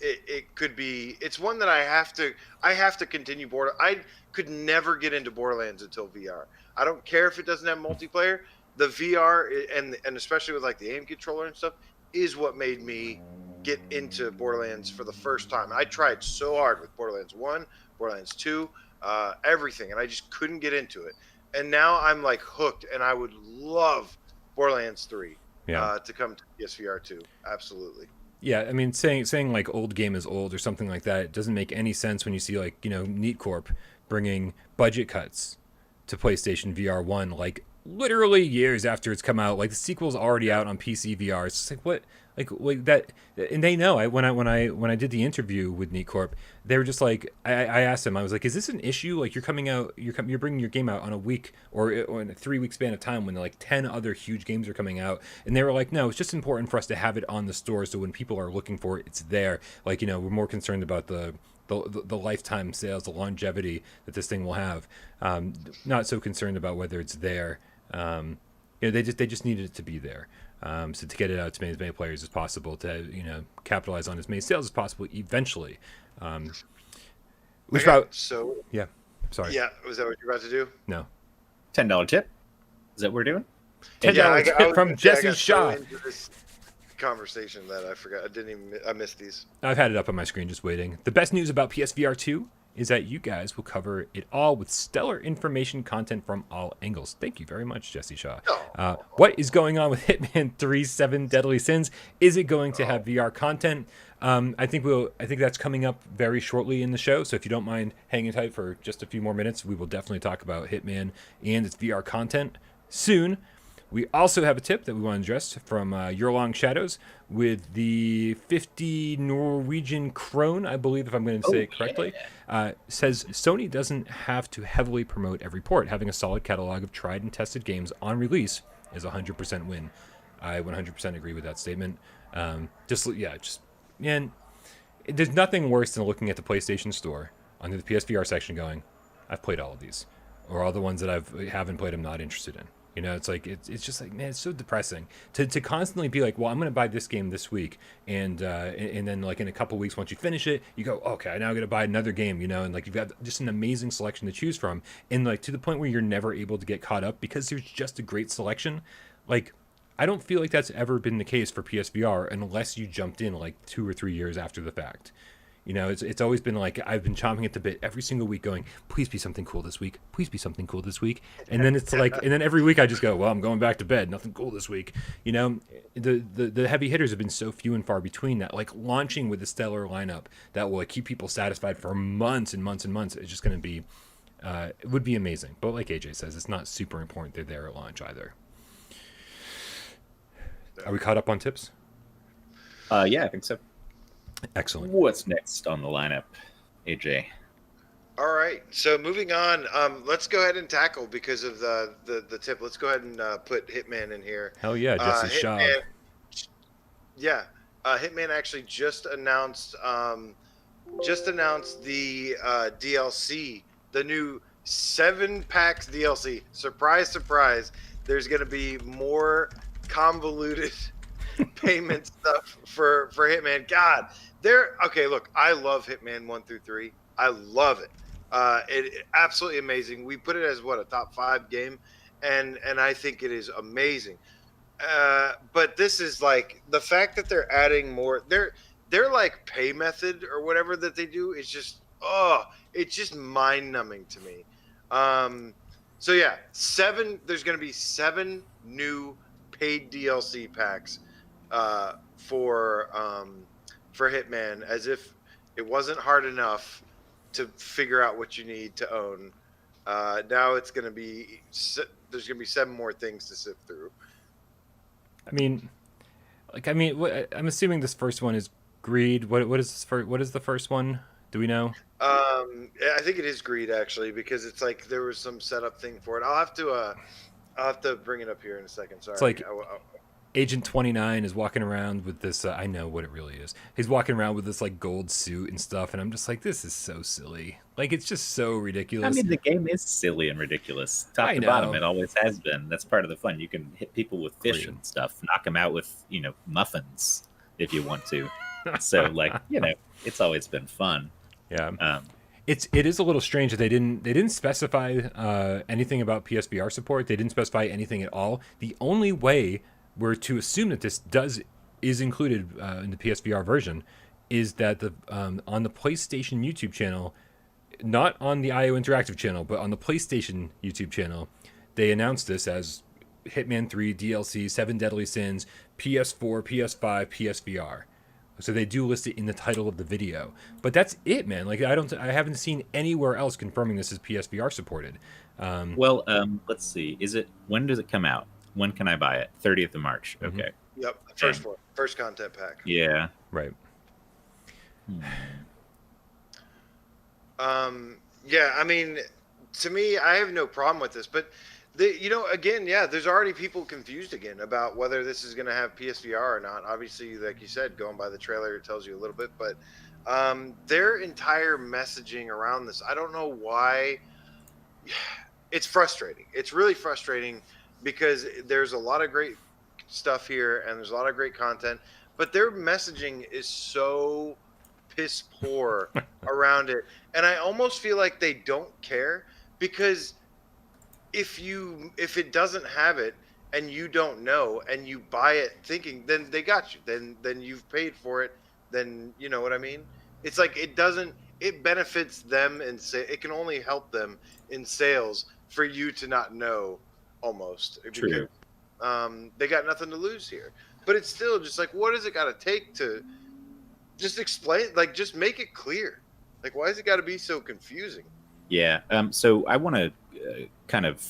it could be. It's one that I have to continue. I could never get into Borderlands until VR. I don't care if it doesn't have multiplayer. the VR and especially with like the aim controller and stuff is what made me get into Borderlands for the first time. I tried so hard with Borderlands 1, Borderlands 2, everything, and I just couldn't get into it. And now I'm like hooked, and I would love Borderlands 3 to come to PSVR 2. Absolutely. Yeah, I mean, saying like old game is old or something like that, it doesn't make any sense when you see like, Neat Corp bringing budget cuts to PlayStation VR 1 like literally years after it's come out. Like the sequel's already out on PC VR. It's just like what, like that, and they know. When I did the interview with Neat Corp, they were just like, I asked them, I was like, is this an issue? Like you're bringing your game out on a week or in a 3-week span of time when like 10 other huge games are coming out, and they were like, no, it's just important for us to have it on the store so when people are looking for it, it's there. Like we're more concerned about the lifetime sales, the longevity that this thing will have. Not so concerned about whether it's there. They just needed it to be there. So to get it out to as many players as possible, to capitalize on as many sales as possible eventually. Yeah, sorry. Yeah, was that what you're about to do? No. $10 tip. Is that what we're doing? $10 tip from Jesse Shaw. Conversation that I forgot. I missed these. I've had it up on my screen just waiting. The best news about PSVR 2 is that you guys will cover it all with stellar information content from all angles. Thank you very much, Jesse Shaw. What is going on with Hitman 3 7 Deadly Sins? Is it going to have VR content? I think that's coming up very shortly in the show. So if you don't mind hanging tight for just a few more minutes, we will definitely talk about Hitman and its VR content soon. We also have a tip that we want to address from Your Long Shadows with the 50 Norwegian krone, I believe, if I'm going to say it correctly. Says Sony doesn't have to heavily promote every port. Having a solid catalog of tried and tested games on release is a 100% win. I 100% agree with that statement. And there's nothing worse than looking at the PlayStation Store under the PSVR section going, I've played all of these. Or all the ones that I haven't played, I'm not interested in. It's like it's just like, man, it's so depressing to constantly be like, well, I'm gonna buy this game this week, and then like in a couple weeks once you finish it, you go, okay, now I'm gonna buy another game, and like you've got just an amazing selection to choose from, and like to the point where you're never able to get caught up because there's just a great selection. Like I don't feel like that's ever been the case for PSVR unless you jumped in like 2 or 3 years after the fact. It's always been like I've been chomping at the bit every single week going, please be something cool this week. Please be something cool this week. And then it's like, and then every week I just go, well, I'm going back to bed. Nothing cool this week. The heavy hitters have been so few and far between that like launching with a stellar lineup that will like keep people satisfied for months and months and months is just going to be, it would be amazing. But like AJ says, it's not super important they're there at launch either. Are we caught up on tips? Yeah, I think so. Excellent. What's next on the lineup, AJ? All right. So moving on, let's go ahead and tackle because of the tip. Let's go ahead and put Hitman in here. Hell yeah, Jesse Shaw. Yeah, Hitman actually just announced the DLC, the new 7 packs DLC. Surprise, surprise. There's going to be more convoluted payment stuff for Hitman. God, okay, look, I love Hitman 1 through 3. I love it. It absolutely amazing. We put it as a top 5 game, and I think it is amazing. But this is like the fact that they're adding more. They're like pay method or whatever that they do is just it's just mind numbing to me. So yeah, there's going to be 7 new paid DLC packs for Hitman, as if it wasn't hard enough to figure out what you need to own. Now it's going to be there's going to be 7 more things to sift through. I'm assuming this first one is Greed. What is the first one? Do we know? I think it is Greed actually, because it's like there was some setup thing for it. I'll have to bring it up here in a second. Sorry. It's like Agent 29 is walking around with this. I know what it really is. He's walking around with this like gold suit and stuff, and I'm just like, this is so silly. Like it's just so ridiculous. I mean, the game is silly and ridiculous, top to bottom. It always has been. That's part of the fun. You can hit people with fish and stuff, knock them out with muffins if you want to. So like it's always been fun. Yeah. It is a little strange that they didn't specify anything about PSVR support. They didn't specify anything at all. The only way we're to assume that this is included in the PSVR version is that on the PlayStation YouTube channel, not on the IO Interactive channel, but on the PlayStation YouTube channel, they announced this as Hitman 3 DLC, 7 Deadly Sins, PS4, PS5, PSVR. So they do list it in the title of the video, but that's it, man. Like I haven't seen anywhere else confirming this is PSVR supported. Let's see. When does it come out? When can I buy it? 30th of March. Mm-hmm. Okay. Yep, first content pack. Yeah. Right. Yeah, I mean, to me, I have no problem with this, but again, yeah, there's already people confused again about whether this is going to have PSVR or not. Obviously, like you said, going by the trailer, it tells you a little bit, but their entire messaging around this, I don't know why. It's frustrating. It's really frustrating because there's a lot of great stuff here and there's a lot of great content, but their messaging is so piss poor around it, and I almost feel like they don't care, because if it doesn't have it and you don't know and you buy it thinking, then they got you, then you've paid for it, then you know what I mean. It's like it benefits them and it can only help them in sales for you to not know, almost. True. Because they got nothing to lose here, but it's still just like, what does it got to take to just explain, like just make it clear? Like, why has it got to be so confusing? Yeah. So I want to kind of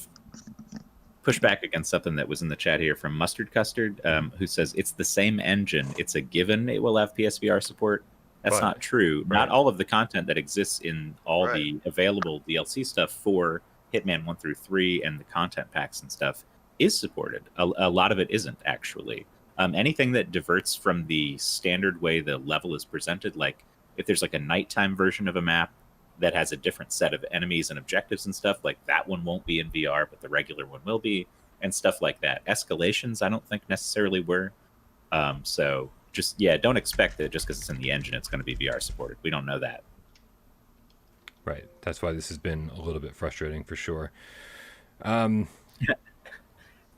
push back against something that was in the chat here from Mustard Custard, who says it's the same engine. It's a given it will have PSVR support. That's not true. Right. Not all of the content that exists in all the available DLC stuff for Hitman 1 through 3 and the content packs and stuff is supported. A lot of it isn't, actually. Anything that diverts from the standard way the level is presented, like if there's like a nighttime version of a map that has a different set of enemies and objectives and stuff, like that one won't be in VR, but the regular one will be, and stuff like that. Escalations, I don't think necessarily were. So just, don't expect that just because it's in the engine, it's going to be VR supported. We don't know that. Right. That's why this has been a little bit frustrating for sure.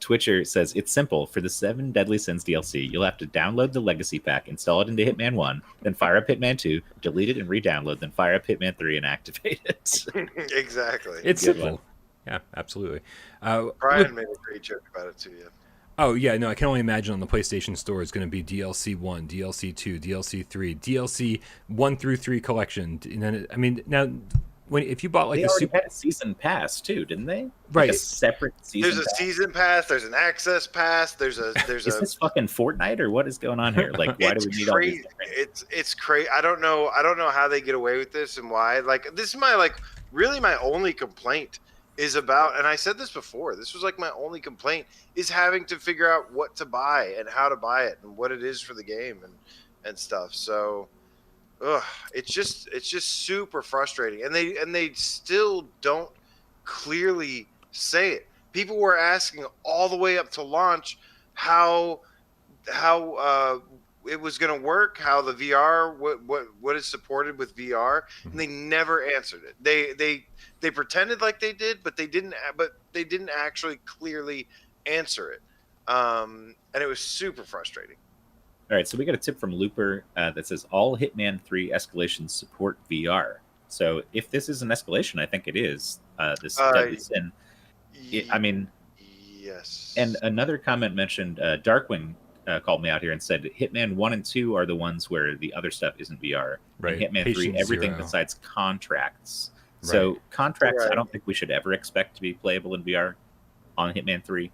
Twitcher says, it's simple. For the 7 Deadly Sins DLC, you'll have to download the Legacy Pack, install it into Hitman 1, then fire up Hitman 2, delete it and re-download, then fire up Hitman 3 and activate it. Exactly. It's simple. Yeah, absolutely. Brian made a great joke about it too, yeah. Oh, yeah, no, I can only imagine on the PlayStation Store it's going to be DLC 1, DLC 2, DLC 3, DLC 1 through 3 collection. And then, now... if you bought like they had a season pass too, didn't they? Right, like a separate season. There's a season pass. There's an access pass. There's is this fucking Fortnite or what is going on here? Like, why do we need all these? It's crazy. I don't know how they get away with this and why. Like, this is my really my only complaint is about, and I said this before. This was like my only complaint is having to figure out what to buy and how to buy it and what it is for the game and stuff. So. It's just super frustrating, and they still don't clearly say it. People were asking all the way up to launch how it was going to work, how the VR what is supported with VR, and they never answered it. They pretended like they did, but they didn't actually clearly answer it, and it was super frustrating. All right, so we got a tip from Looper that says all Hitman 3 escalations support VR. So if this is an escalation, I think it is. This Deadly Sin. I mean, yes. And another comment mentioned Darkwing called me out here and said Hitman 1 and 2 are the ones where the other stuff isn't VR. Right. And Hitman 3, everything 0. besides contracts. Right. So contracts, I don't think we should ever expect to be playable in VR on Hitman 3.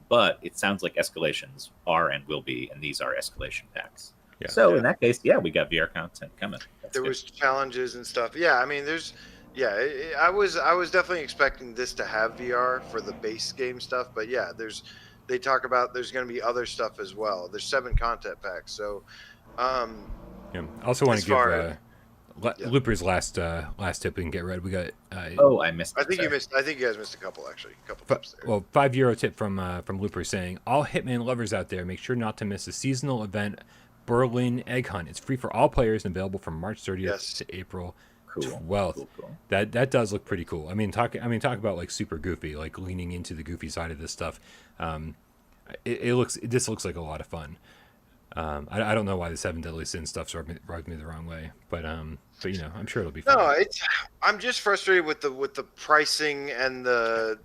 But it sounds like escalations are and will be, and these are escalation packs. Yeah. So in that case, we got VR content coming. There was challenges and stuff. Yeah, I mean, I was definitely expecting this to have VR for the base game stuff, but they talk about there's going to be other stuff as well. There's 7 content packs, so. I also want to give Looper's last tip we can get read. We got. I missed. I think you guys missed a couple actually. A couple tips there. Well, €5 tip from Looper saying, all Hitman lovers out there, make sure not to miss the seasonal event Berlin Egg Hunt. It's free for all players and available from March 30th to April Cool. 12th. Cool. That does look pretty cool. I mean, talk about like super goofy, like leaning into the goofy side of this stuff. This looks like a lot of fun. I don't know why the 7 Deadly Sins stuff rubbed me the wrong way, but you know, I'm sure it'll be fun. No, I'm just frustrated with the pricing and the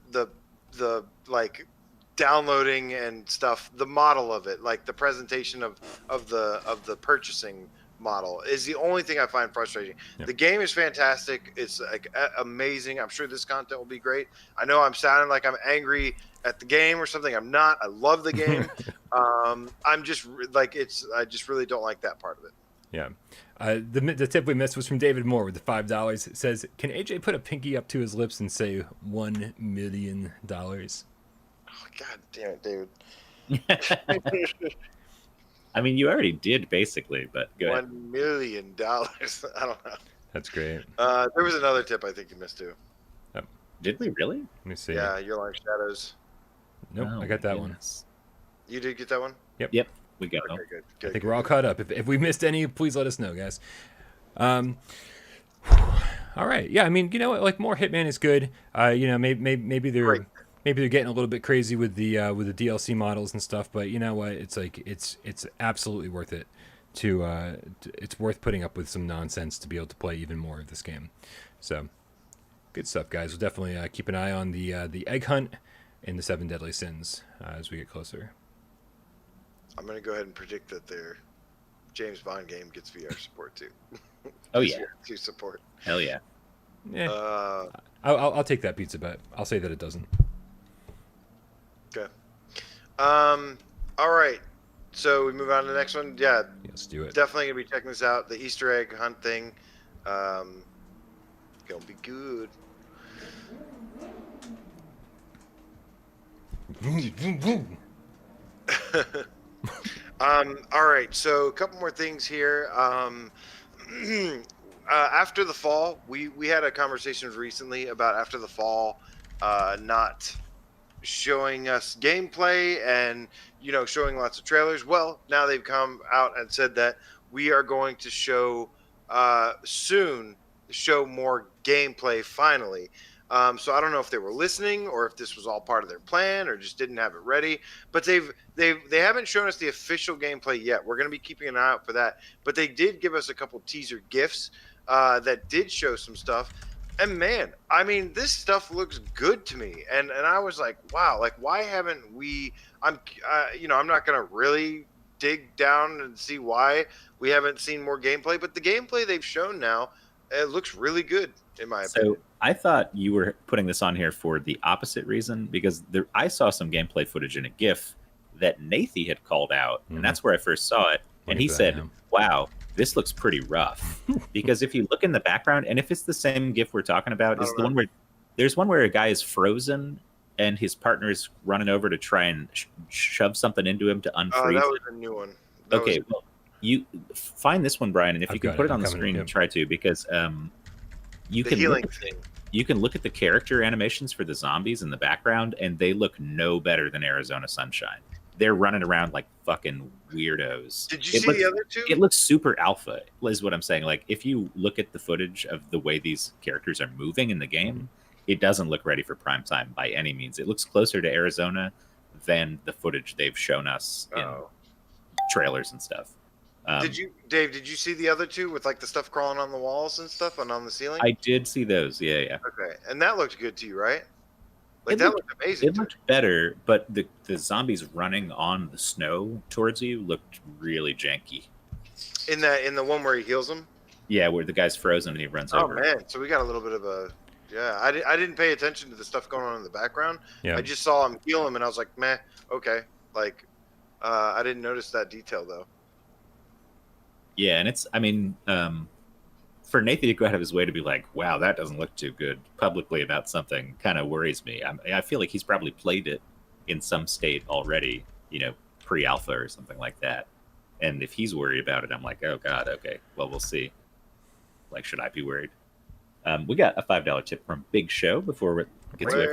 like downloading and stuff, the model of it, like the presentation of the purchasing model is the only thing I find frustrating. Yeah. The game is fantastic. It's like amazing. I'm sure this content will be great. I know I'm sounding like I'm angry at the game or something. I'm not. I love the game. I'm just like I just really don't like that part of it. Yeah. The tip we missed was from David Moore with the $5. It says, "Can AJ put a pinky up to his lips and say $1 million?" Oh, God damn it, David. I mean, you already did basically, but go ahead. $1 million. I don't know. That's great. There was another tip I think you missed too. Did we really? Let me see. Yeah, Your Line Shadows. Nope, Oh, I got that goodness. You did get that one? Yep, we got Okay, it. good. I think we're all caught up. If we missed any, please let us know, guys. All right. Yeah, I mean, you know what? Like, more Hitman is good. You know, maybe they're Great. maybe they're getting a little bit crazy with the DLC models and stuff. But you know what? It's like it's absolutely worth it. It's worth putting up with some nonsense to be able to play even more of this game. So, good stuff, guys. We'll definitely keep an eye on the Egg Hunt and the 7 Deadly Sins as we get closer. I'm going to go ahead and predict that their James Bond game gets VR support too. Oh yeah, to support. hell yeah. Yeah, I'll take that pizza bet. I'll say that it doesn't. Okay. All right. So we move on to the next one. Yeah, Let's do it. definitely gonna be checking this out. The Easter egg hunt thing. Gonna be good. All right. So a couple more things here. After the fall, we had a conversation recently about After the Fall not showing us gameplay and showing lots of trailers. Well, now they've come out and said that we are going to show soon more gameplay finally. So I don't know if they were listening or if this was all part of their plan or just didn't have it ready. But they haven't shown us the official gameplay yet. We're going to be keeping an eye out for that. But they did give us a couple teaser GIFs that did show some stuff. And man, I mean, this stuff looks good to me. And I was like, wow, like why haven't we? I'm not going to really dig down and see why we haven't seen more gameplay. But the gameplay they've shown now, it looks really good in my opinion. So I thought you were putting this on here for the opposite reason, because I saw some gameplay footage in a GIF that Nathy had called out, and that's where I first saw it. And he said, wow, this looks pretty rough. Because if you look in the background, and if it's the same GIF we're talking about, is the one where there's one where a guy is frozen and his partner is running over to try and shove something into him to unfreeze. Oh, that was a new one. Okay, well, you find this one, Brian, and if you can put it on the screen, try to, because you can look at the character animations for the zombies in the background, and they look no better than Arizona Sunshine. They're running around like fucking weirdos. Did you see the other two? It looks super alpha, is what I'm saying. Like, if you look at the footage of the way these characters are moving in the game, it doesn't look ready for prime time by any means. It looks closer to Arizona than the footage they've shown us in trailers and stuff. Dave, did you see the other two with like the stuff crawling on the walls and stuff and on the ceiling? I did see those. Yeah. Okay. And that looked good to you, right? Like that looked amazing. It looked better, but the zombies running on the snow towards you looked really janky. In the one where he heals them? Yeah, where the guy's frozen and he runs over. Oh man, so we got a little bit of a I didn't pay attention to the stuff going on in the background. Yeah. I just saw him heal him and I was like, meh, okay. Like I didn't notice that detail though. Yeah, and it's, I mean, for Nathan to go out of his way to be like, wow, that doesn't look too good publicly about something kind of worries me. I feel like he's probably played it in some state already, pre-alpha or something like that. And if he's worried about it, I'm like, oh, God, okay, well, we'll see. Like, should I be worried? We got a $5 tip from Big Show before it gets away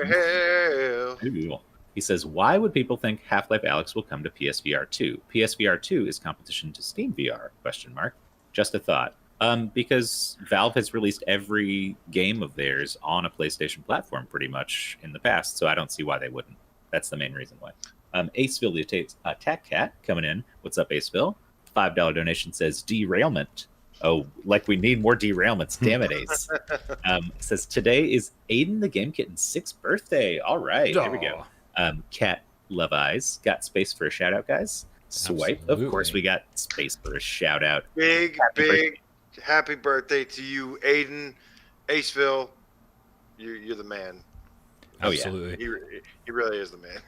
from us. He says, why would people think Half-Life Alyx will come to PSVR 2? PSVR 2 is competition to Steam VR, ? Just a thought. Because Valve has released every game of theirs on a PlayStation platform pretty much in the past, so I don't see why they wouldn't. That's the main reason why. Aceville the Attack Cat coming in. What's up, Aceville? $5 donation says derailment. Oh, like we need more derailments. Damn it, Ace. Says today is Aiden the Game Kitten's 6th birthday. All right, there we go. Cat Love Eyes got space for a shout out, guys. Swipe. Absolutely. Of course, we got space for a shout out. Big happy birthday to you, Aiden. Aceville, you're the man. Oh, Absolutely. He really is the man.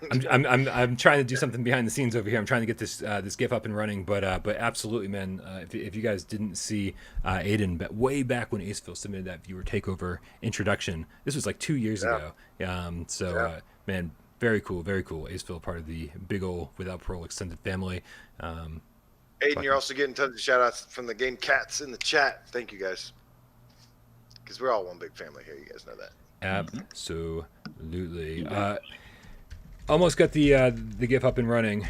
I'm trying to do something behind the scenes over here. I'm trying to get this GIF up and running, but absolutely, man. If you guys didn't see Aiden, but way back when Aceville submitted that viewer takeover introduction, this was like 2 years ago. Man, very cool, very cool. Aceville, part of the big ol' Without Parole extended family. Aiden, you're also getting tons of shout outs from the game cats in the chat. Thank you guys, because we're all one big family here. You guys know that. Absolutely. Almost got the GIF up and running.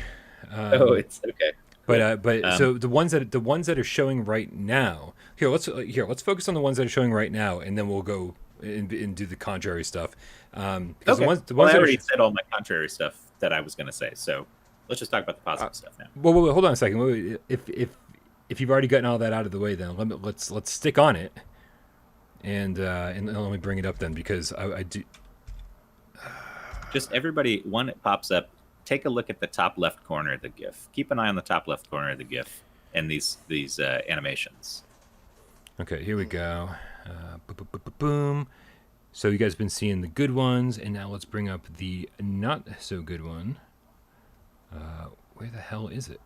It's okay. But so the ones that are showing right now. Let's focus on the ones that are showing right now, and then we'll go and do the contrary stuff. Because okay. the ones I already said all my contrary stuff that I was going to say. So let's just talk about the positive stuff now. Well, hold on a second. If you've already gotten all that out of the way, then let's stick on it. And let me bring it up then, because I do. Just everybody, when it pops up, take a look at the top left corner of the GIF. Keep an eye on the top left corner of the GIF and these animations. Okay, here we go. Boom. So you guys have been seeing the good ones, and now let's bring up the not so good one. Where the hell is it?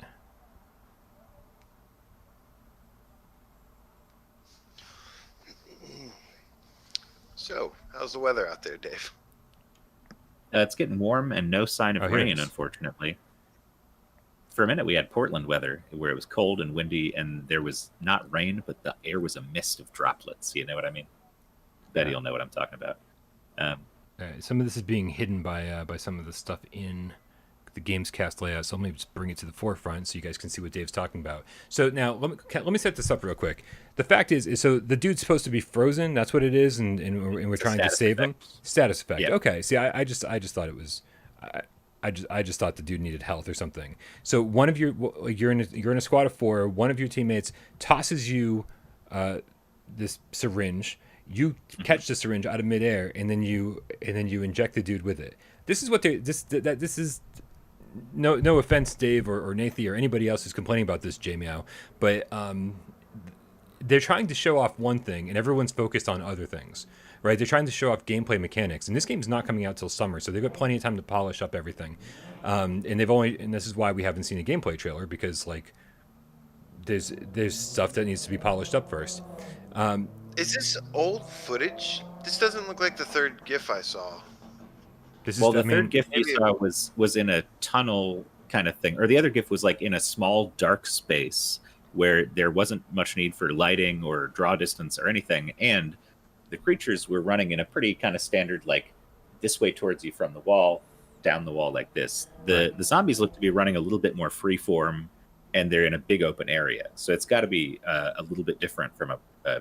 So, how's the weather out there, Dave? It's getting warm and no sign of here it rain, is. unfortunately. For a minute, we had Portland weather where it was cold and windy, and there was not rain, but the air was a mist of droplets. You know what I mean? Bet you'll know what I'm talking about. All right, some of this is being hidden by some of the stuff in the GAMESCAST layout, so let me just bring it to the forefront so you guys can see what Dave's talking about. So now let me set this up real quick. The fact is so the dude's supposed to be frozen. That's what it is, and we're trying to save him. Status effect. Yep. Okay. See, I just thought it was. I just thought the dude needed health or something. So one of you're in a squad of 4. One of your teammates tosses you this syringe. You catch the syringe out of midair, and then you inject the dude with it. This is what this is. No offense, Dave or Nathan or anybody else who's complaining about this, J-Meow, but they're trying to show off one thing, and everyone's focused on other things, right? They're trying to show off gameplay mechanics, and this game's not coming out till summer, so they've got plenty of time to polish up everything. And this is why we haven't seen a gameplay trailer, because like there's stuff that needs to be polished up first. Is this old footage? This doesn't look like the third GIF I saw. The third GIF you saw was in a tunnel kind of thing, or the other GIF was like in a small dark space where there wasn't much need for lighting or draw distance or anything, and the creatures were running in a pretty kind of standard, like this way towards you from the wall, down the wall like this. The zombies look to be running a little bit more freeform, and they're in a big open area, so it's got to be a little bit different from a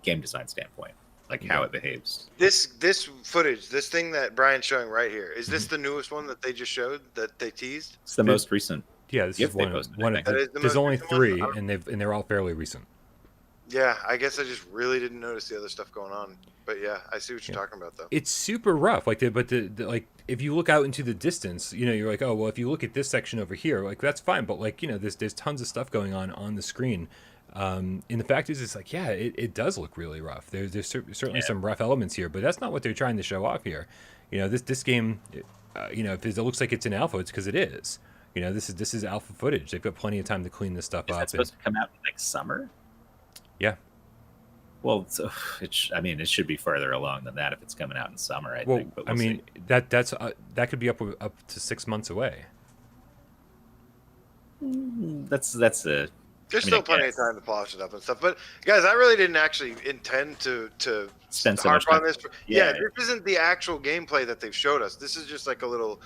game design standpoint. Like how it behaves. This footage, this thing that Brian's showing right here, is this the newest one that they just showed, that they teased? It's the most recent. Yeah, this is one of there's only 3, and they're all fairly recent. Yeah, I guess I just really didn't notice the other stuff going on. But yeah, I see what you're talking about, though. It's super rough. Like, like if you look out into the distance, you're like, oh well, if you look at this section over here, like that's fine. But like, there's tons of stuff going on the screen. And the fact is, it's like, yeah, it does look really rough. There's certainly some rough elements here, but that's not what they're trying to show off here. This game, if it looks like it's in alpha, it's because it is. This is alpha footage. They've got plenty of time to clean this stuff up. Is that supposed to come out in summer? Yeah. Well, it should be further along than that if it's coming out in summer. I think. But see. That could be up to 6 months away. That's a. There's still plenty of time to polish it up and stuff. But guys, I really didn't actually intend to spend so harp much time on this. Yeah, this isn't the actual gameplay that they've showed us. This is just like a little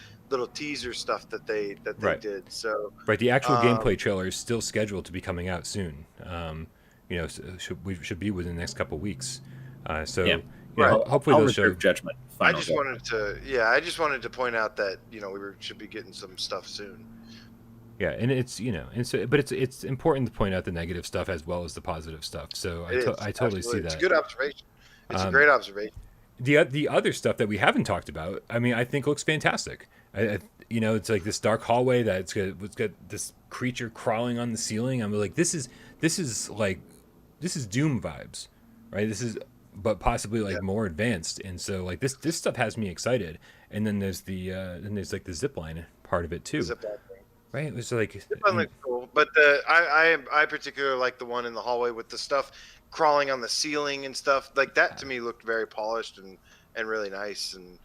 teaser stuff that they did. So the actual gameplay trailer is still scheduled to be coming out soon. we should be within the next couple weeks. So Yeah. hopefully I'll they'll show reserve judgment. I Final just vote. wanted to point out that should be getting some stuff soon. Yeah, and it's but it's important to point out the negative stuff as well as the positive stuff. So I totally see that. It's a good observation. It's a great observation. The other stuff that we haven't talked about, I mean, I think looks fantastic. It's like this dark hallway that it's got this creature crawling on the ceiling. I'm like, this is Doom vibes, right? This is, but possibly like more advanced, and so like this stuff has me excited. And then there's like the zip line part of it too. Right, it was like zip line looks cool, but I particularly like the one in the hallway with the stuff crawling on the ceiling and stuff like that. To me, looked very polished and really nice, and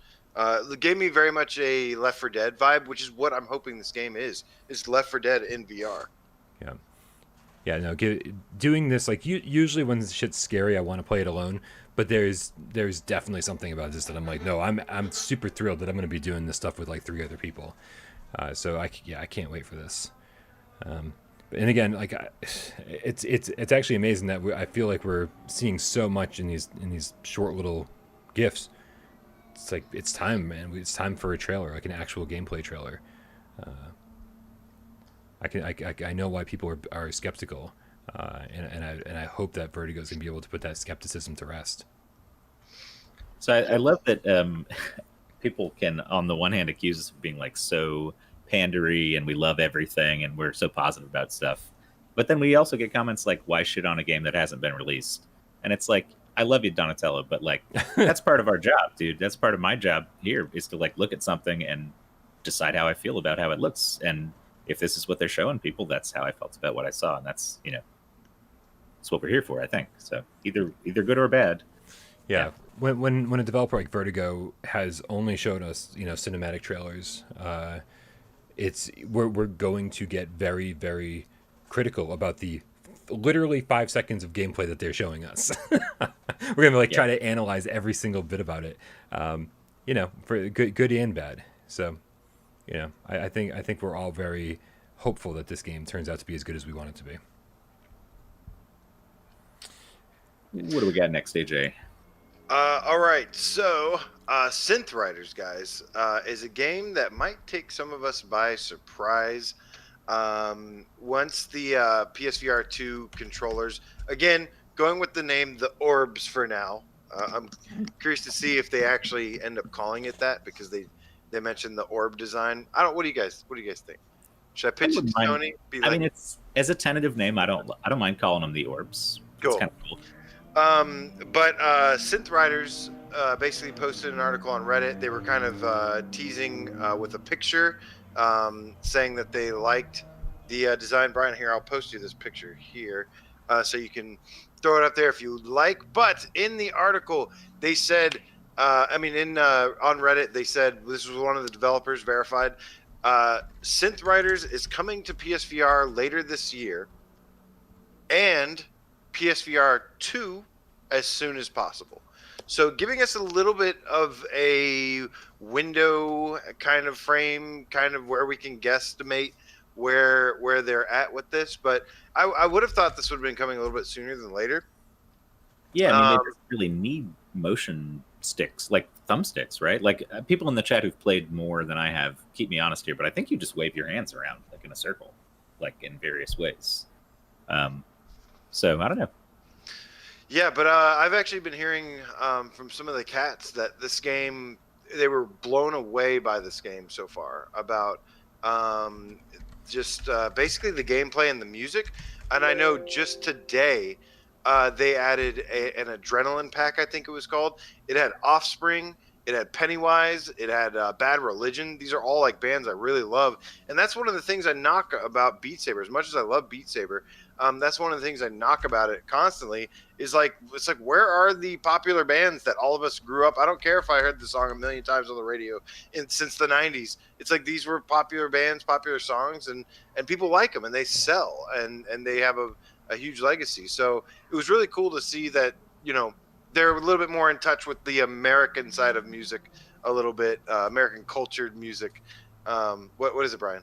it gave me very much a Left 4 Dead vibe, which is what I'm hoping this game is Left 4 Dead in VR. Yeah, no, doing this, like, usually when shit's scary, I want to play it alone, but there's definitely something about this that I'm like, no, I'm super thrilled that I'm going to be doing this stuff with like 3 other people. So I can't wait for this. And again, like, it's actually amazing that I feel like we're seeing so much in these short little GIFs. It's like, it's time, man. It's time for a trailer, like an actual gameplay trailer. I know why people are skeptical, and I hope that Vertigo's gonna be able to put that skepticism to rest. So I love that people can, on the one hand, accuse us of being like so pandery and we love everything and we're so positive about stuff, but then we also get comments like, "Why shit on a game that hasn't been released?" And it's like, I love you, Donatello, but like that's part of our job, dude. That's part of my job here, is to like look at something and decide how I feel about how it looks. And if this is what they're showing people, that's how I felt about what I saw, and that's that's what we're here for, I think. So either good or bad. Yeah. When a developer like Vertigo has only showed us cinematic trailers, we're going to get very, very critical about the literally 5 seconds of gameplay that they're showing us. We're gonna try to analyze every single bit about it, for good and bad. So. I think we're all very hopeful that this game turns out to be as good as we want it to be. What do we got next, AJ? All right, so Synth Riders, guys, is a game that might take some of us by surprise. Once the PSVR2 controllers, again, going with the name the Orbs for now. I'm curious to see if they actually end up calling it that, because they mentioned the orb design. What do you guys think? Should I pitch it to Sony? I mean, it's, as a tentative name, I don't mind calling them the Orbs. Cool. It's kind of cool. But Synth Riders basically posted an article on Reddit. They were kind of teasing with a picture, saying that they liked the design. Brian, here, I'll post you this picture here, so you can throw it up there if you like. But in the article, they said, on Reddit, they said, this was one of the developers verified, Synth Riders is coming to PSVR later this year, and PSVR 2 as soon as possible. So giving us a little bit of a window kind of frame, kind of where we can guesstimate where they're at with this. But I would have thought this would have been coming a little bit sooner than later. Yeah, I mean, they don't really need motion sticks, like thumbsticks, right? Like, people in the chat who've played more than I have, keep me honest here, but I think you just wave your hands around like in a circle, like in various ways. So I don't know. Yeah, but I've actually been hearing from some of the cats that this game, they were blown away by this game so far, about basically the gameplay and the music. And I know just today they added an adrenaline pack, I think it was called. It had Offspring, it had Pennywise, it had Bad Religion. These are all like bands I really love. And that's one of the things I knock about Beat Saber. As much as I love Beat Saber, that's one of the things I knock about it constantly, is like, it's like, where are the popular bands that all of us grew up? I don't care if I heard the song a million times on the radio since the 90s. It's like, these were popular bands, popular songs, and people like them, and they sell, and they have a huge legacy. So it was really cool to see that, they're a little bit more in touch with the American side of music, a little bit, American cultured music. What is it, Brian?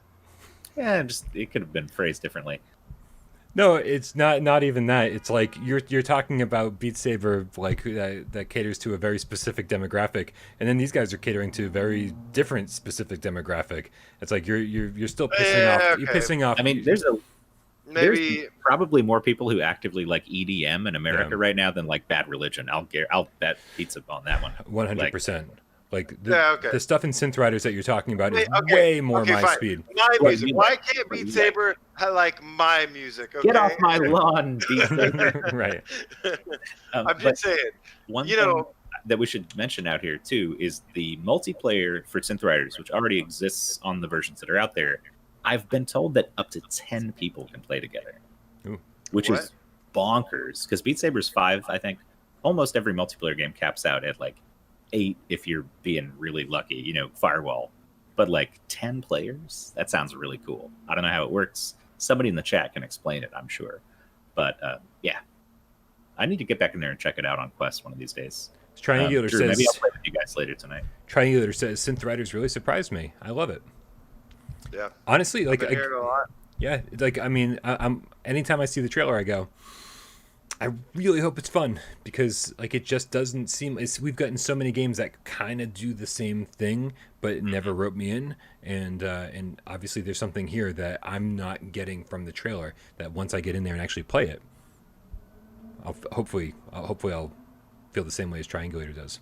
Yeah, just, it could have been phrased differently. No, it's not even that. It's like you're talking about Beat Saber like that caters to a very specific demographic, and then these guys are catering to a very different specific demographic. It's like you're still pissing off. Yeah, You're okay. pissing off. I mean, there's Maybe probably more people who actively like EDM in America Yeah. right now than like Bad Religion. I'll bet pizza on that one. 100%. Like Yeah, okay. the stuff in Synth Riders that you're talking about is Okay, way more my fine. speed. My What music. you Why like? can't What Beat you Saber like my music? Okay? Get off my lawn, Beat Saber. Right. I'm But just saying. one You thing know- that we should mention out here too is the multiplayer for Synth Riders, which already exists on the versions that are out there. I've been told that up to 10 people can play together, Ooh. which What? is bonkers. Because Beat Saber's 5, I think. Almost every multiplayer game caps out at like 8 if you're being really lucky, you know, firewall. But like 10 players, that sounds really cool. I don't know how it works. Somebody in the chat can explain it, I'm sure. But yeah, I need to get back in there and check it out on Quest one of these days. Triangular Drew, says maybe I'll play with you guys later tonight. Triangular says Synth Riders really surprised me. I love it. Yeah. Honestly, like I've been hearing a lot. yeah, like I mean, I'm anytime I see the trailer, I go, I really hope it's fun because like it just doesn't seem. We've gotten so many games that kind of do the same thing, but it never rope me in, and obviously there's something here that I'm not getting from the trailer. That once I get in there and actually play it, hopefully I'll feel the same way as Triangulator does.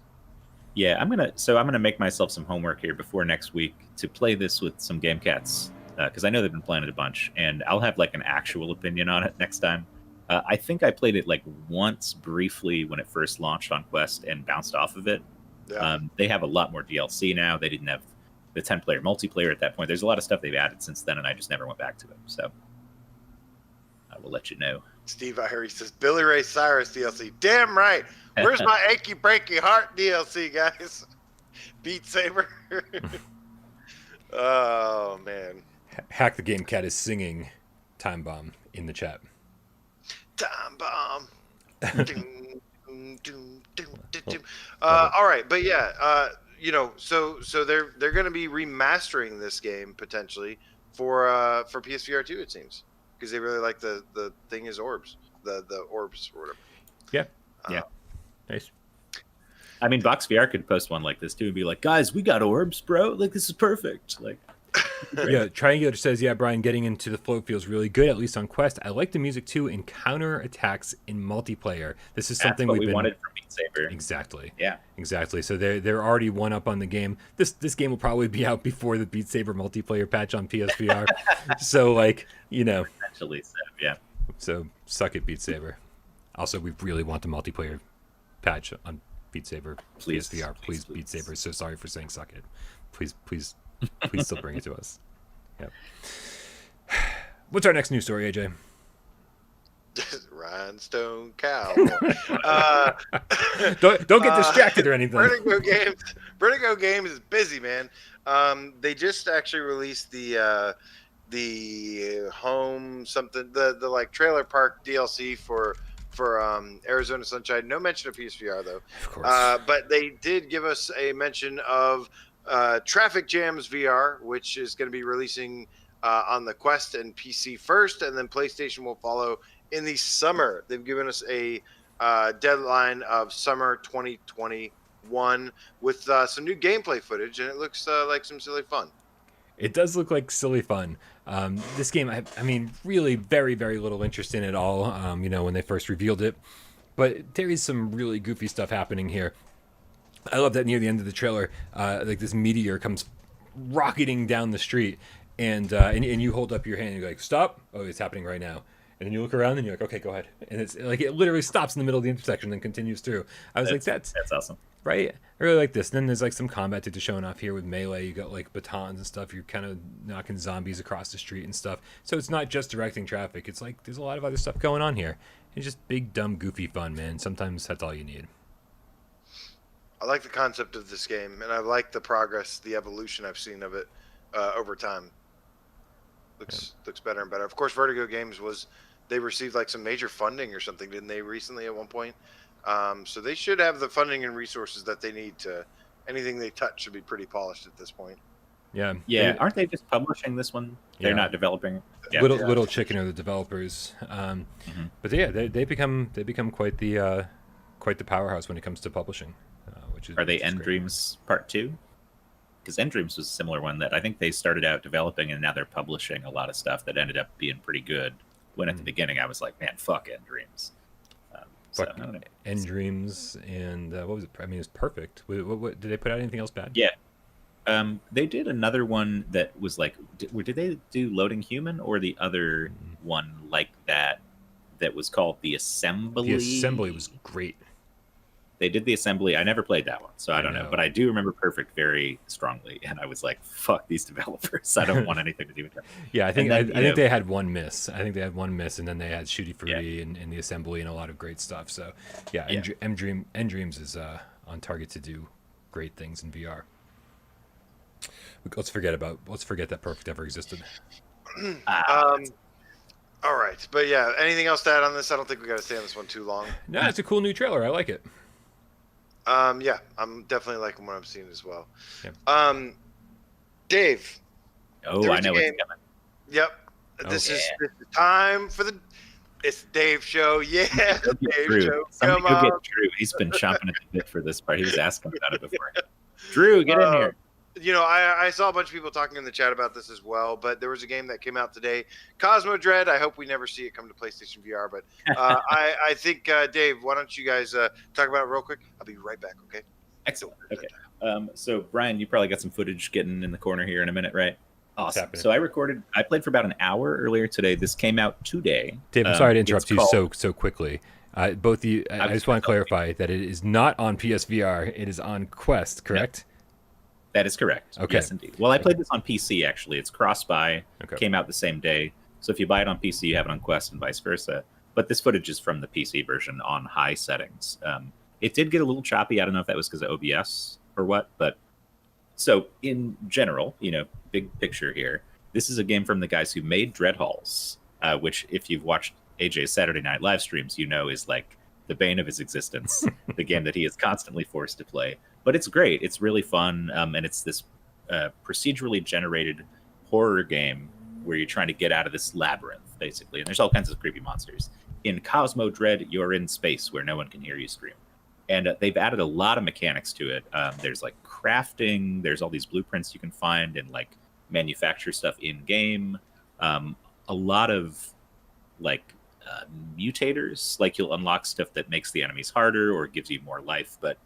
Yeah, I'm gonna make myself some homework here before next week to play this with some game cats because I know they've been playing it a bunch, and I'll have like an actual opinion on it next time. I think I played it like once briefly when it first launched on Quest and bounced off of it. Yeah. They have a lot more DLC now. They didn't have the 10-player multiplayer at that point. There's a lot of stuff they've added since then, and I just never went back to it. So I will let you know. Steve Irie says Billy Ray Cyrus DLC. Damn right. Where's my achy breaky heart DLC, guys? Beat Saber. Oh man. Hack the Game Cat is singing Time Bomb in the chat. Time bomb. Doom, doom, doom, doom, doom. All right, but yeah, you know, so they're going to be remastering this game potentially for PSVR 2, it seems, because they really like the thing is orbs, the orbs or whatever. Yeah. Yeah. Nice. I mean, Box VR could post one like this too and be like, "Guys, we got orbs, bro. Like this is perfect." Like, Yeah, Triangular says, yeah, Brian, getting into the flow feels really good, at least on Quest. I like the music too in counter attacks in multiplayer. This is something that's what we've we been wanted from Beat Saber. exactly. Yeah. Exactly. So they're already one up on the game. This game will probably be out before the Beat Saber multiplayer patch on PSVR. So like, you know, Essentially, so, yeah. so suck it, Beat Saber. Also, we really want the multiplayer patch on Beat Saber Please, PSVR. Please, please. Beat Saber. So sorry for saying suck it. Please still bring it to us. Yep. What's our next news story, AJ? Rhinestone Cow. Don't get distracted or anything. Vertigo Games is busy, man. They just actually released the home something the like trailer park DLC for Arizona Sunshine. No mention of PSVR though. Of course. But they did give us a mention of Traffic Jams VR, which is going to be releasing on the Quest and PC first, and then PlayStation will follow in the summer. They've given us a deadline of summer 2021 with some new gameplay footage, and it looks like some silly fun. It does look like silly fun. This game, I mean, really very, very little interest in it all, you know, when they first revealed it. But there is some really goofy stuff happening here. I love that near the end of the trailer, like this meteor comes rocketing down the street, and you hold up your hand and you're like, stop. Oh, it's happening right now. And then you look around and you're like, okay, go ahead. And it's like, it literally stops in the middle of the intersection and continues through. I was like, that's awesome. right. I really like this. And then there's like some combat to showing off here with melee. You got like batons and stuff. You're kind of knocking zombies across the street and stuff. So it's not just directing traffic. It's like there's a lot of other stuff going on here. It's just big, dumb, goofy fun, man. Sometimes that's all you need. I like the concept of this game, and I like the progress, the evolution I've seen of it over time. Looks better and better. Of course, Vertigo Games they received like some major funding or something, didn't they, recently at one point? So they should have the funding and resources that they need to. Anything they touch should be pretty polished at this point. Yeah. Yeah, aren't they just publishing this one? They're not developing. Yeah. Little Chicken are the developers, but yeah, they become quite the powerhouse when it comes to publishing. Are they End Dreams Part 2? Because End Dreams was a similar one that I think they started out developing and now they're publishing a lot of stuff that ended up being pretty good. When at the beginning I was like, man, fuck End Dreams. End Dreams and what was it? I mean, it was perfect. What did they put out anything else bad? Yeah. They did another one that was like, did they do Loading Human or the other one like that was called The Assembly? The Assembly was great. They did The Assembly. I never played that one, so I don't know. But I do remember Perfect very strongly, and I was like, fuck these developers. I don't want anything to do with them. Yeah, I think they had one miss. I think they had one miss, and then they had Shooty Fruity and The Assembly and a lot of great stuff. So, yeah, End Dreams is on target to do great things in VR. Let's forget that Perfect ever existed. All right, but yeah, anything else to add on this? I don't think we got to stay on this one too long. No, it's a cool new trailer. I like it. Yeah, I'm definitely liking what I'm seeing as well. Yeah. Dave. Oh, I know what's coming. Yep. This is time for it's the Dave show. Yeah, Dave show. Somebody go get Drew. He's been chomping at the bit for this part. He was asking about it before. Drew, get in here. You know, I saw a bunch of people talking in the chat about this as well, but there was a game that came out today, Cosmodread. I hope we never see it come to PlayStation VR, but I think, Dave, why don't you guys talk about it real quick? I'll be right back, okay? Excellent. Okay. So, Brian, you probably got some footage getting in the corner here in a minute, right? Awesome. So I played for about an hour earlier today. This came out today. Dave, I'm sorry to interrupt you so quickly. I just want to clarify that it is not on PSVR. It is on Quest, correct? No. That is correct. Okay. Yes, indeed. Well, I played this on PC, actually. It's cross-buy. Okay. Came out the same day. So if you buy it on PC, you have it on Quest and vice versa. But this footage is from the PC version on high settings. It did get a little choppy. I don't know if that was because of OBS or what. But so in general, big picture here, this is a game from the guys who made Dread Halls, which if you've watched AJ's Saturday Night live streams, is like the bane of his existence, the game that he is constantly forced to play. But it's great. It's really fun, and it's this procedurally generated horror game where you're trying to get out of this labyrinth, basically. And there's all kinds of creepy monsters. In Cosmodread, you're in space where no one can hear you scream. And they've added a lot of mechanics to it. There's like crafting. There's all these blueprints you can find and like manufacture stuff in-game. A lot of like mutators. Like you'll unlock stuff that makes the enemies harder or gives you more life, but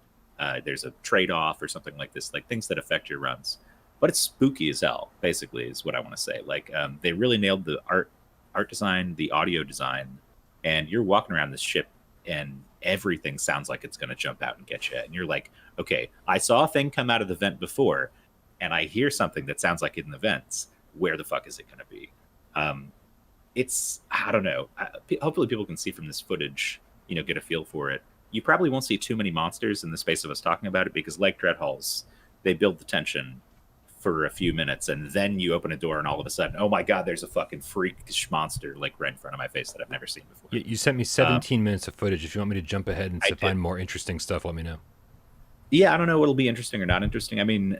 there's a trade-off or something like this, like things that affect your runs. But it's spooky as hell, basically, is what I want to say. Like they really nailed the art design, the audio design, and you're walking around this ship and everything sounds like it's going to jump out and get you. And you're like, okay, I saw a thing come out of the vent before, and I hear something that sounds like it in the vents. Where the fuck is it going to be? I don't know. Hopefully people can see from this footage, get a feel for it. You probably won't see too many monsters in the space of us talking about it because, like Dread Halls, they build the tension for a few minutes and then you open a door and all of a sudden, oh my god, there's a fucking freakish monster like right in front of my face that I've never seen before. You sent me 17 minutes of footage. If you want me to jump ahead and find more interesting stuff, let me know. Yeah, I don't know what'll be interesting or not interesting. I mean,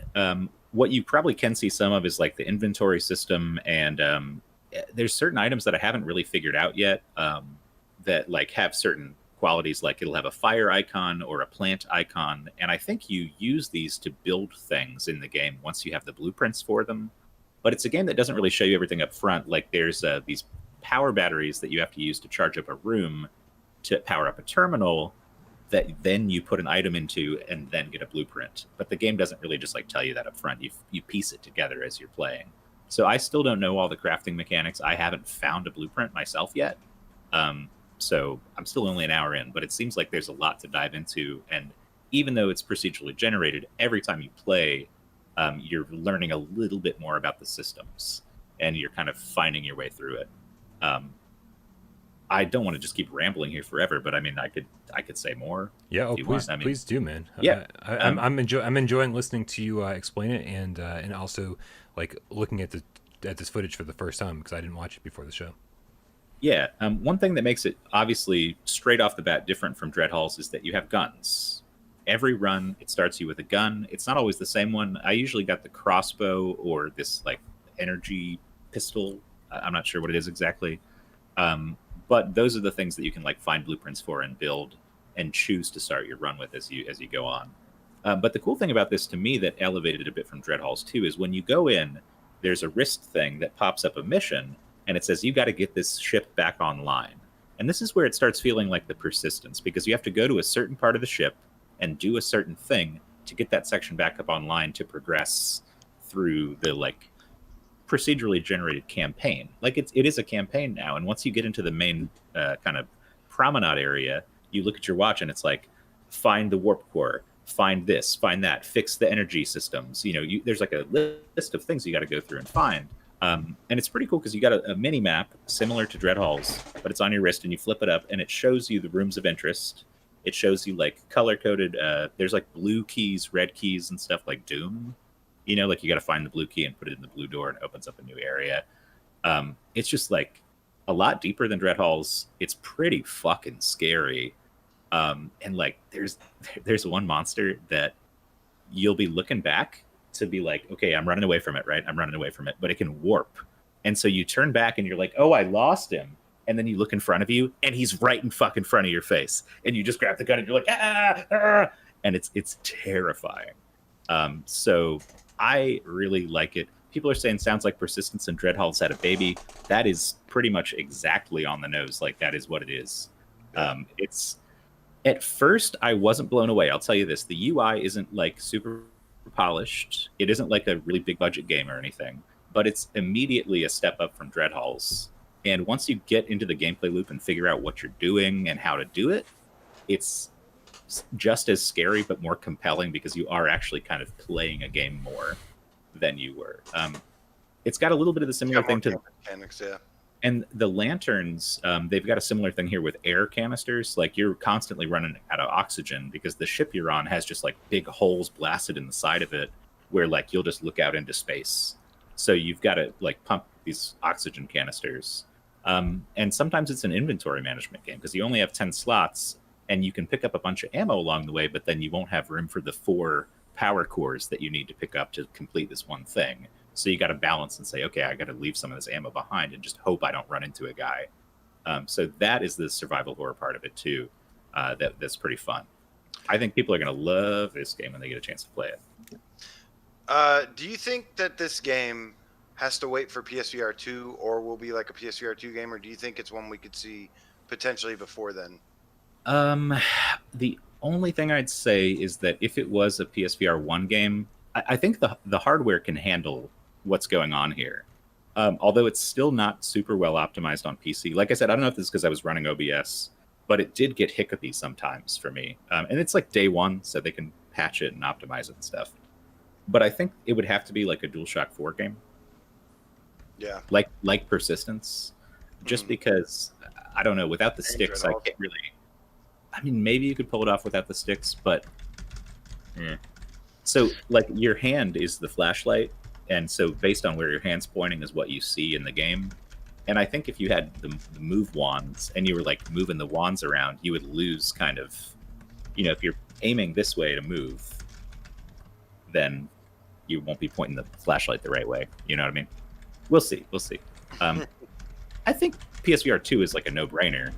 what you probably can see some of is like the inventory system, and there's certain items that I haven't really figured out yet that like have certain qualities, like it'll have a fire icon or a plant icon, and I think you use these to build things in the game once you have the blueprints for them. But it's a game that doesn't really show you everything up front. Like there's these power batteries that you have to use to charge up a room to power up a terminal that then you put an item into and then get a blueprint. But the game doesn't really just like tell you that up front. You piece it together as you're playing. So I still don't know all the crafting mechanics. I haven't found a blueprint myself yet. So I'm still only an hour in, but it seems like there's a lot to dive into. And even though it's procedurally generated, every time you play, you're learning a little bit more about the systems and you're kind of finding your way through it. I don't want to just keep rambling here forever, but I mean, I could say more. Yeah, please do, man. Yeah, I'm enjoying listening to you explain it, and also like looking at this footage for the first time because I didn't watch it before the show. Yeah, one thing that makes it obviously straight off the bat different from Dread Halls is that you have guns, every run, it starts you with a gun. It's not always the same one. I usually got the crossbow or this like energy pistol. I'm not sure what it is exactly. But those are the things that you can like find blueprints for and build and choose to start your run with as you go on. But the cool thing about this to me that elevated it a bit from Dreadhalls 2 is when you go in, there's a wrist thing that pops up a mission, and it says you got to get this ship back online. And this is where it starts feeling like the persistence, because you have to go to a certain part of the ship and do a certain thing to get that section back up online to progress through the like procedurally generated campaign. Like it is a campaign now, and once you get into the main kind of promenade area, you look at your watch and it's like, find the warp core, find this, find that, fix the energy systems. There's like a list of things you got to go through and find. And it's pretty cool because you got a mini map similar to Dreadhalls, but it's on your wrist and you flip it up and it shows you the rooms of interest. It shows you like color coded. There's like blue keys, red keys, and stuff like Doom. Like you got to find the blue key and put it in the blue door and it opens up a new area. It's just like a lot deeper than Dreadhalls. It's pretty fucking scary. And like there's one monster that you'll be looking back to be like, okay, I'm running away from it, right? I'm running away from it, but it can warp. And so you turn back and you're like, oh, I lost him. And then you look in front of you and he's right in fucking front of your face. And you just grab the gun and you're like, ah. And it's terrifying. So I really like it. People are saying sounds like Persistence and Dreadhalls had a baby. That is pretty much exactly on the nose. Like that is what it is. It's at first I wasn't blown away. I'll tell you this. The UI isn't like super polished. It isn't like a really big budget game or anything, but it's immediately a step up from Dreadhalls. And once you get into the gameplay loop and figure out what you're doing and how to do it, it's just as scary but more compelling because you are actually kind of playing a game more than you were. It's got a little bit of the similar thing to mechanics, yeah. And the lanterns, they've got a similar thing here with air canisters. Like you're constantly running out of oxygen because the ship you're on has just like big holes blasted in the side of it where like you'll just look out into space. So you've got to like pump these oxygen canisters. And sometimes it's an inventory management game because you only have 10 slots and you can pick up a bunch of ammo along the way, but then you won't have room for the 4 power cores that you need to pick up to complete this one thing. So you got to balance and say, okay, I got to leave some of this ammo behind and just hope I don't run into a guy. So that is the survival horror part of it too. That's pretty fun. I think people are going to love this game when they get a chance to play it. Do you think that this game has to wait for PSVR 2 or will be like a PSVR 2 game, or do you think it's one we could see potentially before then? The only thing I'd say is that if it was a PSVR 1 game, I think the hardware can handle what's going on here. Although it's still not super well optimized on PC. Like I said, I don't know if this is because I was running OBS, but it did get hiccupy sometimes for me. And it's like day one, so they can patch it and optimize it and stuff. But I think it would have to be like a DualShock 4 game. Yeah. Like Persistence. Just because, I don't know, without the sticks, I can't really... I mean, maybe you could pull it off without the sticks, but... Yeah. So, like, your hand is the flashlight, and so based on where your hand's pointing is what you see in the game. And I think if you had the move wands and you were, like, moving the wands around, you would lose kind of... if you're aiming this way to move, then you won't be pointing the flashlight the right way. You know what I mean? We'll see. I think PSVR 2 is like a no-brainer.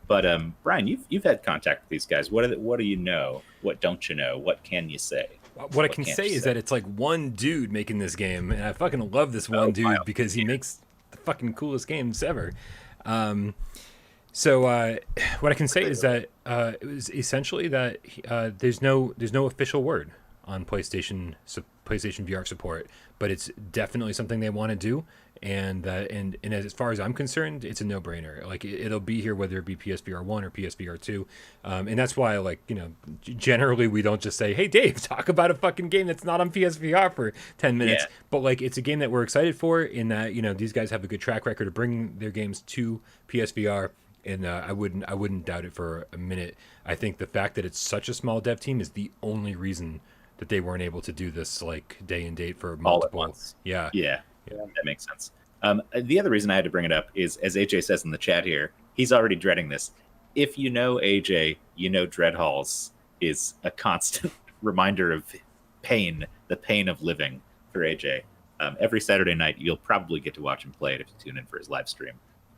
But Brian, you've had contact with these guys. What do you know? What don't you know? What can you say? What I can say is that it's like one dude making this game, and I fucking love this one dude because he makes the fucking coolest games ever. So what I can say is that it was essentially that there's no official word on PlayStation VR support, but it's definitely something they want to do. And as far as I'm concerned, it's a no-brainer. Like it'll be here whether it be PSVR 1 or PSVR 2, and that's why generally we don't just say, "Hey Dave, talk about a fucking game that's not on PSVR for 10 minutes." Yeah. But like it's a game that we're excited for. In that these guys have a good track record of bringing their games to PSVR, and I wouldn't doubt it for a minute. I think the fact that it's such a small dev team is the only reason that they weren't able to do this like day and date for multiple. All at once. Yeah. That makes sense. The other reason I had to bring it up is, as AJ says in the chat here, he's already dreading this. If you know AJ, you know Dreadhalls. is a constant reminder of pain, the pain of living for AJ. Every Saturday night, you'll probably get to watch him play it if you tune in for his live stream.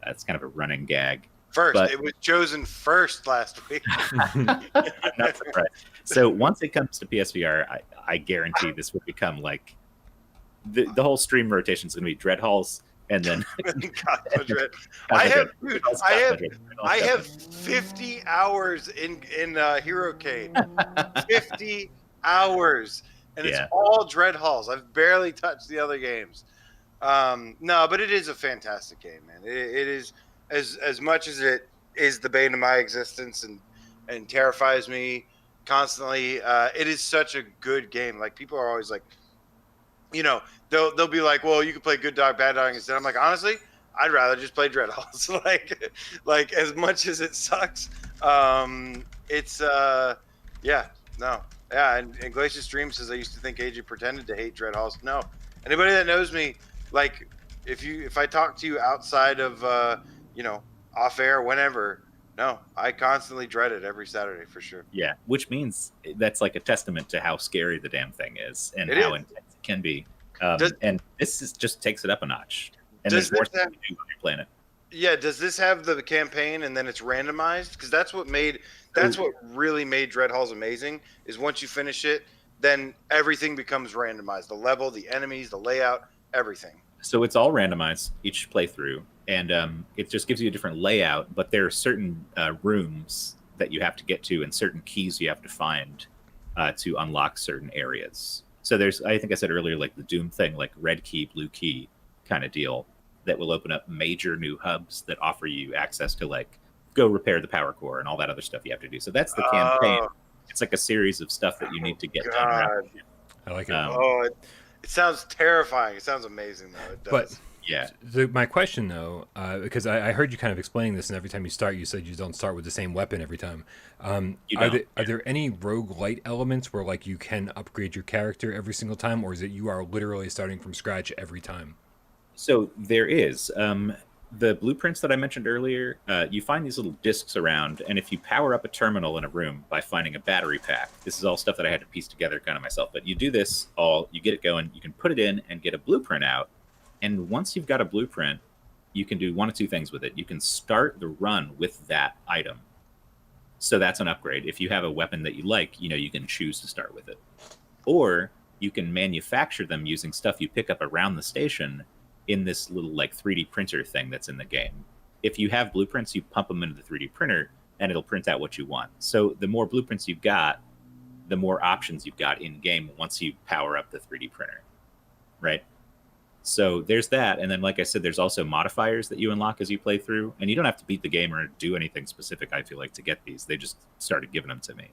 It's kind of a running gag. It was chosen first last week. I'm not surprised. So once it comes to PSVR, I guarantee this will become like the whole stream rotation is going to be Dread Halls, and then Cosmodread. I have 50 hours in Hero Cade. 50 hours, and it's all Dread Halls. I've barely touched the other games. No, but it is a fantastic game, man. It is as much as it is the bane of my existence and terrifies me constantly. It is such a good game. Like, people are always like, you know, they'll be like, well, you can play Good Dog, Bad Dog instead. I'm like, honestly, I'd rather just play Dread Halls. like as much as it sucks, it's and Glacier Stream says, I used to think AJ pretended to hate Dread Halls. No, anybody that knows me, like, if I talk to you outside of off air, whenever, no, I constantly dread it every Saturday for sure. Yeah, which means that's like a testament to how scary the damn thing is and how intense it can be. And this just takes it up a notch. And there's more stuff to do when you're playing it. Yeah, does this have the campaign and then it's randomized? Because that's what really made Dread Halls amazing, is once you finish it, then everything becomes randomized. The level, the enemies, the layout, everything. So it's all randomized each playthrough, and it just gives you a different layout, but there are certain rooms that you have to get to and certain keys you have to find to unlock certain areas. So there's, I think I said earlier, like the Doom thing, like red key, blue key kind of deal, that will open up major new hubs that offer you access to, like, go repair the power core and all that other stuff you have to do. So that's the campaign. It's like a series of stuff that you need to get done. I like it. It sounds terrifying. It sounds amazing, though. It does. But yeah, my question, though, because I heard you kind of explaining this, and every time you start, you said you don't start with the same weapon every time. Are there any roguelite elements where, like, you can upgrade your character every single time, or is it you are literally starting from scratch every time? So there is. The blueprints that I mentioned earlier, you find these little discs around, and if you power up a terminal in a room by finding a battery pack, this is all stuff that I had to piece together kind of myself, but you do this all, you get it going, you can put it in and get a blueprint out, and once you've got a blueprint, you can do one of two things with it. You can start the run with that item. So that's an upgrade. If you have a weapon that you like, you can choose to start with it. Or you can manufacture them using stuff you pick up around the station in this little, like, 3D printer thing that's in the game. If you have blueprints, you pump them into the 3D printer and it'll print out what you want. So the more blueprints you've got, the more options you've got in game once you power up the 3D printer, right? So there's that. And then, like I said, there's also modifiers that you unlock as you play through, and you don't have to beat the game or do anything specific, I feel like, to get these. They just started giving them to me.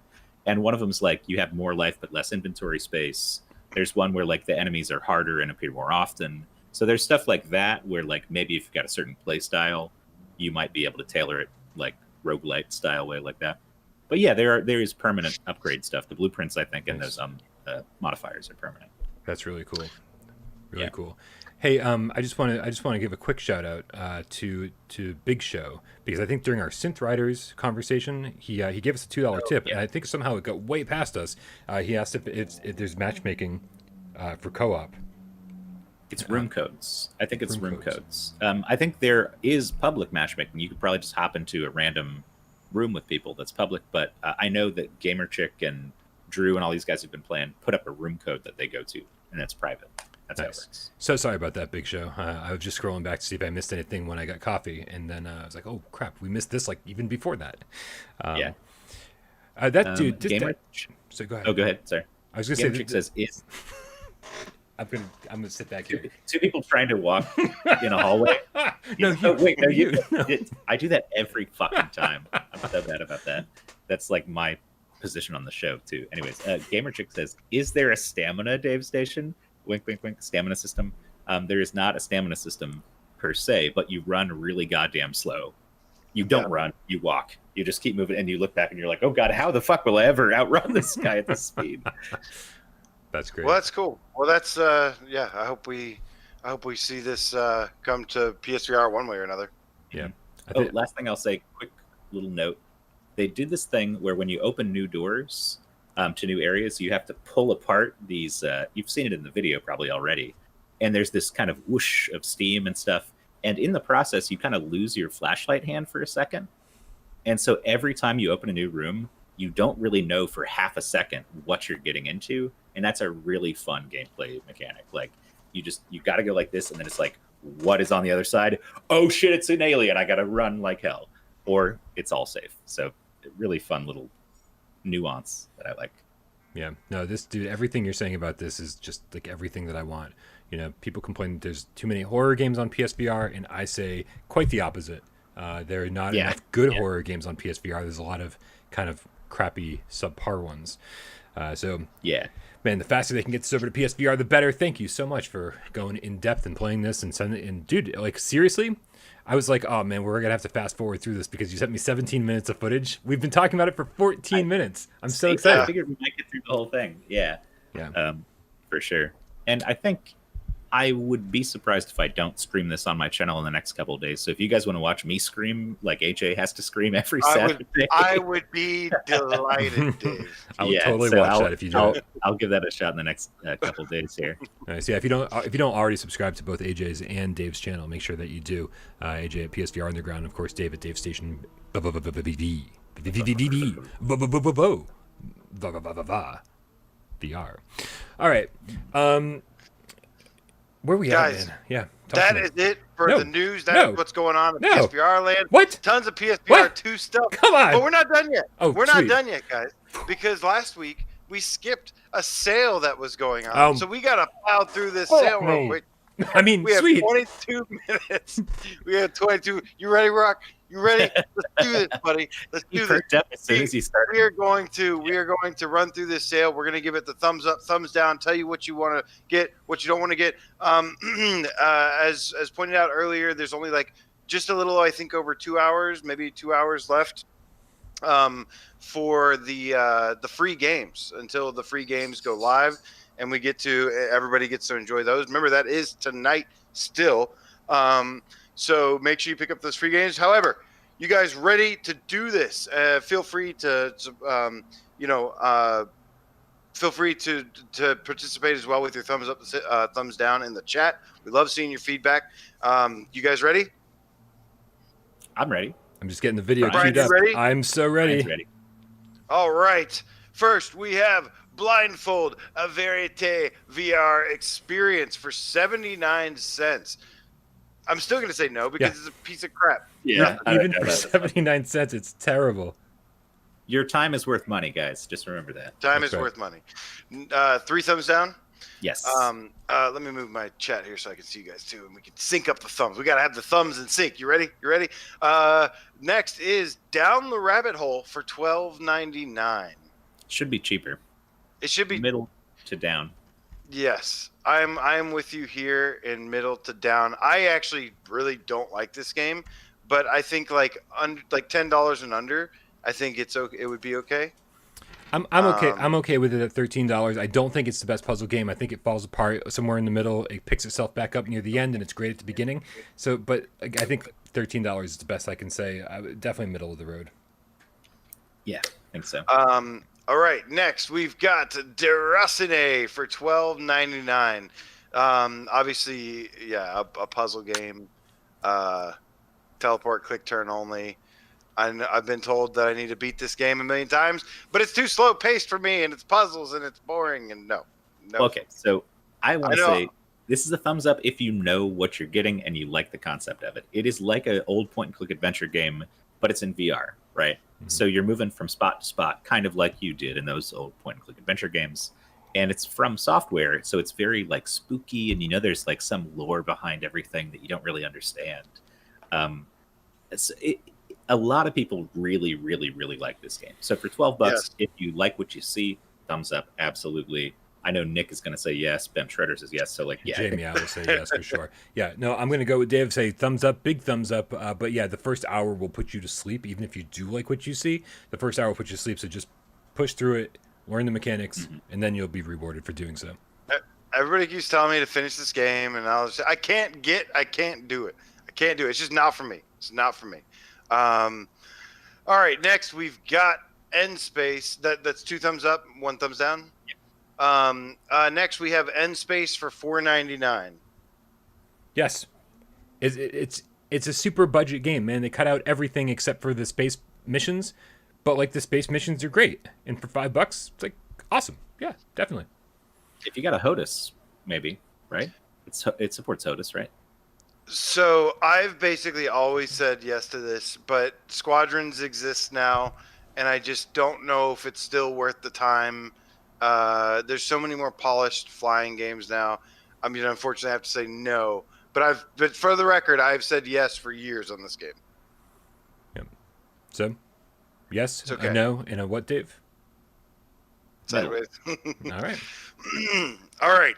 And one of them's like, you have more life but less inventory space. There's one where, like, the enemies are harder and appear more often. So there's stuff like that where, like, maybe if you've got a certain play style, you might be able to tailor it, like, roguelite style way like that. But yeah, there is permanent upgrade stuff. The blueprints, I think, and those modifiers are permanent. That's really cool. Really cool. Hey, I just want to give a quick shout out to Big Show, because I think during our Synth Riders conversation, he gave us a $2 tip, and I think somehow it got way past us. He asked if there's matchmaking for co-op. It's room codes. I think it's room codes. I think there is public matchmaking. You could probably just hop into a random room with people that's public, but I know that GamerChick and Drew and all these guys who've been playing put up a room code that they go to, and it's private. That's how it works. So sorry about that, Big Show. I was just scrolling back to see if I missed anything when I got coffee, and then I was like, oh, crap, we missed this, like, even before that. That dude... So go ahead. Oh, go ahead. Sorry. I was going to say... GamerChick says, is... I'm gonna sit back here. Two people trying to walk in a hallway. I do that every fucking time. I'm so bad about that. That's like my position on the show too. Anyways, GamerChick says, "Is there a stamina Dave station? Wink, wink, wink. Stamina system. There is not a stamina system per se, but you run really goddamn slow. You don't run. You walk. You just keep moving, and you look back, and you're like, oh god, how the fuck will I ever outrun this guy at this speed?" That's great. Well, that's cool. Well, that's I hope we see this come to PSVR one way or another. Yeah. Last thing I'll say, quick little note. they did this thing where when you open new doors to new areas, you have to pull apart these. You've seen it in the video probably already, and there's this kind of whoosh of steam and stuff. And in the process, you kind of lose your flashlight hand for a second. And so every time you open a new room, you don't really know for half a second what you're getting into. And that's a really fun gameplay mechanic. Like you got to go like this. And then it's like, what is on the other side? Oh shit, it's an alien. I got to run like hell. Or it's all safe. So really fun little nuance that I like. Yeah, no, this dude, everything you're saying about this is just like everything that I want. You know, people complain that there's too many horror games on PSVR, and I say quite the opposite. There are not enough good horror games on PSVR. There's a lot of kind of crappy subpar ones. So man, the faster they can get this over to PSVR, the better. Thank you so much for going in depth and playing this and sending it. And dude, like seriously, I was like, oh man, we're gonna have to fast forward through this because you sent me 17 minutes of footage. We've been talking about it for 14 minutes. I'm so excited. I figured we might get through the whole thing. Yeah, for sure. And I think I would be surprised if I don't stream this on my channel in the next couple of days. So if you guys want to watch me scream like AJ has to scream every Saturday, I would be delighted, Dave. I would totally watch that if you do. I'll give that a shot in the next couple of days here. Nice. Yeah, if you don't already subscribe to both AJ's and Dave's channel, make sure that you do. AJ at PSVR Underground, of course. Dave at Dave Station VR. All right. Where we guys, at, man? Yeah. That is it for the news. That is what's going on in PSVR land. What? Tons of PSVR2 stuff. Come on. But we're not done yet. Oh, we're not done yet, guys. Because last week we skipped a sale that was going on. So we got to plow through this sale real quick. I mean, we have 22 minutes. We have 22. You ready, Rock? You ready? Let's do this, buddy. Let's do this. As soon as you start. We are going to run through this sale. We're going to give it the thumbs up, thumbs down. Tell you what you want to get, what you don't want to get. As pointed out earlier, there's only like just a little, I think, over 2 hours, maybe 2 hours left for the free games until the free games go live, and everybody gets to enjoy those. Remember, that is tonight still. So make sure you pick up those free games. However, you guys ready to do this? Feel free to participate as well with your thumbs up, thumbs down in the chat. We love seeing your feedback. You guys ready? I'm ready. I'm just getting the video Brian, queued up. ready? I'm so ready. All right. First, we have Blindfold, a Verite VR experience for 79 cents. I'm still going to say no because it's a piece of crap. Yeah. Even for 79 cents, it's terrible. Your time is worth money, guys. Just remember that. Time is worth money. 3 thumbs down? Yes. Let me move my chat here so I can see you guys too, and we can sync up the thumbs. We got to have the thumbs in sync. You ready? You ready? Next is Down the Rabbit Hole for $12.99. Should be cheaper. It should be middle to down. Yes, I'm with you here in middle to down. I actually really don't like this game, but I think like $10 and under, I think it would be okay. I'm okay. I'm okay with it at $13. I don't think it's the best puzzle game. I think it falls apart somewhere in the middle. It picks itself back up near the end, and it's great at the beginning. So, but I think $13 is the best I can say. Definitely middle of the road. Yeah, I think so. All right, next we've got Deracine for $12.99. Obviously, a puzzle game. Teleport, click, turn only. I've been told that I need to beat this game a million times, but it's too slow paced for me, and it's puzzles, and it's boring, and no. Okay, so I want to say this is a thumbs up if you know what you're getting and you like the concept of it. It is like an old point-and-click adventure game, but it's in VR, right? Mm-hmm. So you're moving from spot to spot, kind of like you did in those old point-and-click adventure games. And it's from software, so it's very like spooky, and there's like some lore behind everything that you don't really understand. A lot of people really, really, really like this game. So for $12, if you like what you see, thumbs up, absolutely. I know Nick is going to say yes. Ben Shredder says yes. So Jamie, I will say yes for sure. Yeah, no, I'm going to go with Dave. Say thumbs up, big thumbs up. But yeah, the first hour will put you to sleep, even if you do like what you see. The first hour will put you to sleep. So just push through it, learn the mechanics, and then you'll be rewarded for doing so. Everybody keeps telling me to finish this game, and I can't do it. I can't do it. It's just not for me. It's not for me. All right, next we've got End Space. That's 2 thumbs up, 1 thumbs down. Next we have End Space for $4.99. Yes, it's a super budget game, man. They cut out everything except for the space missions, but like the space missions are great, and for $5, it's like awesome. Yeah, definitely. If you got a HOTUS, maybe, right? It supports HOTUS, right? So I've basically always said yes to this, but Squadrons exists now, and I just don't know if it's still worth the time. There's so many more polished flying games now. I mean, unfortunately, I have to say no. But for the record, I've said yes for years on this game. Yep. So, yes, It's okay. a no, and a what, Dave? Sideways. All right. All right.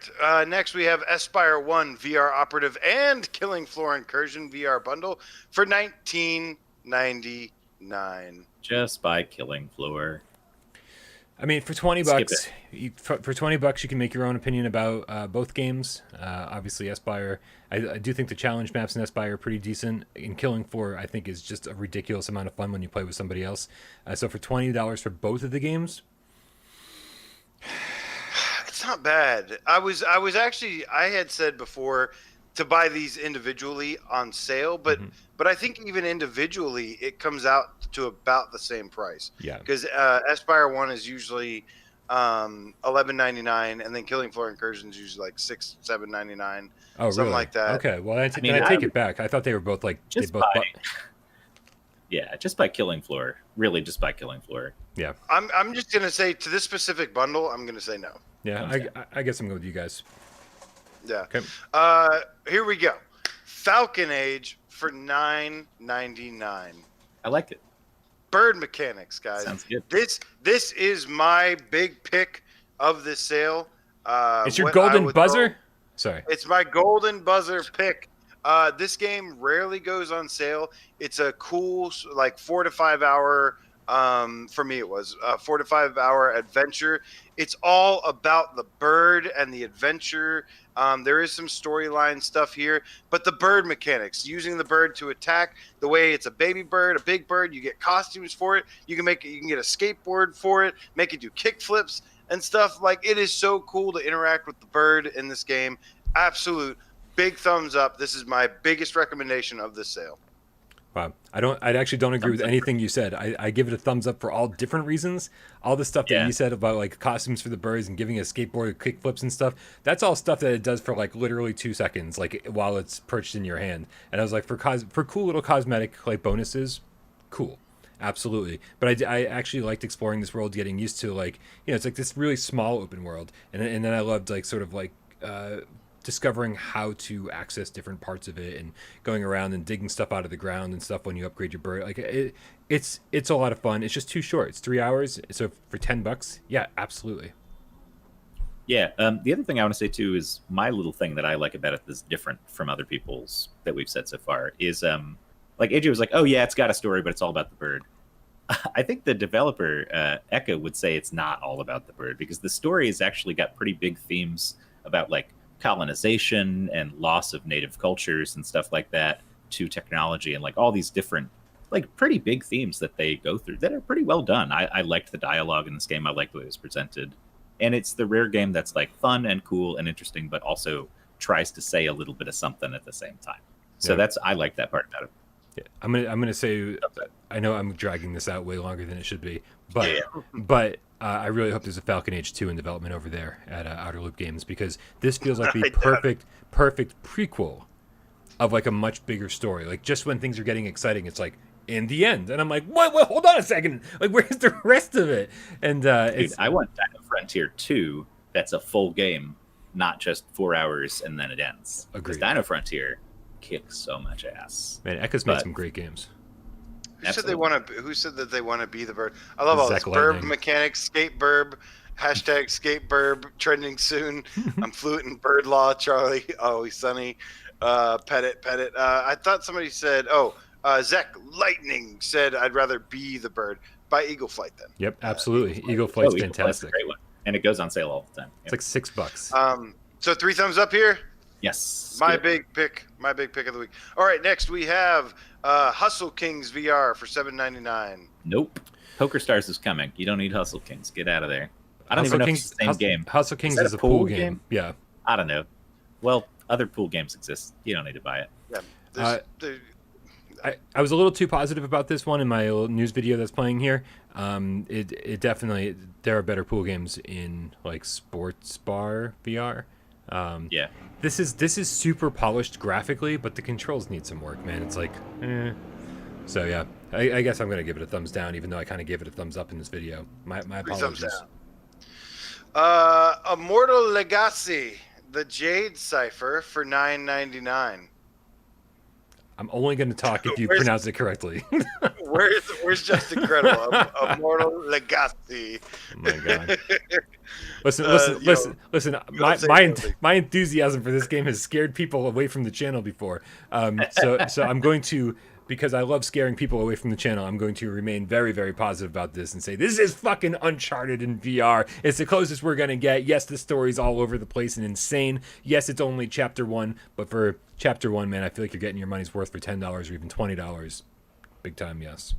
Next, we have Espire 1 VR Operative and Killing Floor Incursion VR bundle for $19.99. Just by Killing Floor. I mean, for $20, for $20, you can make your own opinion about both games. Obviously, Espire, I do think the challenge maps in Espire are pretty decent. In Killing Floor, I think is just a ridiculous amount of fun when you play with somebody else. So for $20 for both of the games, It's not bad. I had said before to buy these individually on sale, but I think even individually it comes out to about the same price. Yeah. Because Espire 1 is usually $11.99, and then Killing Floor Incursion is usually like $7.99. Oh, something really? like that. Okay, well, I take it back. I thought they were both like Just they both. Yeah, just by Killing Floor. Really, just by Killing Floor. Yeah. I'm just gonna say to this specific bundle, I'm gonna say no. Yeah, I guess I'm going with you guys. Yeah. Okay. Here we go. Falcon Age for $9.99. I like it. Bird mechanics, guys. Sounds good. This is my big pick of this sale. It's your what I golden would buzzer? call- Sorry. It's my golden buzzer pick. This game rarely goes on sale. It's a cool, like 4 to 5 hour. For me, it was a 4 to 5 hour adventure. It's all about the bird and the adventure. There is some storyline stuff here, but the bird mechanics, using the bird to attack, the way it's a baby bird, a big bird, you get costumes for it. You can get a skateboard for it, make it do kick flips and stuff. Like, it is so cool to interact with the bird in this game. Absolute big thumbs up. This is my biggest recommendation of this sale. Wow. I actually don't agree with anything you said. I give it a thumbs up for all different reasons. All the stuff that you said about like costumes for the birds and giving a skateboard kick flips and stuff, that's all stuff that it does for like literally 2 seconds, like while it's perched in your hand. And I was like, for cool little cosmetic like bonuses, cool. Absolutely. But I actually liked exploring this world, getting used to like, it's like this really small open world. And then I loved like sort of like discovering how to access different parts of it and going around and digging stuff out of the ground and stuff when you upgrade your bird. Like it's a lot of fun. It's just too short. It's 3 hours. So for $10, yeah, absolutely. Yeah. The other thing I want to say too is my little thing that I like about it that's different from other people's that we've said so far is like AJ was like, oh yeah, it's got a story, but it's all about the bird. I think the developer Echo would say it's not all about the bird because the story has actually got pretty big themes about like colonization and loss of native cultures and stuff like that to technology and like all these different like pretty big themes that they go through that are pretty well done. I liked the dialogue in this game. I liked the way it was presented. And it's the rare game that's like fun and cool and interesting, but also tries to say a little bit of something at the same time. So I like that part about it. Yeah. I'm gonna say, I know I'm dragging this out way longer than it should be, but I really hope there's a Falcon Age 2 in development over there at Outer Loop Games because this feels like the perfect prequel of like a much bigger story. Like just when things are getting exciting, it's like in the end, and I'm like, what? Hold on a second. Like where's the rest of it? And Dude, I want Dino Frontier 2. That's a full game, not just 4 hours and then it ends. Agreed. Because Dino Frontier kicks so much ass. Man, Echo's made some great games. Who said that they want to be the bird? I love all this burb mechanics, skate burb, hashtag skate burb trending soon. I'm fluent in bird law. Charlie, always sunny. Pet it. I thought somebody said, Zach Lightning said, I'd rather be the bird. Buy Eagle Flight then. Yep, absolutely. Eagle Flight's fantastic. Great one. And it goes on sale all the time. It's like $6. So 3 thumbs up here. Yes. My big pick of the week. All right, next we have Hustle Kings VR for $7.99. Nope. Pokerstars is coming. You don't need Hustle Kings. Get out of there. I don't even know if it's the same game. Hustle Kings that is a pool game. Yeah. I don't know. Well, other pool games exist. You don't need to buy it. Yeah. I was a little too positive about this one in my little news video that's playing here. It definitely, there are better pool games in like sports bar VR. Yeah. This is super polished graphically, but the controls need some work, man. It's like, So yeah, I guess I'm gonna give it a thumbs down, even though I kind of gave it a thumbs up in this video. My apologies. Immortal Legacy, the Jade Cipher for $9.99. I'm only going to talk if you pronounce it correctly. Where's Just Incredible? Immortal Legacy. Oh my god! Listen. My enthusiasm for this game has scared people away from the channel before. So I'm going to, because I love scaring people away from the channel, I'm going to remain very, very positive about this and say this is fucking Uncharted in VR. It's the closest we're gonna get. Yes, the story's all over the place and insane. Yes, it's only chapter 1, but for chapter 1, man, I feel like you're getting your money's worth for $10 or even $20. Big time, yes.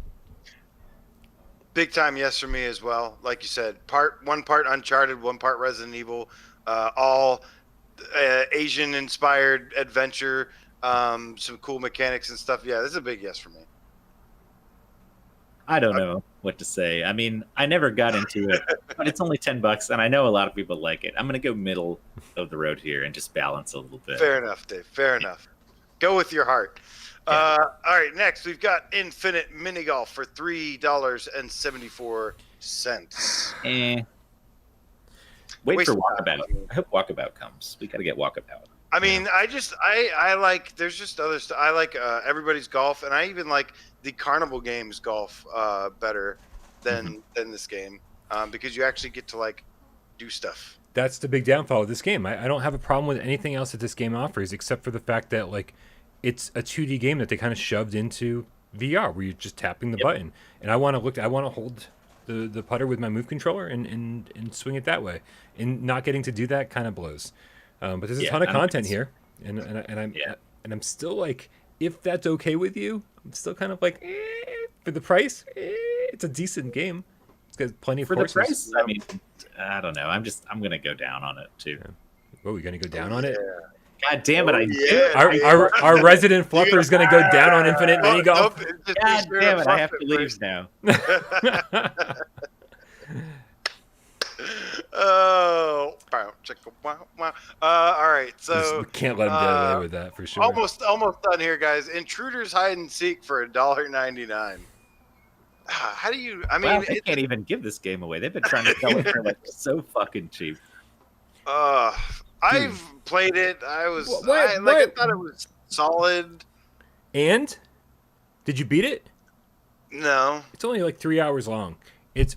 Big time, yes for me as well. Like you said, one part Uncharted, one part Resident Evil, all Asian-inspired adventure. Some cool mechanics and stuff. Yeah, this is a big yes for me. I don't know what to say. I mean, I never got into it, but it's only $10, and I know a lot of people like it. I'm going to go middle of the road here and just balance a little bit. Fair enough, Dave. Fair enough. Go with your heart. Yeah. All right, next we've got Infinite Mini Golf for $3.74. Wait for Walkabout. I hope Walkabout comes. We got to get Walkabout. I mean, I like, there's just other stuff. I like Everybody's Golf, and I even like the Carnival Games Golf better than this game because you actually get to like do stuff. That's the big downfall of this game. I don't have a problem with anything else that this game offers except for the fact that like it's a 2D game that they kind of shoved into VR where you're just tapping the button. And I want to hold the putter with my Move controller and swing it that way. And not getting to do that kind of blows. But there's a ton of content here, and I'm still like, if that's okay with you, I'm still kind of like, for the price, it's a decent game. It's got plenty of courses. For the price, I mean, I don't know. I'm gonna go down on it too. Yeah. Oh, you're gonna go down on it? God damn it! Our resident fluffer is gonna go down on Infinite Mini Golf. God damn it! I have to leave now. Oh, all right. So we can't let him get away with that for sure. Almost done here, guys. Intruders Hide and Seek for $1.99. How do you? I mean, they can't even give this game away. They've been trying to sell it for like so fucking cheap. I've played it. I thought it was solid. And did you beat it? No. It's only like 3 hours long. It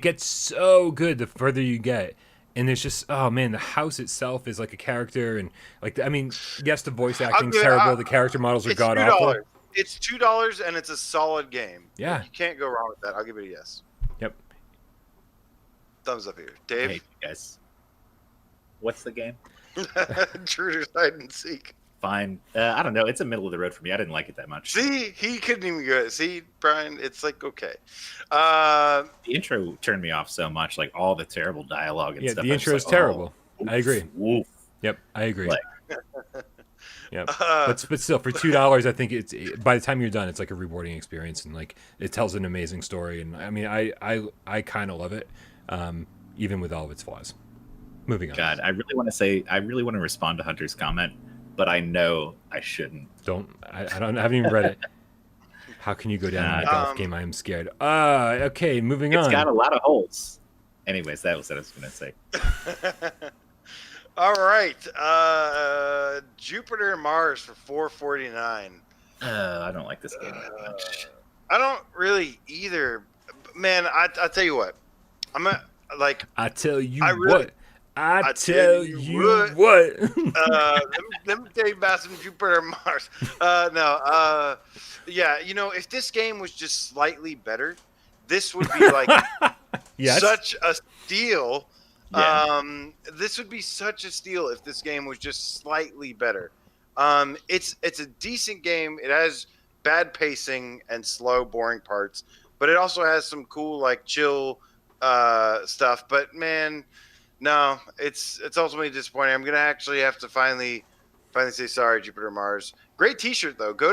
gets so good the further you get. And it's just, oh man, the house itself is like a character. And like, I mean, yes, the voice acting's terrible. The character models are god awful. It's $2 and it's a solid game. Yeah. You can't go wrong with that. I'll give it a yes. Yep. Thumbs up here. Dave? Hey, guys. What's the game? Intruders Hide and Seek. Fine. I don't know. It's a middle of the road for me. I didn't like it that much. See, he couldn't even go. See, Brian, it's like, okay. The intro turned me off so much, like all the terrible dialogue and stuff. Yeah, the intro is terrible. I agree. Woof. Yep, I agree. Yep. But still, for $2, I think it's by the time you're done, it's like a rewarding experience, and like it tells an amazing story. And I mean, I kind of love it, even with all of its flaws. Moving on. God, I really want to respond to Hunter's comment, but I know I shouldn't. I haven't even read it. How can you go down in a golf game? I am scared. Okay, moving on. It's got a lot of holes. Anyways, that was what I was going to say. All right. Jupiter and Mars for $4.49. I don't like this game that much. I don't really either. Man, I tell you what. I tell you what. Let me tell you about some Jupiter and Mars. Yeah, you know, if this game was just slightly better, this would be like yes. such a steal. Yeah. This would be such a steal if this game was just slightly better. It's a decent game. It has bad pacing and slow, boring parts, but it also has some cool, like, chill stuff. But man, no, it's ultimately disappointing. I'm gonna actually have to finally say sorry, Jupiter Mars. Great T-shirt though. Go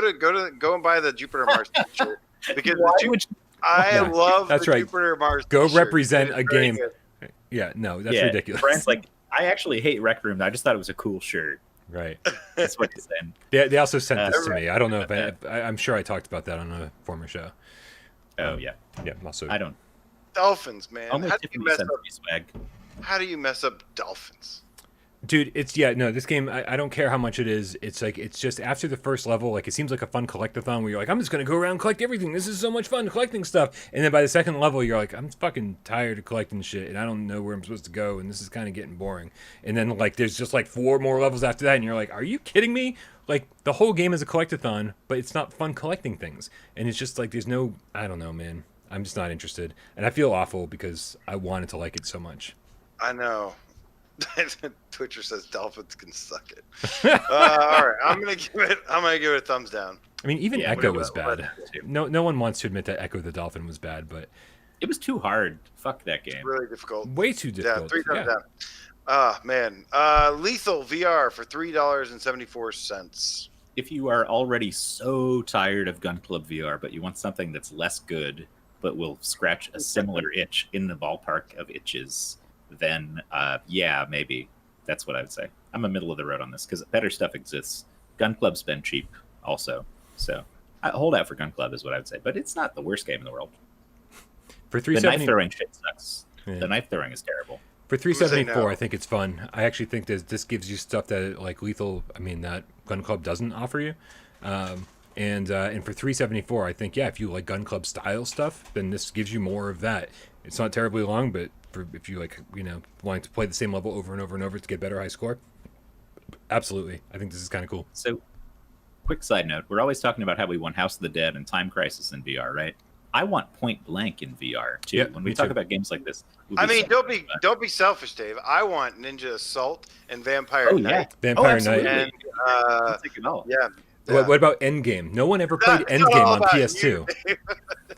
and buy the Jupiter Mars T-shirt because I love that's the right. Jupiter Mars. Go T-shirt. represent It's a very game. good. Yeah, no, that's ridiculous. Brian's like, I actually hate Rec Room. I just thought it was a cool shirt. Right. That's what he's saying. They also sent this to me. I don't know if I'm sure I talked about that on a former show. Oh yeah. Yeah. Also, I don't. Dolphins, man. Only How do you Tiffany mess sends up? me swag. How do you mess up dolphins? dude, it's no, this game, I don't care how much it is. It's like, it's just after the first level, like, it seems like a fun collectathon where you're like, I'm just gonna go around and collect everything. This is so much fun collecting stuff. And then by the second level, you're like, I'm fucking tired of collecting shit and I don't know where I'm supposed to go and this is kind of getting boring. And then like there's just like 4 more levels after that and you're like, are you kidding me? Like, the whole game is a collectathon, but it's not fun collecting things. And it's just like, there's no, I don't know, man. I'm just not interested. And I feel awful because I wanted to like it so much. I know. Twitcher says dolphins can suck it. All right, I'm gonna give it a thumbs down. I mean, even Yeah, Echo whatever, was bad. No one wants to admit that Echo the Dolphin was bad, but It was too hard. Fuck that game. It's really difficult. way too Yeah, difficult. 3 thumbs Yeah. down. Ah, man. Lethal VR for $3.74. If you are already so tired of Gun Club VR, but you want something that's less good, but will scratch a similar itch in the ballpark of itches, then yeah, maybe. That's what I would say. I'm a middle of the road on this because better stuff exists. Gun Club's been cheap also. So I hold out for Gun Club is what I would say. But it's not the worst game in the world. For The knife 370, throwing shit sucks. Yeah. The knife throwing is terrible. for gonna say 374, no. I think it's fun. I actually think this gives you stuff that like Lethal, I mean that Gun Club doesn't offer you. And for 374, I think if you like Gun Club style stuff, then this gives you more of that. It's not terribly long, but if you like, wanting to play the same level over and over and over to get better high score, absolutely. I think this is kind of cool. So, quick side note: we're always talking about how we want House of the Dead and Time Crisis in VR, right? I want Point Blank in VR too. Yeah, when me we talk too. about games like this, I mean, don't be selfish, Dave. I want Ninja Assault and Vampire Oh Knight. yeah, Vampire absolutely. Knight. And I'll take it all. yeah. What about Endgame? No one ever played That's Endgame all on about PS2. you.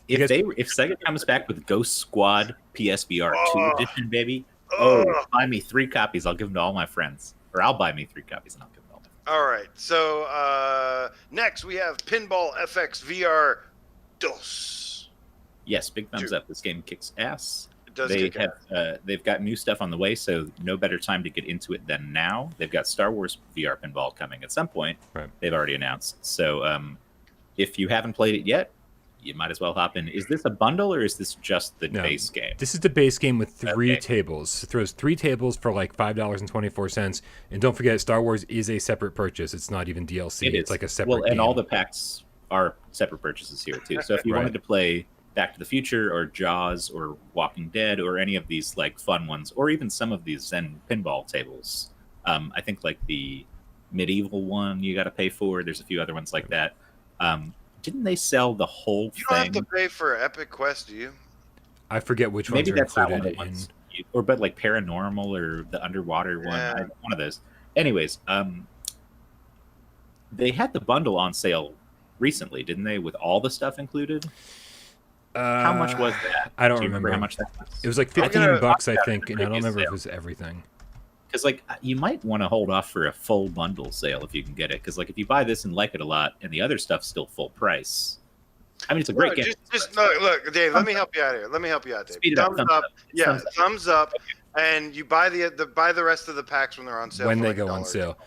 If guys- if Sega comes back with Ghost Squad PSVR2 Oh. edition, baby, Oh. buy me 3 copies. I'll give them to all my friends, or I'll buy me 3 copies and I'll give them to all my friends. All right. So next we have Pinball FX VR Dos. Yes, big thumbs up. This game kicks ass. It does They kick ass. have they've got new stuff on the way, so no better time to get into it than now. They've got Star Wars VR Pinball coming at some point. Right. They've already announced. So if you haven't played it yet, you might as well hop in. Is this a bundle or is this just the No. base game? This is the base game with 3 Okay. tables. It throws 3 tables for like $5.24. And don't forget, Star Wars is a separate purchase. It's not even DLC. It It's is. like a separate Well, and game. all the packs are separate purchases here too. So if you Right. wanted to play Back to the Future or Jaws or Walking Dead or any of these like fun ones, or even some of these Zen pinball tables, I think like the medieval one you got to pay for. There's a few other ones like that. Didn't they sell the whole You don't have thing? to pay for Epic Quest, do you? I forget which Maybe ones are that's not one of included the in. ones. Or but like Paranormal or the Underwater one, Yeah. one of those. Anyways, they had the bundle on sale recently, didn't they? With all the stuff included. How much was that? I don't Do you remember how much that was. It was like I'm gonna- $15, I I've got think, the and I don't previous remember if sale. it was everything. Because like you might want to hold off for a full bundle sale if you can get it. Because like if you buy this and like it a lot, and the other stuff's still full price. I mean, it's a great No, game. just look, Dave. Let me help you out here. Let me help you out, Dave. Speed it up. Thumbs up. Yeah, Thumbs up. thumbs up. And you buy the rest of the packs when they're on sale. When for they like go on $1. sale.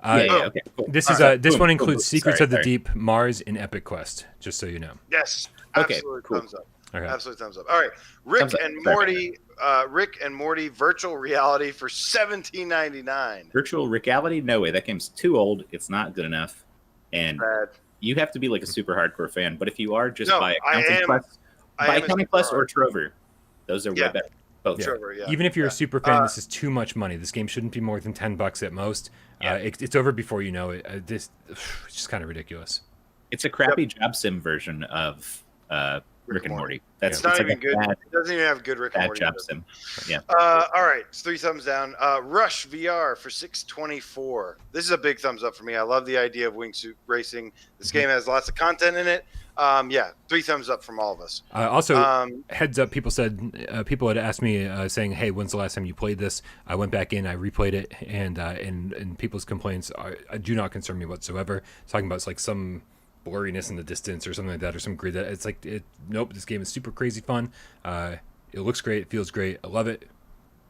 Yeah, okay, cool. This All is right, this boom, one boom, includes boom. Secrets Sorry, of the sorry. Deep, Mars, and Epic Quest. Just so you know. Yes. Okay, Absolute cool. thumbs up. Okay. Absolute thumbs up. All right, Rick Thumbs up. and Sorry. Morty. Rick and Morty virtual reality for $17.99. Virtual reality? No way. That game's too old. It's not good enough. And Bad. you have to be like a super hardcore fan. But if you are, just No, buy I Accounting am- Plus. I Buy am a Accounting super Plus or hard- Trover. Those are Yeah. way better. Both. Yeah. Trevor, yeah. Even if you're Yeah. a super fan, this is too much money. This game shouldn't be more than $10 at most. Yeah. It's over before you know it. It's just kind of ridiculous. It's a crappy job sim version of Rick Rick and Morty. It's not even good. It doesn't even have good Rick and Morty. Bad job sim. Yeah. All right, it's 3 thumbs down. Rush VR for $6.24. This is a big thumbs up for me. I love the idea of wingsuit racing. This game has lots of content in it. 3 thumbs up from all of us. Also, heads up, people had asked me saying, hey, when's the last time you played this? I went back in, I replayed it, and people's complaints do not concern me whatsoever. Talking about it's like some blurriness in the distance or something like that, or some grid that it's like nope, this game is super crazy fun. It looks great, it feels great, I love it.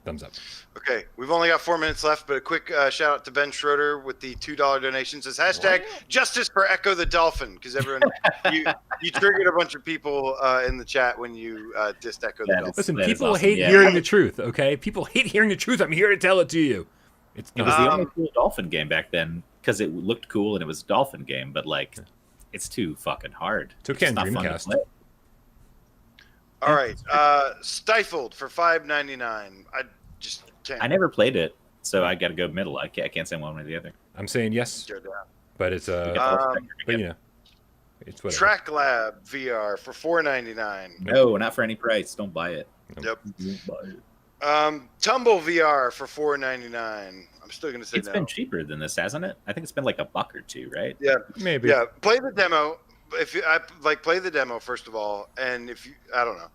Thumbs up. Okay, we've only got 4 minutes left, but a quick shout out to Ben Schroeder with the $2 donation. Says hashtag justice for Echo the Dolphin, because everyone you triggered a bunch of people in the chat when you dissed Echo the Dolphin. Listen, people hate hearing the truth. Okay, people hate hearing the truth. I'm here to tell it to you. It was the only cool dolphin game back then because it looked cool and it was a dolphin game, but like it's too fucking hard. It's okay on Dreamcast. All right, Stifled for $5.99. I just can't. I never played it, so I got to go middle. I can't say one way or the other. I'm saying yes, but it's but you know, it's whatever. Track Lab VR for $4.99. No, not for any price. Don't buy it. Yep. Don't buy it. Tumble VR for $4.99. I'm still gonna say it's been cheaper than this, hasn't it? I think it's been like $1 or $2, right? Yeah, maybe. Yeah, play the demo. If you play the demo first of all, and if you, I don't know,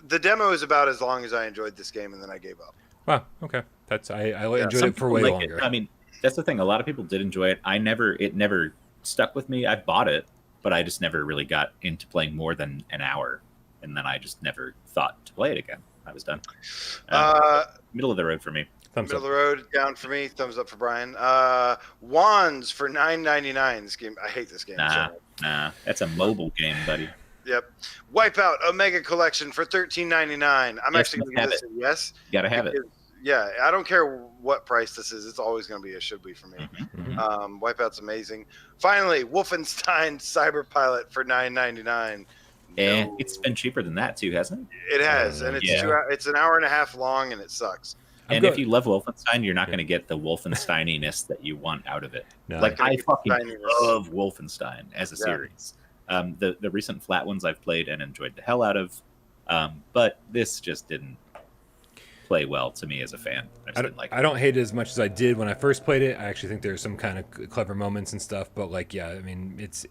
the demo is about as long as I enjoyed this game, and then I gave up. Wow. Okay, that's I enjoyed it for way longer. I mean, that's the thing. A lot of people did enjoy it. It never stuck with me. I bought it, but I just never really got into playing more than an hour, and then I just never thought to play it again. I was done. Middle of the road for me. Middle of the road, down for me. Thumbs up for Brian. Wands for $9.99. This game, I hate this game. Nah, that's a mobile game, buddy. Yep. Wipeout Omega Collection for $13.99. I'm actually going to give this a yes. You gotta have it. Yeah, I don't care what price this is. It's always going to be a should be for me. Mm-hmm. Wipeout's amazing. Finally, Wolfenstein Cyberpilot for $9.99. And it's been cheaper than that too, hasn't it? It has, and it's it's an hour and a half long, and it sucks. And if you love Wolfenstein, you're not going to get the Wolfensteininess that you want out of it. No. Like I fucking love Wolfenstein as a series. The recent flat ones I've played and enjoyed the hell out of, but this just didn't play well to me as a fan. I don't hate it as much as I did when I first played it. I actually think there's some kind of clever moments and stuff, but like, yeah, I mean, it's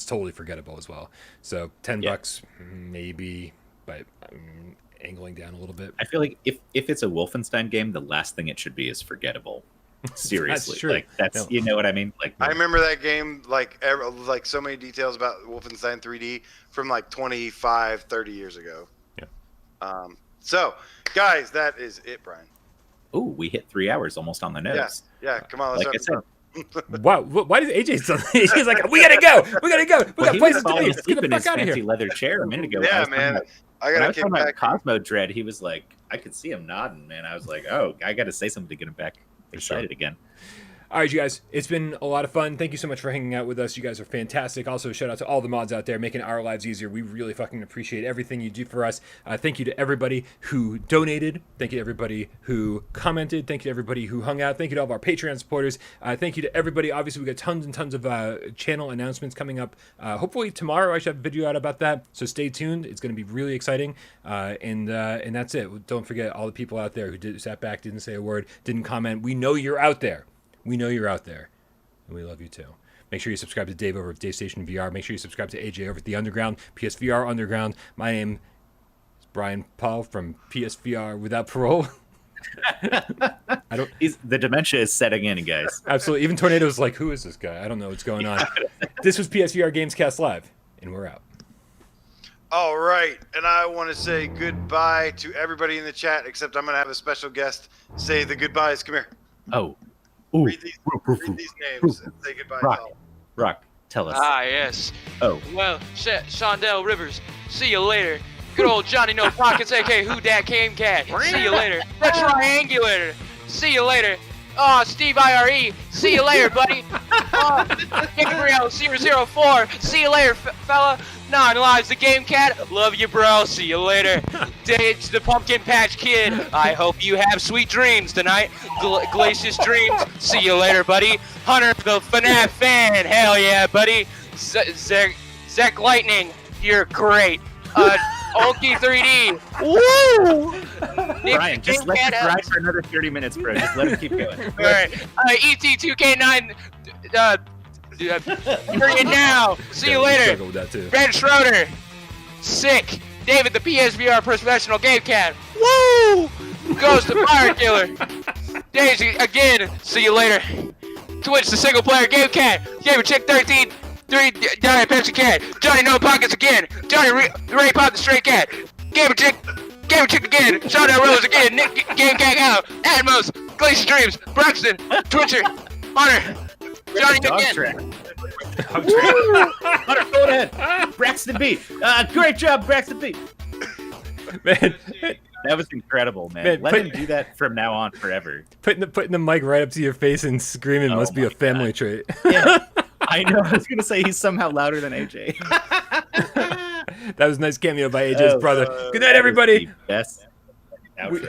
totally forgettable as well. So $10 maybe, but angling down a little bit. I feel like if it's a Wolfenstein game, the last thing it should be is forgettable. Seriously, that's true. Like you know what I mean? Like I remember that game like so many details about Wolfenstein 3D from like 25, 30 years ago. Yeah. So, guys, that is it, Brian. Oh, we hit 3 hours almost on the nose. Yeah. Come on, let's Wow, why does AJ still? He's like, we gotta go. We got places to be. Let's get the fuck out of here. Fancy leather chair a minute ago. Yeah, man. I gotta get back. Cosmodread. He was like, I could see him nodding, man. I was like, oh, I got to say something to get him back excited again. All right, you guys, it's been a lot of fun. Thank you so much for hanging out with us. You guys are fantastic. Also, shout out to all the mods out there making our lives easier. We really fucking appreciate everything you do for us. Thank you to everybody who donated. Thank you to everybody who commented. Thank you to everybody who hung out. Thank you to all of our Patreon supporters. Thank you to everybody. Obviously, we got tons and tons of channel announcements coming up. Hopefully tomorrow I should have a video out about that. So stay tuned. It's going to be really exciting. And that's it. Don't forget all the people out there who sat back, didn't say a word, didn't comment. We know you're out there. We know you're out there, and we love you too. Make sure you subscribe to Dave over at Dave Station VR. Make sure you subscribe to AJ over at The Underground, PSVR Underground. My name is Brian Paul from PSVR Without Parole. The dementia is setting in, guys. Absolutely. Even Tornado's like, who is this guy? I don't know what's going on. This was PSVR GamesCast Live, and we're out. All right, and I want to say goodbye to everybody in the chat, except I'm going to have a special guest say the goodbyes. Come here. Oh. Read these names and say goodbye. Rock, tell us. Ah, yes. Oh. Well, Shondell Rivers, see you later. Good old Johnny No Pockets, a.k.a. Who Dat Came Cat. See you later. The Triangulator. See you later. Oh, Steve IRE. See you later, buddy. Gabriel 004. See you later, fella. 9 Lives, the Game Cat. Love you, bro. See you later. It's the Pumpkin Patch Kid. I hope you have sweet dreams tonight. Glacious dreams. See you later, buddy. Hunter, the FNAF fan. Hell yeah, buddy. Zek Lightning, you're great. Olkey 3D. Woo! Nick Brian, the just Game let Cat him ride for another 30 minutes, bro. Just let him keep going. All right. ET2K9. Hurry now. See you later. Struggle with that too. Ben Schroeder. Sick. David the PSVR professional game cat. Woo! Ghost the Pirate Killer. Daisy again. See you later. Twitch the single player game cat. Gamer Chick 13. 3 Johnny Pepsi cat. Johnny No Pockets again. Johnny Ray Pop the Stray Cat. Gamer Chick again. Sean L. Rose again. Nick Game Cat out. Atmos. Glacier Dreams. Braxton. Twitcher. Hunter. Johnny Dog again. track. Dog track. Hunter, go ahead. Braxton B. Great job, Braxton B. Man, That was incredible, man. Let him do that from now on forever. putting the mic right up to your face and screaming Oh must be a my family God. trait. Yeah, I know. I was gonna say he's somehow louder than AJ. That was a nice cameo by AJ's Oh, brother. Good night, everybody. Yes. Outro.